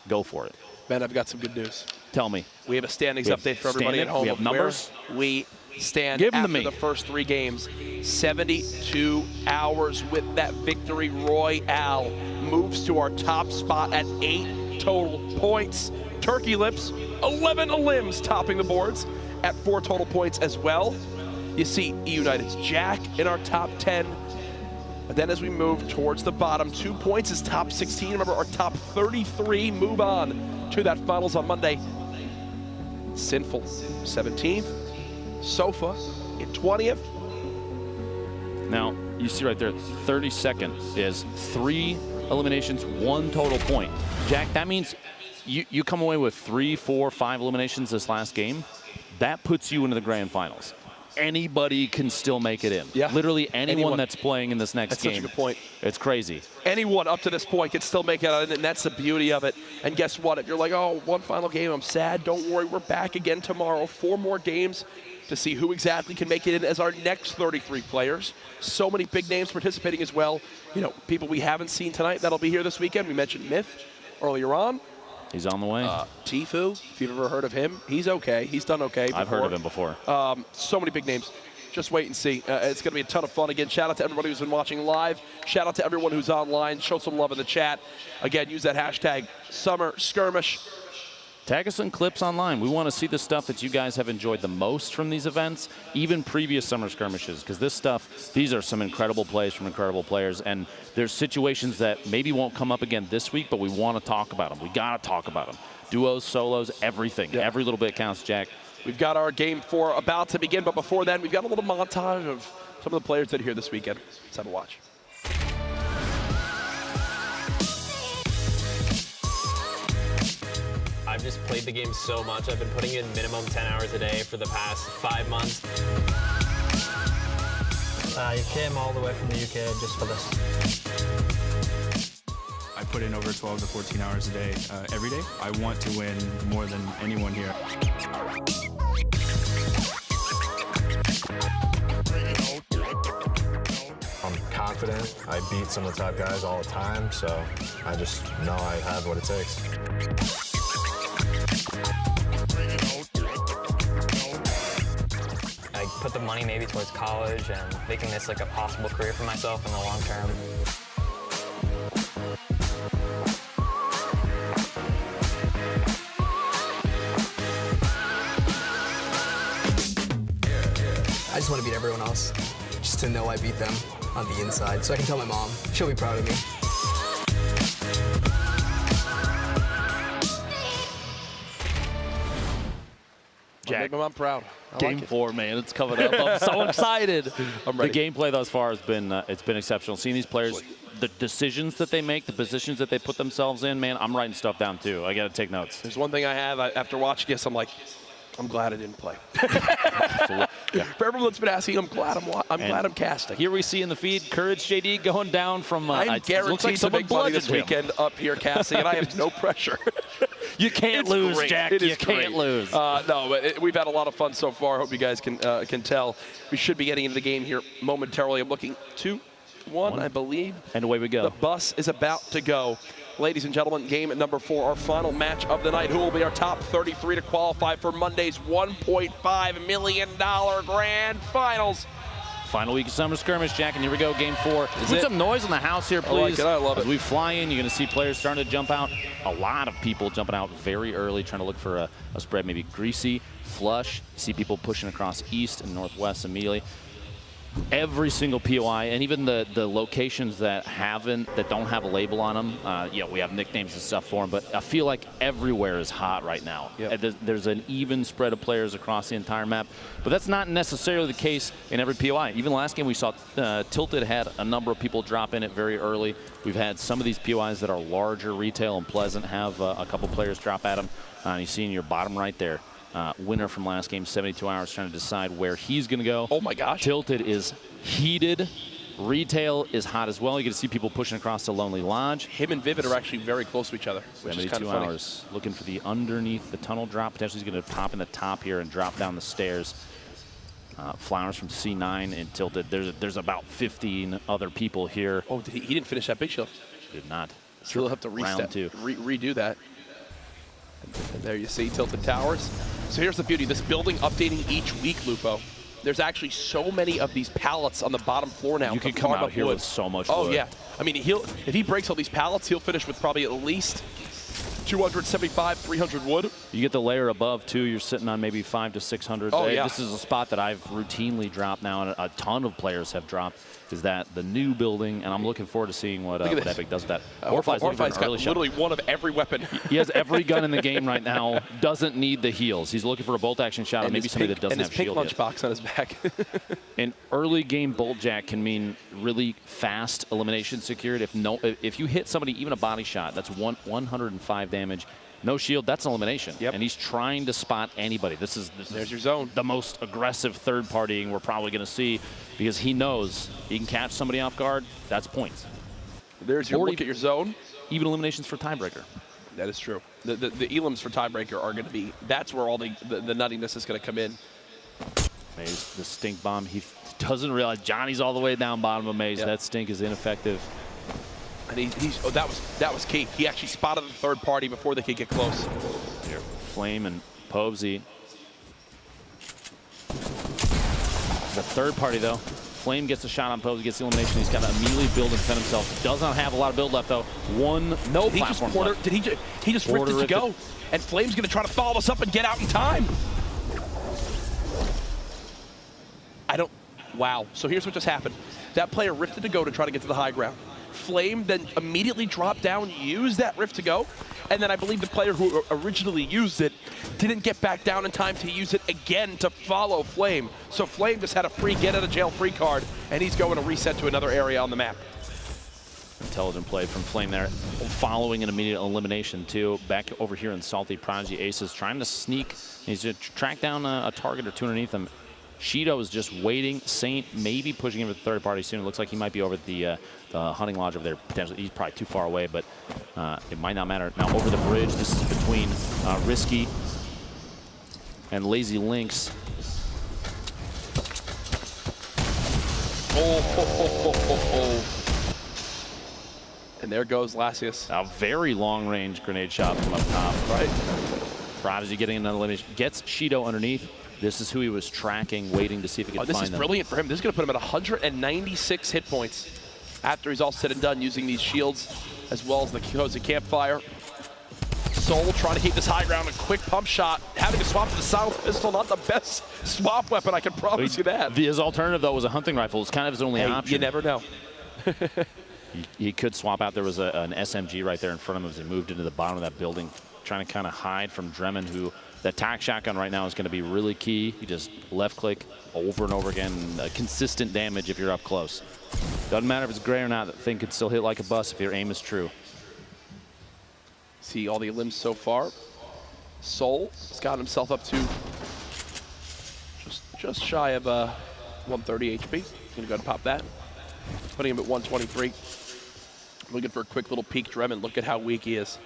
S1: go for it.
S2: Ben, I've got some good news.
S1: Tell me.
S2: We have a standings update for everybody at home.
S1: We have numbers.
S2: We stand
S1: Give them
S2: after
S1: to me.
S2: the first 3 games. 72 hours with that victory. Royale moves to our top spot at 8 total points. Turkey Lips, 11 limbs topping the boards at 4 total points as well. You see United's Jack in our top 10. But then as we move towards the bottom, 2 points is top 16. Remember, our top 33 move on to that finals on Monday. Sinful, 17th. Sofa in 20th.
S1: Now, you see right there, 32nd is 3 eliminations, 1 total point. Jack, that means you come away with 3, 4, 5 eliminations this last game. That puts you into the grand finals. Anybody can still make it in.
S2: Yeah.
S1: Literally anyone that's playing in this next game.
S2: That's such a good point.
S1: It's crazy.
S2: Anyone up to this point can still make it out, and that's the beauty of it. And guess what? If you're like, oh, 1 final game, I'm sad, don't worry, we're back again tomorrow. 4 more games to see who exactly can make it in as our next 33 players. So many big names participating as well. You know, people we haven't seen tonight that'll be here this weekend. We mentioned Myth earlier on.
S1: He's on the way.
S2: Tifu, if you've ever heard of him, he's okay. He's done okay before.
S1: I've heard of him before.
S2: So many big names. Just wait and see. It's going to be a ton of fun. Again, shout out to everybody who's been watching live. Shout out to everyone who's online. Show some love in the chat. Again, use that hashtag Summer Skirmish.
S1: Tag us in clips online. We want to see the stuff that you guys have enjoyed the most from these events, even previous summer skirmishes, because this stuff, these are some incredible plays from incredible players, and there's situations that maybe won't come up again this week, but we want to talk about them. We got to talk about them. Duos, solos, everything. Yeah. Every little bit counts, Jack.
S2: We've got our game 4 about to begin, but before then, we've got a little montage of some of the players that are here this weekend. Let's have a watch.
S8: I've just played the game so much. I've been putting in minimum 10 hours a day for the past 5 months.
S9: You came all the way from the UK just for this.
S10: I put in over 12 to 14 hours a day every day. I want to win more than anyone here.
S11: I'm confident. I beat some of the top guys all the time, so I just know I have what it takes.
S9: I put the money maybe towards college and making this like a possible career for myself in the long term.
S12: I just want to beat everyone else, just to know I beat them on the inside, so I can tell my mom. She'll be proud of me.
S2: Jack, I'm proud.
S1: Game 4, man, it's coming up. I'm so excited.
S2: I'm ready.
S1: The gameplay thus far has been it's been exceptional. Seeing these players, the decisions that they make, the positions that they put themselves in, man, I'm writing stuff down too. I got to take notes.
S2: There's one thing I have after watching this. I'm like, I'm glad I didn't play.
S1: Yeah.
S2: For everyone that's been asking, I'm glad I'm casting.
S1: Here we see in the feed, Courage JD going down from.
S2: I'm guaranteed
S1: looks like
S2: to
S1: someone
S2: make money this
S1: bludgeoned him.
S2: weekend up here casting, and I have no pressure.
S1: You can't lose,
S2: great.
S1: Jack. You can't lose.
S2: No, but we've had a lot of fun so far. I hope you guys can tell. We should be getting into the game here momentarily. I'm looking 2, 1, I believe.
S1: And away we go.
S2: The bus is about to go. Ladies and gentlemen, game number 4, our final match of the night. Who will be our top 33 to qualify for Monday's $1.5 million grand finals?
S1: Final week of Summer Skirmish, Jack, and here we go, game 4. Put some noise in the house here, please.
S2: I like it, I love it.
S1: As we fly in, you're going to see players starting to jump out. A lot of people jumping out very early, trying to look for a spread, maybe greasy, flush. You see people pushing across east and northwest immediately. every single POI, and even the locations that don't have a label on them, yeah, we have nicknames and stuff for them, but I feel like everywhere is hot right now.
S2: Yep.
S1: There's an even spread of players across the entire map, but that's not necessarily the case in every POI. Even last game we saw Tilted had a number of people drop in it very early. We've had some of these POIs that are larger, retail, and Pleasant have a couple players drop at them. And you see in your bottom right there, winner from last game, 72 hours, trying to decide where he's going to go.
S2: Oh my gosh.
S1: Tilted is heated. Retail is hot as well. You get to see people pushing across the Lonely Lodge.
S2: Him and Vivid are actually very close to each other, which is kind of funny.
S1: 72 hours, looking for the underneath the tunnel drop. Potentially he's going to pop in the top here and drop down the stairs. Flowers from C9 and Tilted. There's about 15 other people here.
S2: Oh, he didn't finish that big shield.
S1: Did not.
S2: So he'll have to
S1: Round two.
S2: redo that. And there you see Tilted Towers. So here's the beauty. This building updating each week, Lupo. There's actually so many of these pallets on the bottom floor now.
S1: You can come out here with so much wood.
S2: Oh, yeah. I mean, if he breaks all these pallets, he'll finish with probably at least 275, 300 wood.
S1: You get the layer above, too. You're sitting on maybe 500 to 600.
S2: Oh, yeah.
S1: This is a spot that I've routinely dropped now, and a ton of players have dropped, is that the new building, and I'm looking forward to seeing what Epic does with that.
S2: Orphi's got literally one of every weapon.
S1: He has every gun in the game right now, doesn't need the heals. He's looking for a bolt-action shot, or maybe somebody that doesn't have shield
S2: and his pink lunchbox on his back.
S1: An early game bolt jack can mean really fast elimination secured. If you hit somebody, even a body shot, that's 105 damage. No shield, that's an elimination.
S2: Yep.
S1: And he's trying to spot anybody. There's
S2: your zone.
S1: The most aggressive third partying we're probably going to see, because he knows he can catch somebody off guard. That's points.
S2: There's your look at your zone.
S1: Even eliminations for tiebreaker.
S2: That is true. The elims for tiebreaker are going to be, that's where all the nuttiness is going to come in.
S1: Maze, the stink bomb. He doesn't realize Johnny's all the way down bottom of Maze. Yep. That stink is ineffective.
S2: And that was key. He actually spotted the third party before they could get close.
S1: Here, Flame and Povsy. The third party, though. Flame gets a shot on Povsy, gets the elimination. He's got to immediately build and defend himself. Does not have a lot of build left, though. No platform left.
S2: Did he just ripped it to go? And Flame's going to try to follow us up and get out in time. Wow. So here's what just happened. That player ripped it to go to try to get to the high ground. Flame then immediately dropped down, used that rift to go, and then I believe the player who originally used it didn't get back down in time to use it again to follow Flame. So Flame just had a free get out of jail free card, and he's going to reset to another area on the map.
S1: Intelligent play from Flame there, following an immediate elimination too. Back over here in Salty, Prodigy Aces trying to sneak. He's going to track down a target or two underneath him. Shido is just waiting. Saint maybe pushing him to the third party soon. It looks like he might be over at the hunting lodge over there. Potentially, he's probably too far away, but it might not matter. Now over the bridge, this is between Risky and Lazy Lynx.
S2: And there goes Lasius.
S1: A very long-range grenade shot from up top.
S2: Right.
S1: Prodigy getting another elimination. Gets Shido underneath. This is who he was tracking, waiting to see if he could find them.
S2: This is brilliant for him. This is going to put him at 196 hit points after he's all said and done using these shields as well as the Cozy Campfire. Soul trying to keep this high ground. A quick pump shot. Having to swap to the Silence Pistol, not the best swap weapon, I can promise you that.
S1: His alternative, though, was a hunting rifle. It's kind of his only option.
S2: You never know.
S1: he could swap out. There was an SMG right there in front of him as he moved into the bottom of that building, trying to kind of hide from Dremen, who the attack shotgun right now is going to be really key. You just left click over and over again. Consistent damage if you're up close. Doesn't matter if it's gray or not, that thing could still hit like a bus if your aim is true.
S2: See all the limbs so far. Soul has got himself up to just shy of 130 HP. He's going to go and pop that. Putting him at 123. Looking for a quick little peek. Dremen, look at how weak he is.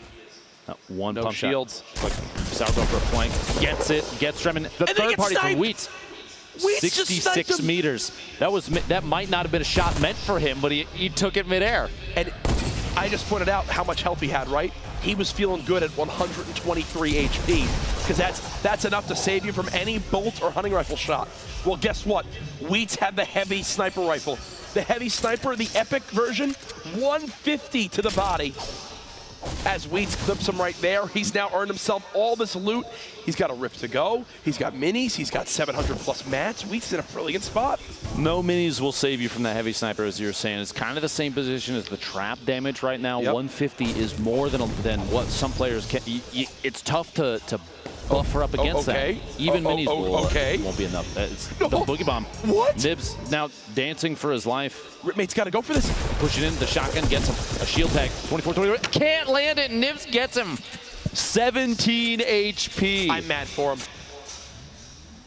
S1: One
S2: no
S1: pump
S2: shields.
S1: Quick, Sourdough for a flank. Gets it. Gets Dremen. The third party from Wheats. 66 meters. That might not have been a shot meant for him, but he took it midair.
S2: And I just pointed out how much health he had, right? He was feeling good at 123 HP because that's enough to save you from any bolt or hunting rifle shot. Well, guess what? Wheats had the heavy sniper rifle. The heavy sniper, the epic version, 150 to the body. As Wheats clips him right there, he's now earned himself all this loot. He's got a Rift to go. He's got minis. He's got 700 plus mats. Wheats in a really good spot.
S1: No minis will save you from that heavy sniper, as you're saying. It's kind of the same position as the trap damage right now. Yep. 150 is more than what some players can. It's tough to buffer up against that. Even minis won't be enough. It's the boogie bomb.
S2: What?
S1: Nibs now dancing for his life.
S2: Mate's got to go for this.
S1: Pushing in, the shotgun gets him. A shield tag, 24-20. Can't land it, Nibs gets him. 17 HP.
S2: I'm mad for him.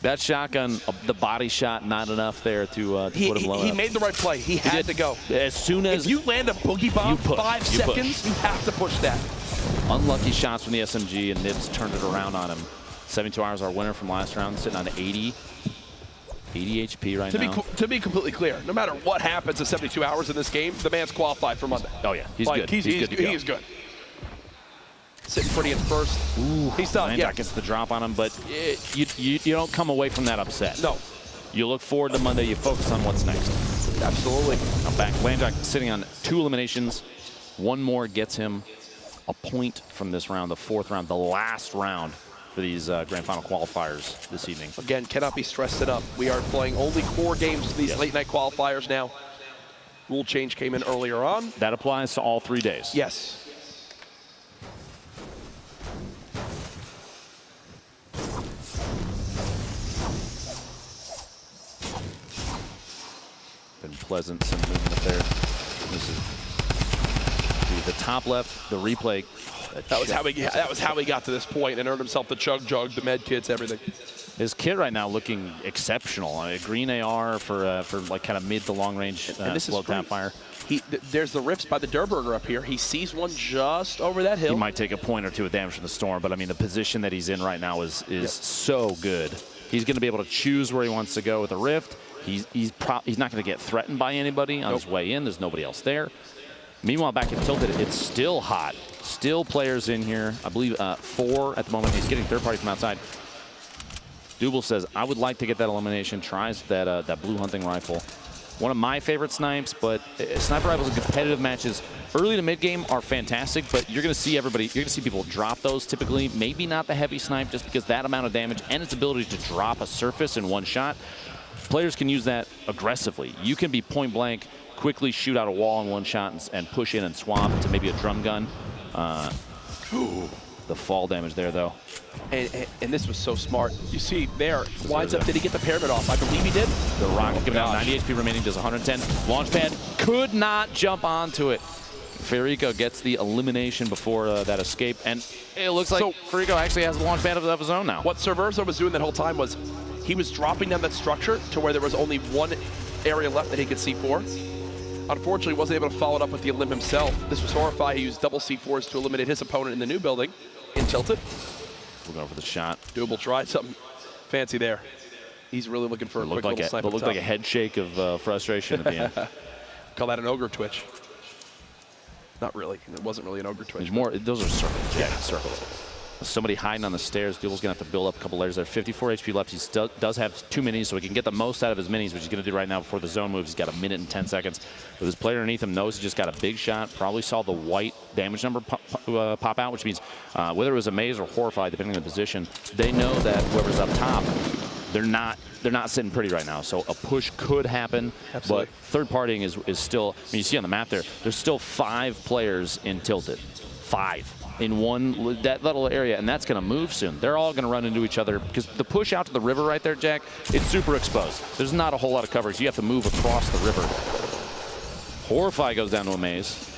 S1: That shotgun, the body shot, not enough there to put him low.
S2: He made the right play. He had to go.
S1: As soon as
S2: if you land a boogie bomb, 5 seconds, you have to push that.
S1: Unlucky shots from the SMG, and Nibs turned it around on him. 72 Hours, our winner from last round, sitting on 80 HP right now.
S2: To be completely clear, no matter what happens in 72 hours in this game, the man's qualified for Monday.
S1: Oh yeah, he's good. He's good to go.
S2: He's good. Sitting pretty in first.
S1: Ooh,
S2: he's done.
S1: Landrock gets the drop on him, but you don't come away from that upset.
S2: No.
S1: You look forward to Monday. You focus on what's next.
S2: Absolutely.
S1: I'm back. Landrock sitting on 2 eliminations. One more gets him a point from this round, the 4th round, the last round for these grand final qualifiers this evening.
S2: Again, cannot be stressed enough. We are playing only 4 games for these late night qualifiers now. Rule change came in earlier on.
S1: That applies to all 3 days.
S2: Yes.
S1: Been pleasant, some movement there. This is the top left, the replay.
S2: That was how he got to this point and earned himself the chug jug, the med kits, everything.
S1: His kit right now looking exceptional. I mean, a green AR for like kind of mid to long range slow tap fire.
S2: There's the rifts by the Durburger up here. He sees one just over that hill.
S1: He might take a point or 2 of damage from the storm, but I mean the position that he's in right now is so good. He's going to be able to choose where he wants to go with a rift. He's not going to get threatened by anybody on his way in. There's nobody else there. Meanwhile, back at Tilted, it's still hot. Still players in here. I believe 4 at the moment. He's getting third party from outside. Double says, I would like to get that elimination. Tries that blue hunting rifle. One of my favorite snipes, but sniper rifles in competitive matches early to mid game are fantastic, but you're going to see people drop those typically. Maybe not the heavy snipe, just because that amount of damage and its ability to drop a surface in one shot. Players can use that aggressively. You can be point blank, quickly shoot out a wall in one shot and push in and swap to maybe a drum gun. The fall damage there, though.
S2: And this was so smart. You see there, winds up, did he get the pyramid off? I believe he did.
S1: The rocket giving out 90 HP remaining, does 110. Launchpad could not jump onto it. Federico gets the elimination before that escape, and it looks like Federico actually has the launchpad of his own now.
S2: What Cerverzo was doing that whole time was he was dropping down that structure to where there was only one area left that he could C4. Unfortunately, wasn't able to follow it up with the elim himself. This was Horrify. He used double C4s to eliminate his opponent in the new building in Tilted.
S1: We're going for the shot.
S2: Doable tried something fancy there. He's really looking for a quick little sniper.
S1: It looked like a head shake of frustration at the end.
S2: Call that an ogre twitch. Not really. It wasn't really an ogre twitch.
S1: There's more. Those are circles. Yeah, circles. Somebody hiding on the stairs. Double's going to have to build up a couple layers there. 54 HP left. He still does have 2 minis, so he can get the most out of his minis, which he's going to do right now before the zone moves. He's got 1 minute and 10 seconds. With his player underneath him, knows he just got a big shot. Probably saw the white damage number pop out, which means whether it was a maze or Horrified, depending on the position, they know that whoever's up top, they're not sitting pretty right now. So a push could happen.
S2: Absolutely.
S1: But third partying is still. I mean, you see on the map there's still 5 players in Tilted. 5. In that little area, and that's going to move soon. They're all going to run into each other because the push out to the river right there, Jack, it's super exposed. There's not a whole lot of coverage. You have to move across the river. Horrify goes down to a maze.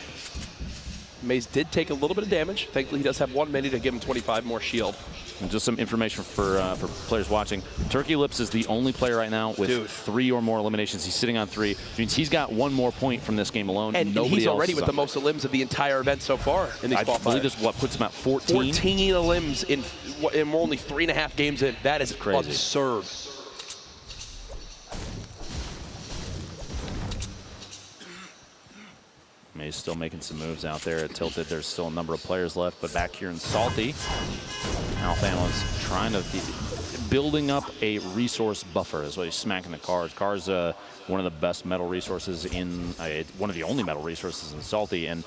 S2: Maze did take a little bit of damage. Thankfully, he does have 1 mini to give him 25 more shield.
S1: And just some information for players watching. Turkey Lips is the only player right now with 3 or more eliminations. He's sitting on 3, which means he's got 1 more point from this game alone.
S2: And he's already with the most elims of the entire event so far in these qualifiers. I believe
S1: this puts him at 14.
S2: 14 elims in we're only 3.5 games in. That is crazy. Absurd.
S1: May's still making some moves out there at Tilted. There's still a number of players left, but back here in Salty, Alfano's trying to building up a resource buffer is what he's smacking the cars. Cars, one of the best metal resources in, one of the only metal resources in Salty, and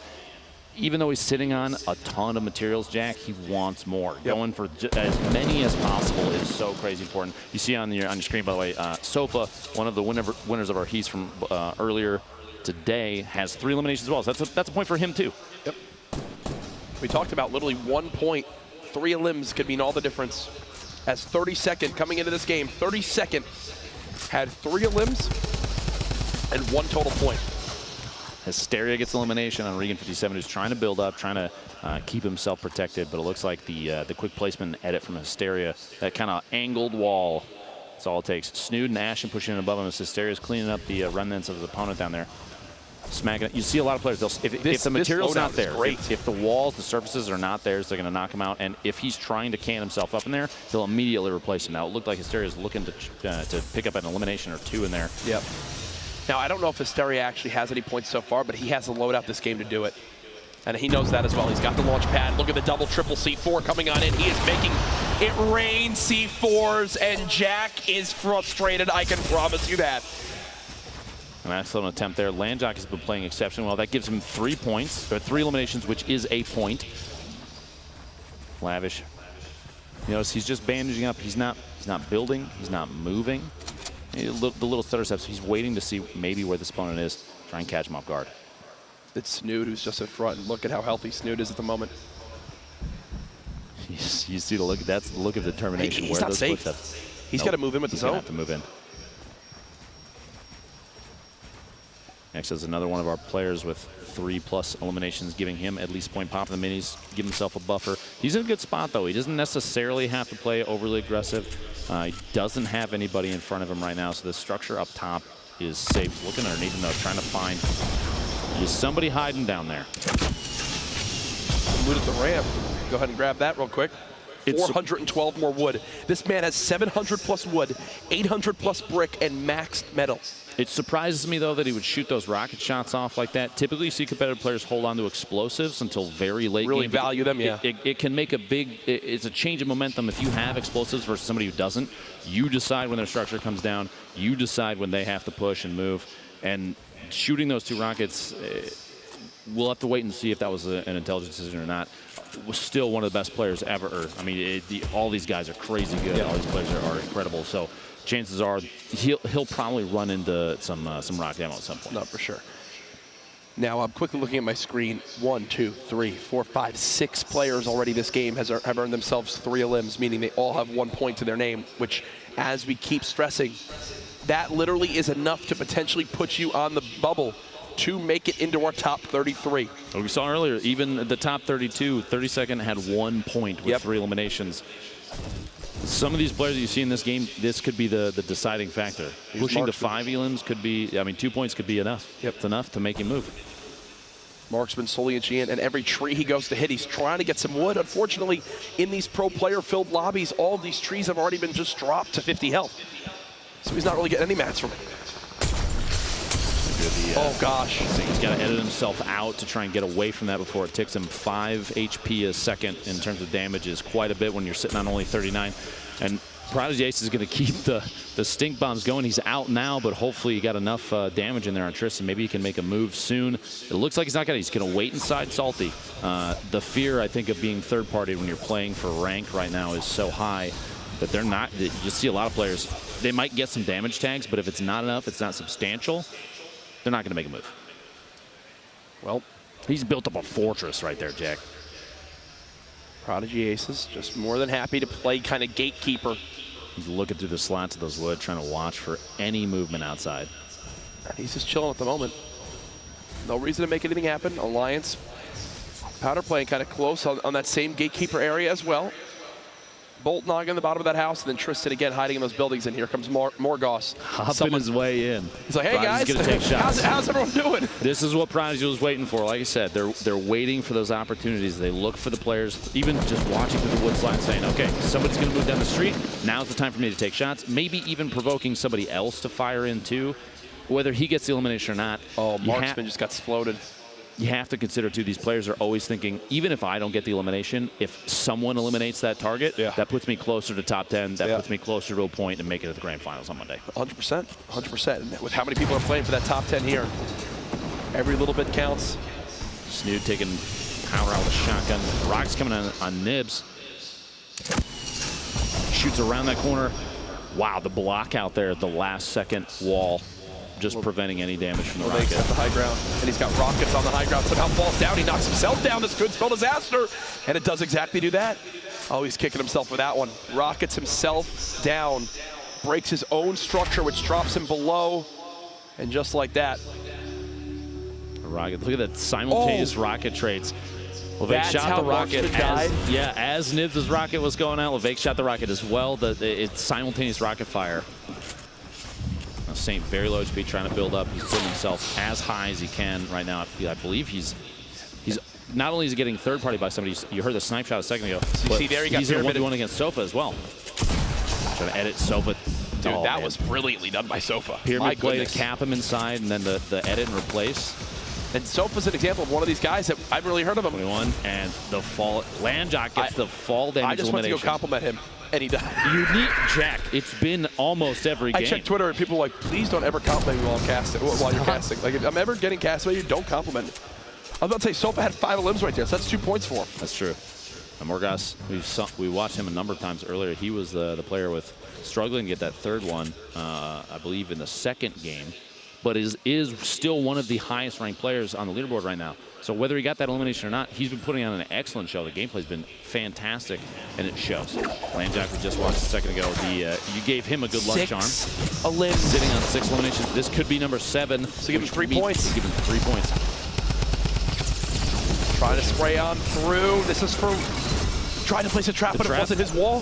S1: even though he's sitting on a ton of materials, Jack, he wants more. Going for as many as possible is so crazy important. You see on your screen, by the way, Sofa, one of the winners of our heats from earlier today, has 3 eliminations as well. So that's a point for him too.
S2: Yep. We talked about literally 1 point. 3 elims could mean all the difference. As 32nd coming into this game, 32nd had 3 elims and 1 total point.
S1: Hysteria gets elimination on Regan 57, who's trying to build up, trying to keep himself protected, but it looks like the quick placement edit from Hysteria, that kind of angled wall, that's all it takes. Snood and Ashen pushing in above him as Hysteria's cleaning up the remnants of his opponent down there. Smacking it. You see a lot of players, if the material's not there, if the walls, the surfaces are not theirs, they're going to knock him out, and if he's trying to can himself up in there, they'll immediately replace him. Now, it looked like Hysteria's looking to pick up an elimination or 2 in there.
S2: Yep. Now, I don't know if Hysteria actually has any points so far, but he has to load out this game to do it. And he knows that as well. He's got the launch pad. Look at the double, triple C4 coming on in. He is making it rain C4s, and Jack is frustrated. I can promise you that.
S1: An excellent attempt there. Landjock has been playing exceptionally well. That gives him 3 points, or 3 eliminations, which is a point. Lavish. You notice he's just bandaging up. He's not building. He's not moving. The little stutter steps. He's waiting to see maybe where this opponent is. Try and catch him off guard.
S2: It's Snood who's just in front. And look at how healthy Snood is at the moment.
S1: You see the look. That's the look of determination.
S2: He's not safe. He's got to move in with the zone.
S1: He's going to have to move in. Next is another one of our players with 3+ eliminations, giving him at least point pop in the minis, give himself a buffer. He's in a good spot, though. He doesn't necessarily have to play overly aggressive. He doesn't have anybody in front of him right now, so the structure up top is safe. Looking underneath him, though, trying to find, is somebody hiding down there?
S2: Wood at the ramp. Go ahead and grab that real quick. 412 more wood. This man has 700+ wood, 800+ brick, and maxed metal.
S1: It surprises me, though, that he would shoot those rocket shots off like that. Typically, you see competitive players hold on to explosives until very late
S2: really
S1: game.
S2: Value them, yeah.
S1: It can make a big, it's a change of momentum. If you have explosives versus somebody who doesn't, you decide when their structure comes down. You decide when they have to push and move. And shooting those 2 rockets, we'll have to wait and see if that was an intelligent decision or not. Was still one of the best players ever. I mean, all these guys are crazy good. Yeah. All these players are incredible. So chances are he'll probably run into some rock ammo at some point.
S2: Not for sure. Now I'm quickly looking at my screen. 1, 2, 3, 4, 5, 6 players already this game have earned themselves 3 elims, meaning they all have 1 point to their name, which, as we keep stressing, that literally is enough to potentially put you on the bubble to make it into our top 33.
S1: Well, we saw earlier, even the top 32, 32nd had 1 point with 3 eliminations. Some of these players that you see in this game, this could be the deciding factor. Pushing to 5 elims could be, I mean, 2 points could be enough. It's enough to make him move.
S2: Marksman slowly inching in, and every tree he goes to hit, he's trying to get some wood. Unfortunately, in these pro player-filled lobbies, all of these trees have already been just dropped to 50 health. So he's not really getting any mats from it. Oh gosh.
S1: He's got to edit himself out to try and get away from that before it ticks him. 5 HP a second in terms of damage is quite a bit when you're sitting on only 39. And Prodigy Ace is going to keep the stink bombs going. He's out now, but hopefully he got enough damage in there on Tristan. Maybe he can make a move soon. It looks like he's not going to. He's going to wait inside Salty. The fear, I think, of being third party when you're playing for rank right now is so high that they're not. You see a lot of players, they might get some damage tags, but if it's not enough, it's not substantial, they're not going to make a move.
S2: Well,
S1: he's built up a fortress right there, Jack.
S2: Prodigy Aces just more than happy to play kind of gatekeeper.
S1: He's looking through the slats of those wood, trying to watch for any movement outside.
S2: He's just chilling at the moment. No reason to make anything happen. Alliance, Powder playing kind of close on that same gatekeeper area as well. Bolt Nog in the bottom of that house, and then Tristan again hiding in those buildings, and here comes Morgoss.
S1: Hopping his way in.
S2: He's like, hey
S1: Prodigy's
S2: guys,
S1: gonna take shots.
S2: How's everyone doing?
S1: This is what Prodigy was waiting for. Like I said, they're waiting for those opportunities. They look for the players, even just watching through the wood slide, saying, okay, somebody's going to move down the street. Now's the time for me to take shots. Maybe even provoking somebody else to fire in too, whether he gets the elimination or not.
S2: Oh, Marksman just got exploded.
S1: You have to consider, too, these players are always thinking, even if I don't get the elimination, if someone eliminates that target, that puts me closer to top 10, that puts me closer to a point and make it to the grand finals on Monday.
S2: 100%, 100%. With how many people are playing for that top 10 here, every little bit counts.
S1: Snood taking power out with a shotgun. Rock's coming on Nibs. Shoots around that corner. Wow, the block out there at the last second wall, just preventing any damage from the Rocket.
S2: At the high ground, and he's got Rockets on the high ground. Somehow falls down. He knocks himself down. This could spell disaster, and it does exactly do that. Oh, he's kicking himself for that one. Rockets himself down, breaks his own structure, which drops him below, and just like that.
S1: Rocket, look at that simultaneous rocket traits. Levake
S2: That's
S1: shot
S2: how
S1: the rocket
S2: died?
S1: as Nibs' rocket was going out. Levake shot the rocket as well. It's simultaneous rocket fire. Now Saint very low HP, trying to build up. He's putting himself as high as he can right now. I believe he's not only is he getting third party by somebody. You heard the snipe shot a second ago. But
S2: See there, he got
S1: he's in 1v1 against Sofa as well. Trying to edit Sofa.
S2: Dude, that was brilliantly done by Sofa.
S1: Pyramid play to cap him inside, and then the edit and replace.
S2: And Sofa's an example of one of these guys that I've really heard of him.
S1: 21, and the fall. Landjock gets the fall damage.
S2: I just want to go compliment him, and he does.
S1: Unique Jack. It's been almost every game.
S2: I check Twitter, and people are like, please don't ever compliment me while I'm casting. While you're casting. Like, if I'm ever getting casted by you, don't compliment me. I was about to say, Sofa had 5 limbs right there, so that's 2 points for him.
S1: That's true. And Morgas, we watched him a number of times earlier. He was the player with struggling to get that third one, I believe, in the second game, but is still one of the highest ranked players on the leaderboard right now. So whether he got that elimination or not, he's been putting on an excellent show. The gameplay's been fantastic, and it shows. Landjack, we just watched a second ago. You gave him a good luck charm.
S2: A limb.
S1: Sitting on 6 eliminations. This could be number 7.
S2: So give him 3 points.
S1: Give him 3 points.
S2: Trying to spray on through. This is for trying to place a trap, but it wasn't his wall.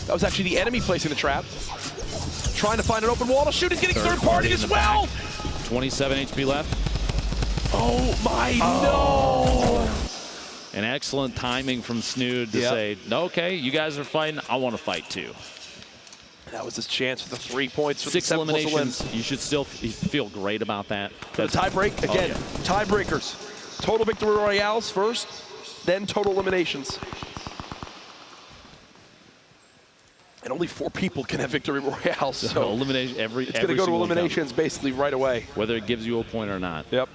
S2: That was actually the enemy placing the trap. Trying to find an open wall to shoot. He's getting third party as well.
S1: 27 HP left.
S2: Oh my, no.
S1: An excellent timing from Snood to say, okay, you guys are fighting. I want to fight too.
S2: That was his chance for the 3 points. For
S1: 6 eliminations. You should still feel great about that.
S2: The tie break, again, tiebreakers. Total victory royales first, then total eliminations. And only 4 people can have victory royales. So
S1: elimination
S2: it's going to go to eliminations basically right away.
S1: Whether it gives you a point or not.
S2: Yep.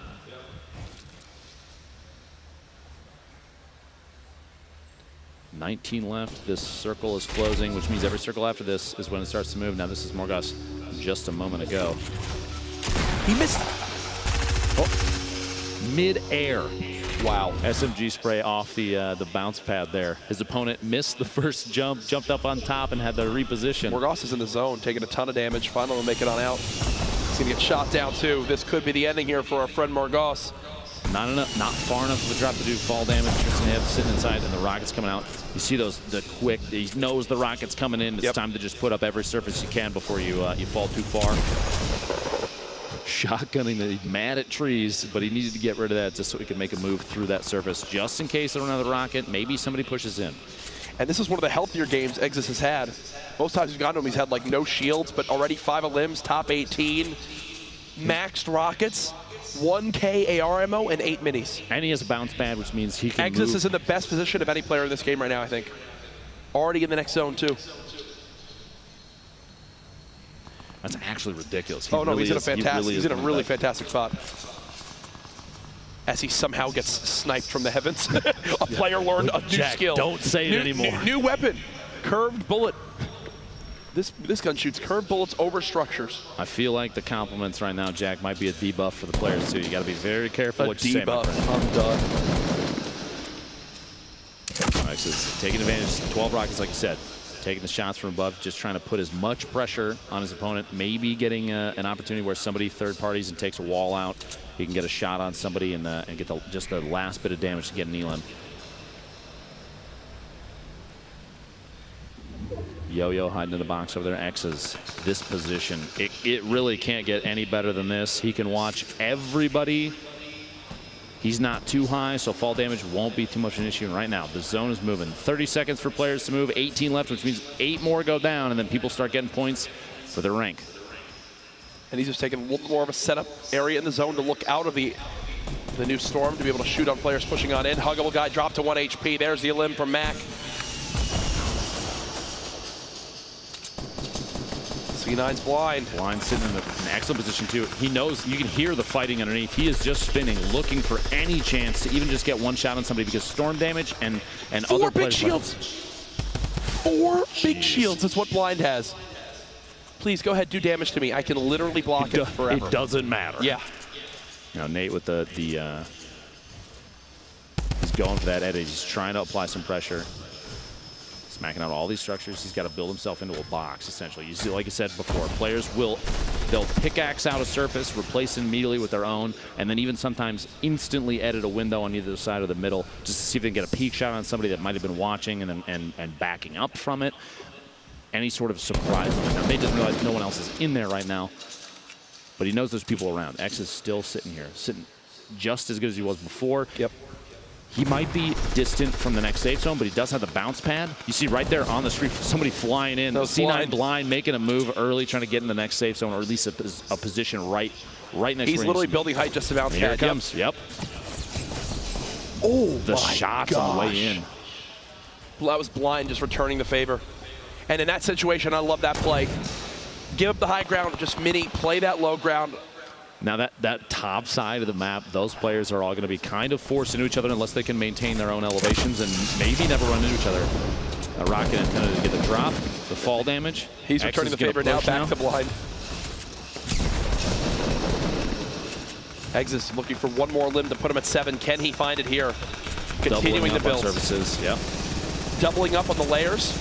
S1: $19 left. This circle is closing, which means every circle after this is when it starts to move. Now this is Morgas just a moment ago.
S2: He missed.
S1: Oh. Mid-air.
S2: Wow.
S1: SMG spray off the bounce pad there. His opponent missed the first jump, jumped up on top, and had to reposition.
S2: Morgas is in the zone, taking a ton of damage. Finally will make it on out. He's going to get shot down too. This could be the ending here for our friend Morgas.
S1: Not far enough of a drop to do fall damage. Tristan Hibbs sitting inside, and the rocket's coming out. You see the quick. He knows the rocket's coming in. It's time to just put up every surface you can before you fall too far. Shotgunning, he's mad at trees, but he needed to get rid of that just so he could make a move through that surface, just in case they don't have the rocket. Maybe somebody pushes in.
S2: And this is one of the healthier games Exus has had. Most times we've gotten to him, he's had like no shields, but already 5 limbs, top 18, maxed rockets, 1K AR ammo, and 8 minis.
S1: And he has a bounce pad, which means he can
S2: Exus is in the best position of any player in this game right now, I think. Already in the next zone, too.
S1: That's actually ridiculous.
S2: He's in a really fantastic spot. As he somehow gets sniped from the heavens. A player learned a new skill.
S1: Don't say it anymore.
S2: New weapon, curved bullet. This gun shoots curved bullets over structures.
S1: I feel like the compliments right now, Jack, might be a debuff for the players too. You got to be very careful what you say.
S2: Debuff. I'm done.
S1: All right, so taking advantage. 12 rockets, like you said. Taking the shots from above, just trying to put as much pressure on his opponent, maybe getting an opportunity where somebody third parties and takes a wall out. He can get a shot on somebody and get just the last bit of damage to get an elim. Yo-Yo hiding in the box over there. X's this position. It really can't get any better than this. He can watch everybody. He's not too high, so fall damage won't be too much an issue. And right now, the zone is moving. 30 seconds for players to move, 18 left, which means 8 more go down, and then people start getting points for their rank.
S2: And he's just taking a little more of a setup area in the zone to look out of the new storm to be able to shoot on players pushing on in. Huggable guy dropped to 1 HP. There's the elim from Mac. C9's blind.
S1: Blind sitting in an excellent position too. He knows, you can hear the fighting underneath. He is just spinning, looking for any chance to even just get one shot on somebody because storm damage and other
S2: big
S1: players.
S2: Shields. 4 big shields is what blind has. Please go ahead, do damage to me. I can literally block it forever.
S1: It doesn't matter.
S2: Yeah.
S1: Now Nate with the he's going for that edge. He's trying to apply some pressure. Smacking out all these structures. He's got to build himself into a box, essentially. You see, like I said before, players they'll pickaxe out a surface, replace it immediately with their own, and then even sometimes instantly edit a window on either side of the middle just to see if they can get a peek shot on somebody that might have been watching and backing up from it. Any sort of surprise. Now, Nate doesn't realize no one else is in there right now, but he knows there's people around. X is still sitting here, sitting just as good as he was before.
S2: Yep.
S1: He might be distant from the next safe zone, but he does have the bounce pad. You see right there on the street, somebody flying in. C9 blind, making a move early, trying to get in the next safe zone, or at least a position right next to
S2: He's literally building height just to bounce pad.
S1: Here it comes, yep.
S2: Oh,
S1: the shots on the way in.
S2: That was blind, just returning the favor. And in that situation, I love that play. Give up the high ground, just play that low ground.
S1: Now that top side of the map, those players are all going to be kind of forced into each other unless they can maintain their own elevations and maybe never run into each other. A rocket intended to get the drop, the fall damage.
S2: He's returning the favor now, back to blind. Eggs is looking for one more limb to put him at 7. Can he find it here? Continuing the build.
S1: Services, yeah.
S2: Doubling up on the layers.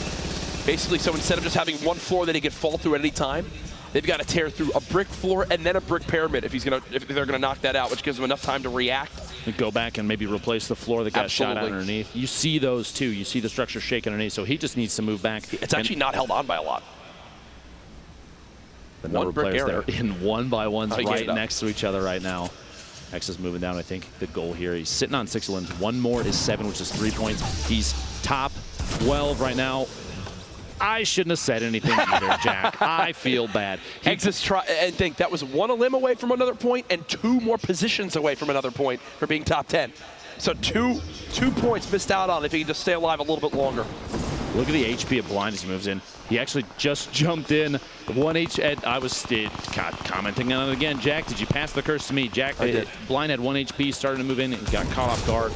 S2: Basically, so instead of just having one floor that he could fall through at any time, they've got to tear through a brick floor and then a brick pyramid if they're gonna knock that out, which gives them enough time to react.
S1: Go back and maybe replace the floor that got shot out underneath. You see those too. You see the structure shake underneath, so he just needs to move back.
S2: It's actually not held on by a lot.
S1: The number of players that are in one by ones right next to each other right now. X is moving down, I think, the goal here. He's sitting on 6 limbs. One more is 7, which is 3 points. He's top 12 right now. I shouldn't have said anything either, Jack. I feel bad.
S2: X is I think that was 1 limb away from another point and 2 more positions away from another point for being top 10. So two points missed out on if he can just stay alive a little bit longer.
S1: Look at the HP of blind as he moves in. He actually just jumped in. 1 HP. I was commenting on it again. Jack, did you pass the curse to me? Jack,
S2: I did.
S1: Blind had 1 HP, started to move in, and got caught off guard.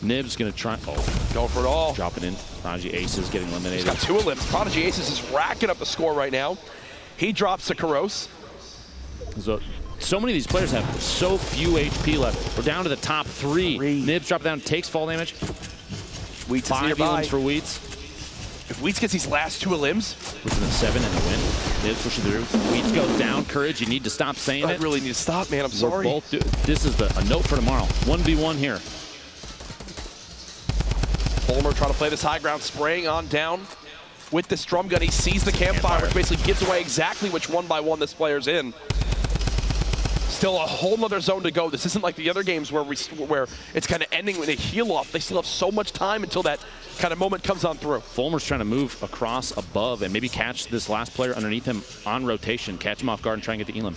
S1: Nib's going to try. Oh,
S2: going for it all.
S1: Dropping in. Prodigy Aces getting eliminated.
S2: He's got 2 limbs. Prodigy Aces is racking up the score right now. He drops to Karos.
S1: So many of these players have so few HP left. We're down to the top 3. Nibs dropping down, takes fall damage.
S2: Wheats
S1: 5 limbs for Wheats.
S2: If Wheats gets these last 2 limbs,
S1: within the 7 and the win. Nibs pushing through. Wheats goes down. Courage, you need to stop saying it.
S2: I really need to stop, man. I'm sorry.
S1: This is a note for tomorrow. 1v1 here.
S2: Fulmer trying to play this high ground, spraying on down with this drum gun. He sees the campfire, which basically gives away exactly which 1x1 this player's in. Still a whole nother zone to go. This isn't like the other games where it's kind of ending with a heal off. They still have so much time until that kind of moment comes on through.
S1: Fulmer's trying to move across above and maybe catch this last player underneath him on rotation, catch him off guard and try and get the elim.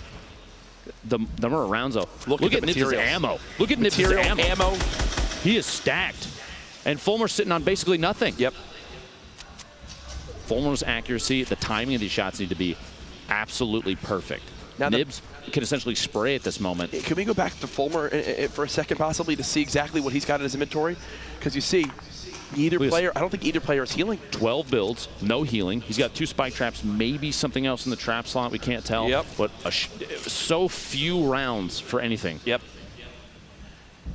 S1: The number of rounds though. Look at Nibs' ammo. Look at Nibs' ammo. He is stacked. And Fulmer's sitting on basically nothing.
S2: Yep.
S1: Fulmer's accuracy, the timing of these shots need to be absolutely perfect. Now Nibs can essentially spray at this moment.
S2: Can we go back to Fulmer for a second possibly to see exactly what he's got in his inventory? Because you see, I don't think either player is healing.
S1: 12 builds, no healing. He's got 2 spike traps, maybe something else in the trap slot, we can't tell.
S2: Yep.
S1: But so few rounds for anything.
S2: Yep.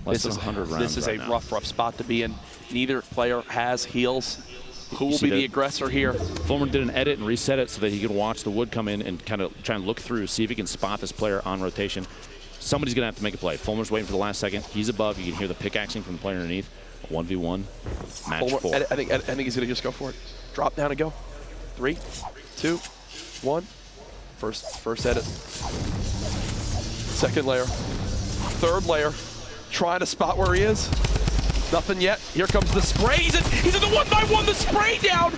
S1: Less than 100 rounds.
S2: This is a rough spot to be in. Neither player has heals. Who will be the aggressor here?
S1: Fulmer did an edit and reset it so that he could watch the wood come in and kind of try and look through, see if he can spot this player on rotation. Somebody's going to have to make a play. Fulmer's waiting for the last second. He's above. You can hear the pickaxing from the player underneath. 1v1, match
S2: Fulmer,
S1: 4.
S2: I think he's going to just go for it. Drop down and go. 3, 2, 1. First edit. Second layer. Third layer. Trying to spot where he is. Nothing yet. Here comes the spray. He's in the 1x1. The spray down.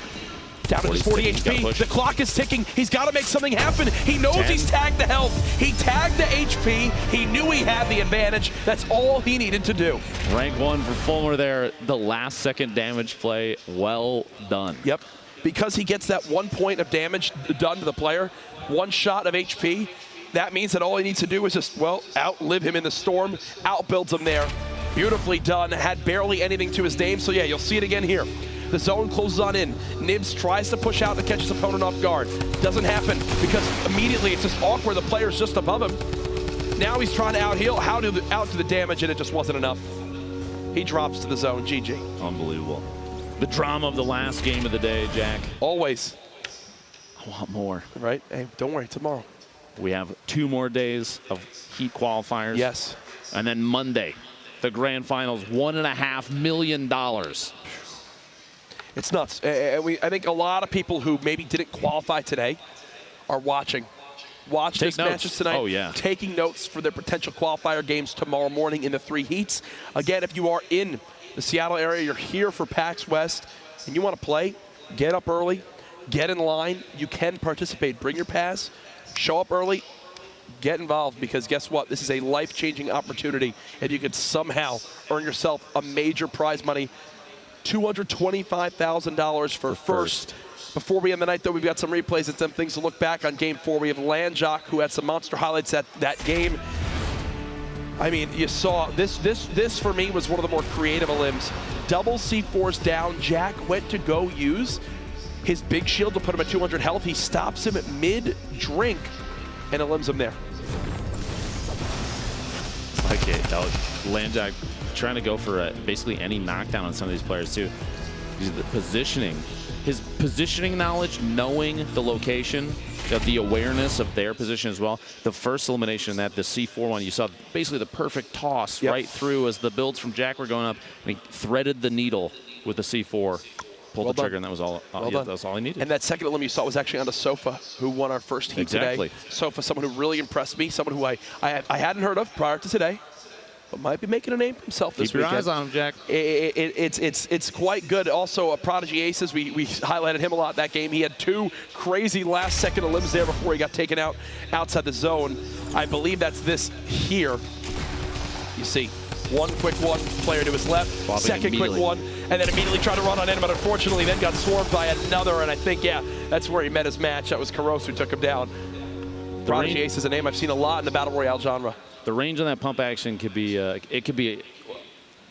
S2: Down to just 40 HP. The clock is ticking. He's got to make something happen. He knows he's tagged the health. He tagged the HP. He knew he had the advantage. That's all he needed to do.
S1: Rank 1 for Fulmer there. The last second damage play. Well done.
S2: Yep. because he gets that 1 point of damage done to the player, 1 shot of HP, that means that all he needs to do is just, well, outlive him in the storm, outbuilds him there. Beautifully done, had barely anything to his name, so yeah, you'll see it again here. The zone closes on in. Nibs tries to push out to catch his opponent off guard. Doesn't happen because immediately it's just awkward. The player's just above him. Now he's trying to out-heal, out to the damage, and it just wasn't enough. He drops to the zone, GG.
S1: Unbelievable. The drama of the last game of the day, Jack.
S2: Always.
S1: I want more.
S2: Right? Hey, don't worry, tomorrow.
S1: We have 2 more days of Heat qualifiers.
S2: Yes.
S1: And then Monday, the grand finals, $1.5 million.
S2: It's nuts. I think a lot of people who maybe didn't qualify today are watching. Watch these matches tonight.
S1: Oh, yeah.
S2: Taking notes for their potential qualifier games tomorrow morning in the 3 heats. Again, if you are in the Seattle area, you're here for PAX West, and you want to play, get up early, get in line. You can participate. Bring your pass, show up early, get involved, because guess what? This is a life-changing opportunity, and you could somehow earn yourself a major prize money, $225,000 for first. Before we end the night, though, we've got some replays and some things to look back on Game 4. We have Landjock, who had some monster highlights at that game. I mean, you saw this for me was one of the more creative limbs. Double C4s down. Jack went to go use his big shield to put him at 200 health. He stops him at mid-drink and elims him there.
S1: Okay, Landjock trying to go for basically any knockdown on some of these players, too. The positioning. His positioning knowledge, knowing the location, the awareness of their position as well. The first elimination in that, the C4 one, you saw basically the perfect toss right through as the builds from Jack were going up, and he threaded the needle with the C4, pulled the trigger, and that was all. That was all he needed.
S2: And that second elim you saw was actually on the Sofa, who won our first heat today. Sofa, someone who really impressed me, someone who I hadn't heard of prior to today, but might be making a name for himself this weekend.
S1: Keep your eyes on him, Jack.
S2: It's quite good. Also, Prodigy Aces, we highlighted him a lot that game. He had 2 crazy last-second elims there before he got taken out outside the zone. I believe that's this here. You see, 1 quick one, player to his left, second quick one, and then immediately tried to run on in, but unfortunately then got swarmed by another, and I think, yeah, that's where he met his match. That was Karos who took him down. Prodigy Ace is a name I've seen a lot in the Battle Royale genre.
S1: The range on that pump action could be, it could be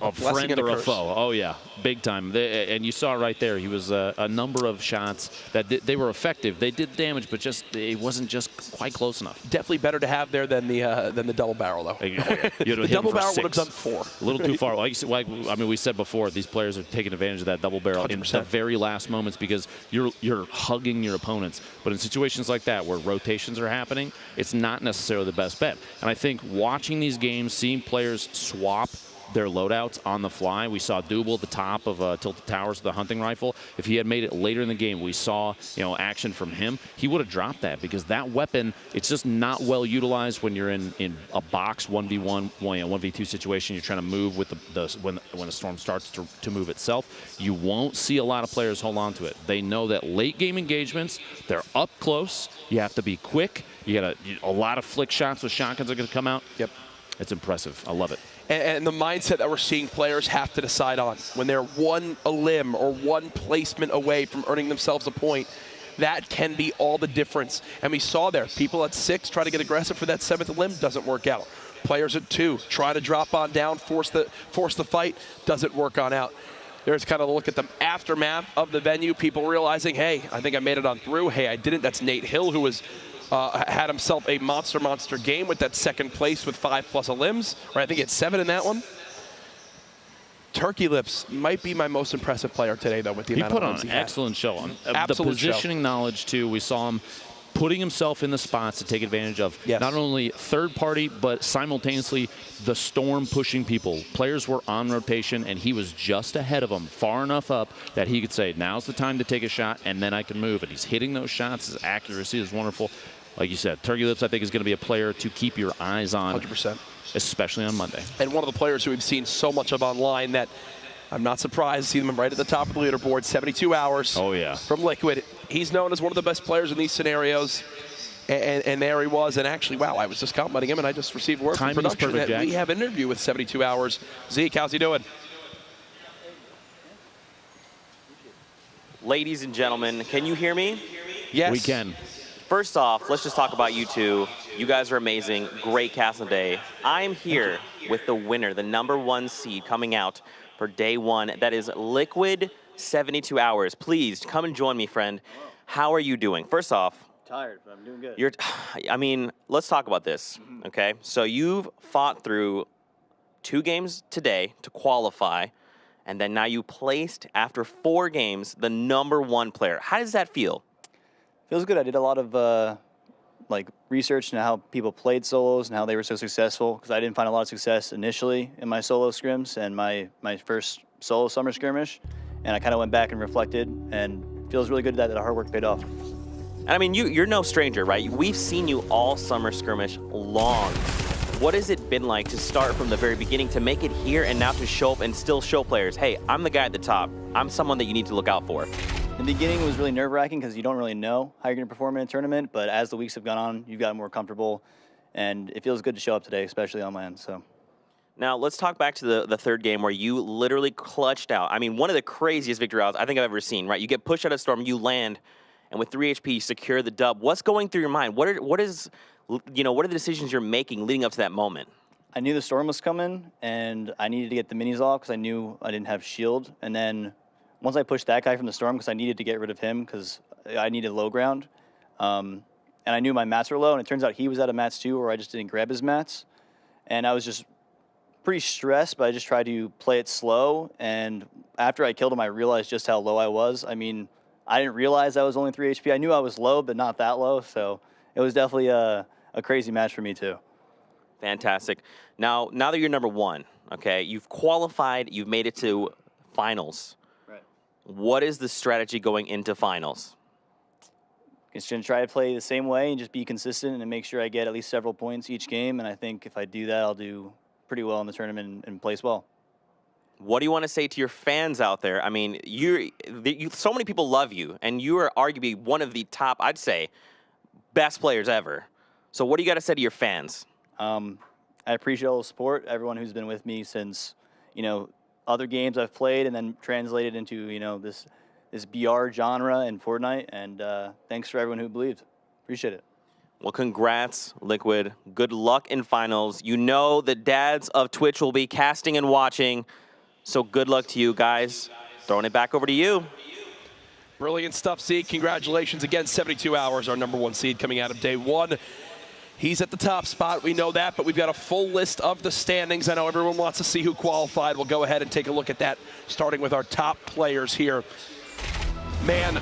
S1: a friend or a foe. Oh, yeah, big time. And you saw right there, he was a number of shots that they were effective. They did damage, but just it wasn't just quite close enough.
S2: Definitely better to have there than the double barrel, though.
S1: The
S2: double barrel would have done 4.
S1: A little too far. Like, I mean, we said before, these players are taking advantage of that double barrel 100%. In the very last moments because you're hugging your opponents. But in situations like that where rotations are happening, it's not necessarily the best bet. And I think watching these games, seeing players swap their loadouts on the fly. We saw Double at the top of Tilted Towers with the hunting rifle. If he had made it later in the game, we saw action from him. He would have dropped that because that weapon, it's just not well utilized when you're in a box 1v1, 1v2 situation. You're trying to move with when the storm starts to move itself. You won't see a lot of players hold on to it. They know that late game engagements, they're up close. You have to be quick. You got a lot of flick shots with shotguns are going to come out.
S2: Yep.
S1: It's impressive. I love it.
S2: And the mindset that we're seeing players have to decide on when they're 1 elim or 1 placement away from earning themselves a point, that can be all the difference. And we saw there, people at 6 try to get aggressive for that 7th elim, doesn't work out. Players at 2 try to drop on down, force the fight, doesn't work on out. There's kind of a look at the aftermath of the venue, people realizing, hey, I think I made it on through. Hey, I didn't. That's Nate Hill, who was had himself a monster game with that 2nd place with 5+ elims, or I think it's 7 in that one. Turkey Lips might be my most impressive player today, though, with the amount of elims he had.
S1: He put on an excellent show.
S2: Absolute
S1: the positioning knowledge, too, we saw him putting himself in the spots to take advantage of not only third party, but simultaneously the storm pushing people. Players were on rotation, and he was just ahead of them, far enough up that he could say, now's the time to take a shot, and then I can move. And he's hitting those shots. His accuracy is wonderful. Like you said, Turkey Lips, I think, is going to be a player to keep your eyes on.
S2: 100%.
S1: Especially on Monday.
S2: And one of the players who we've seen so much of online that I'm not surprised to see them right at the top of the leaderboard, 72 hours from Liquid. He's known as one of the best players in these scenarios. And there he was. And actually, wow, I was just complimenting him, and I just received word from production that we have an interview with 72 hours. Zeke, how's he doing?
S4: ladies and gentlemen, can you hear me?
S2: Yes.
S1: We can.
S4: First off, let's just talk about you two. You guys are amazing. Great cast of day. I'm here with the winner, the #1 seed coming out for day 1. That is Liquid 72 Hours. Please come and join me, friend. How are you doing? First off,
S13: Tired, but I'm doing good.
S4: I mean, let's talk about this, okay? So you've fought through 2 games today to qualify, and then now you placed, after 4 games, the #1 player. How does that feel?
S13: Feels good. I did a lot of like research into how people played solos and how they were so successful, because I didn't find a lot of success initially in my solo scrims and my first solo Summer Skirmish, and I kind of went back and reflected, and feels really good that the hard work paid off.
S4: And I mean, you're no stranger, right? We've seen you all Summer Skirmish long. What has it been like to start from the very beginning, to make it here and now to show up and still show players, hey, I'm the guy at the top. I'm someone that you need to look out for.
S13: The beginning was really nerve-wracking because you don't really know how you're going to perform in a tournament, but as the weeks have gone on, you've gotten more comfortable, and it feels good to show up today, especially on my end. So.
S4: Now, let's talk back to the 3rd game where you literally clutched out. I mean, one of the craziest victory outs I think I've ever seen, right? You get pushed out of Storm, you land, and with 3 HP, you secure the dub. What's going through your mind? What are the decisions you're making leading up to that moment?
S13: I knew the storm was coming, and I needed to get the minis off because I knew I didn't have shield. And then once I pushed that guy from the storm, because I needed to get rid of him because I needed low ground, and I knew my mats were low, and it turns out he was out of mats too, or I just didn't grab his mats. And I was just pretty stressed, but I just tried to play it slow. And after I killed him, I realized just how low I was. I mean, I didn't realize I was only 3 HP. I knew I was low, but not that low. So it was definitely a crazy match for me too.
S4: Fantastic. Now that you're #1, okay, you've qualified, you've made it to finals.
S13: Right.
S4: What is the strategy going into finals?
S13: Just going to try to play the same way and just be consistent and make sure I get at least several points each game. And I think if I do that, I'll do pretty well in the tournament and place well.
S4: What do you want to say to your fans out there? I mean, so many people love you, and you are arguably one of the top, I'd say, best players ever. So what do you got to say to your fans?
S13: I appreciate all the support, everyone who's been with me since, other games I've played and then translated into, this BR genre in Fortnite. And thanks for everyone who believed. Appreciate it.
S4: Well, congrats, Liquid. Good luck in finals. You know the dads of Twitch will be casting and watching. So good luck to you guys. Throwing it back over to you.
S2: Brilliant stuff, Zeke. Congratulations again. 72 Hours, our #1 seed coming out of day 1. He's at the top spot. We know that, but we've got a full list of the standings. I know everyone wants to see who qualified. We'll go ahead and take a look at that, starting with our top players here. Man,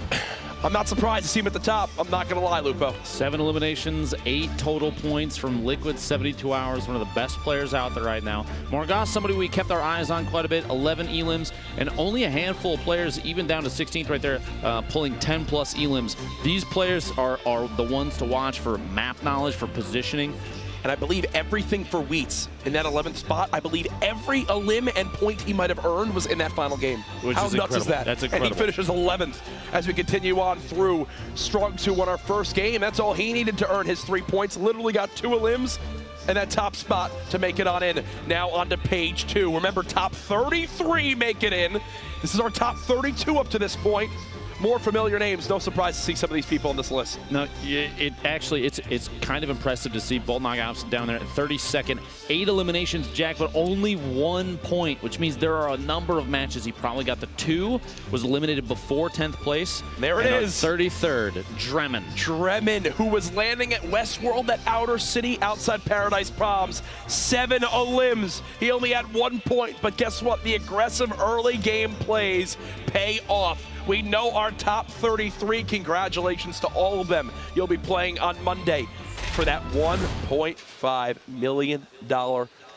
S2: I'm not surprised to see him at the top. I'm not going to lie, Lupo.
S1: 7 eliminations, 8 total points from Liquid 72 Hours, one of the best players out there right now. Morgas, somebody we kept our eyes on quite a bit, 11 elims, and only a handful of players, even down to 16th right there, pulling 10+ elims. These players are the ones to watch for map knowledge, for positioning.
S2: And I believe everything for Wheats in that 11th spot, I believe every elim and point he might have earned was in that final game.
S1: Which
S2: How
S1: is
S2: nuts
S1: incredible.
S2: is that?
S1: That's incredible.
S2: And he finishes 11th as we continue on through. Strong 2 won our first game. That's all he needed to earn his 3 points. Literally got 2 elims and that top spot to make it on in. Now on to page 2. Remember, top 33 make it in. This is our top 32 up to this point. More familiar names. No surprise to see some of these people on this list.
S1: No, it's kind of impressive to see Bolt Knockouts down there at 32nd. 8 eliminations, Jack, but only 1 point, which means there are a number of matches he probably got. The 2 was eliminated before 10th place.
S2: There it is.
S1: 33rd,
S2: Dremen, who was landing at Westworld, that outer city outside Paradise Palms. 7 elims. He only had 1 point, but guess what? The aggressive early game plays pay off. We know our top 33. Congratulations to all of them. You'll be playing on Monday for that $1.5 million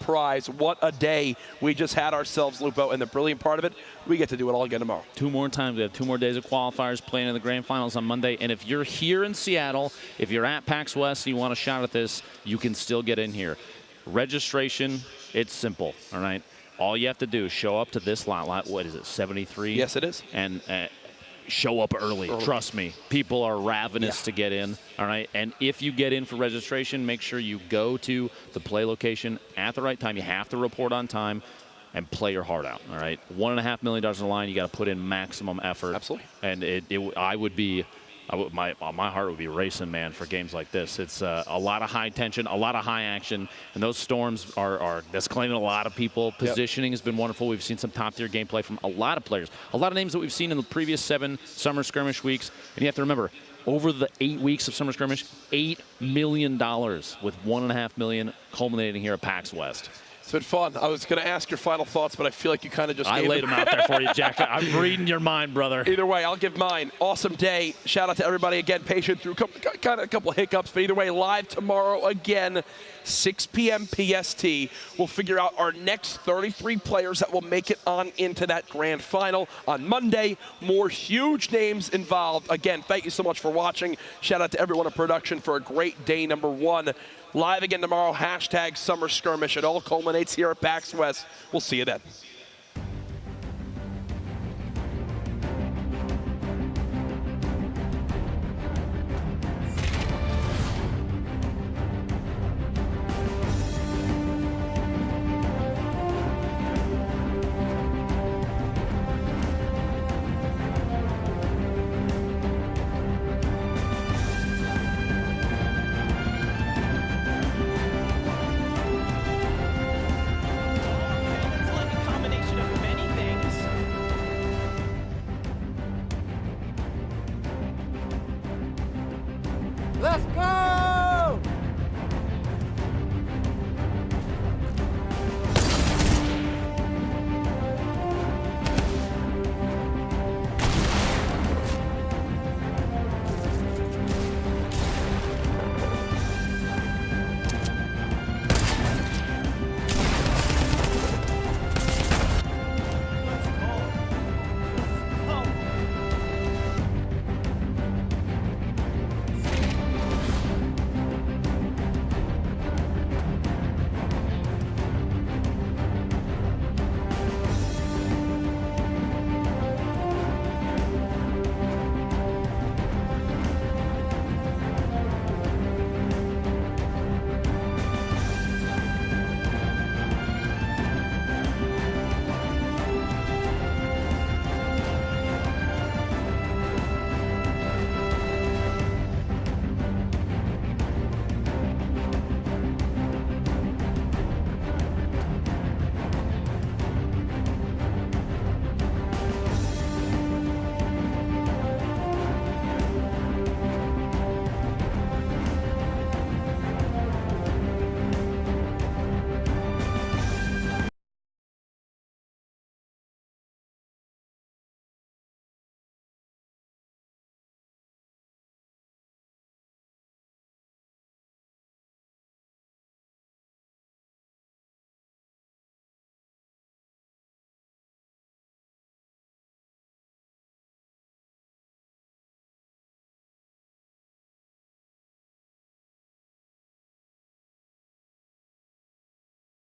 S2: prize. What a day we just had ourselves, Lupo. And the brilliant part of it, we get to do it all again tomorrow.
S1: 2 more times. We have 2 more days of qualifiers playing in the grand finals on Monday. And if you're here in Seattle, if you're at PAX West and you want a shot at this, you can still get in here. Registration, it's simple, all right? All you have to do is show up to this lot, what is it, 73?
S2: Yes, it is.
S1: And show up early. Trust me. People are ravenous to get in, all right? And if you get in for registration, make sure you go to the play location at the right time. You have to report on time. and play your heart out. All right, $1.5 million on the line. You got to put in maximum effort.
S2: Absolutely.
S1: And my heart would be racing, man, for games like this. It's a lot of high tension, a lot of high action, and those storms are disclaiming a lot of people. Positioning has been wonderful. We've seen some top-tier gameplay from a lot of players, a lot of names that we've seen in the previous 7 Summer Skirmish weeks. And you have to remember, over the 8 weeks of Summer Skirmish, $8 million, with $1.5 million culminating here at PAX West.
S2: It's been fun. I was going to ask your final thoughts, but I feel like you kind of just
S1: I laid them out there for you, Jack. I'm reading your mind, brother.
S2: Either way, I'll give mine. Awesome day. Shout out to everybody again. Patient through kind of a couple of hiccups, but either way, live tomorrow again, 6 p.m. PST. We'll figure out our next 33 players that will make it on into that grand final on Monday. More huge names involved. Again, thank you so much for watching. Shout out to everyone in production for a great day number 1. Live again tomorrow, hashtag Summer Skirmish. It all culminates here at PAX West. We'll see you then.
S5: Let's go!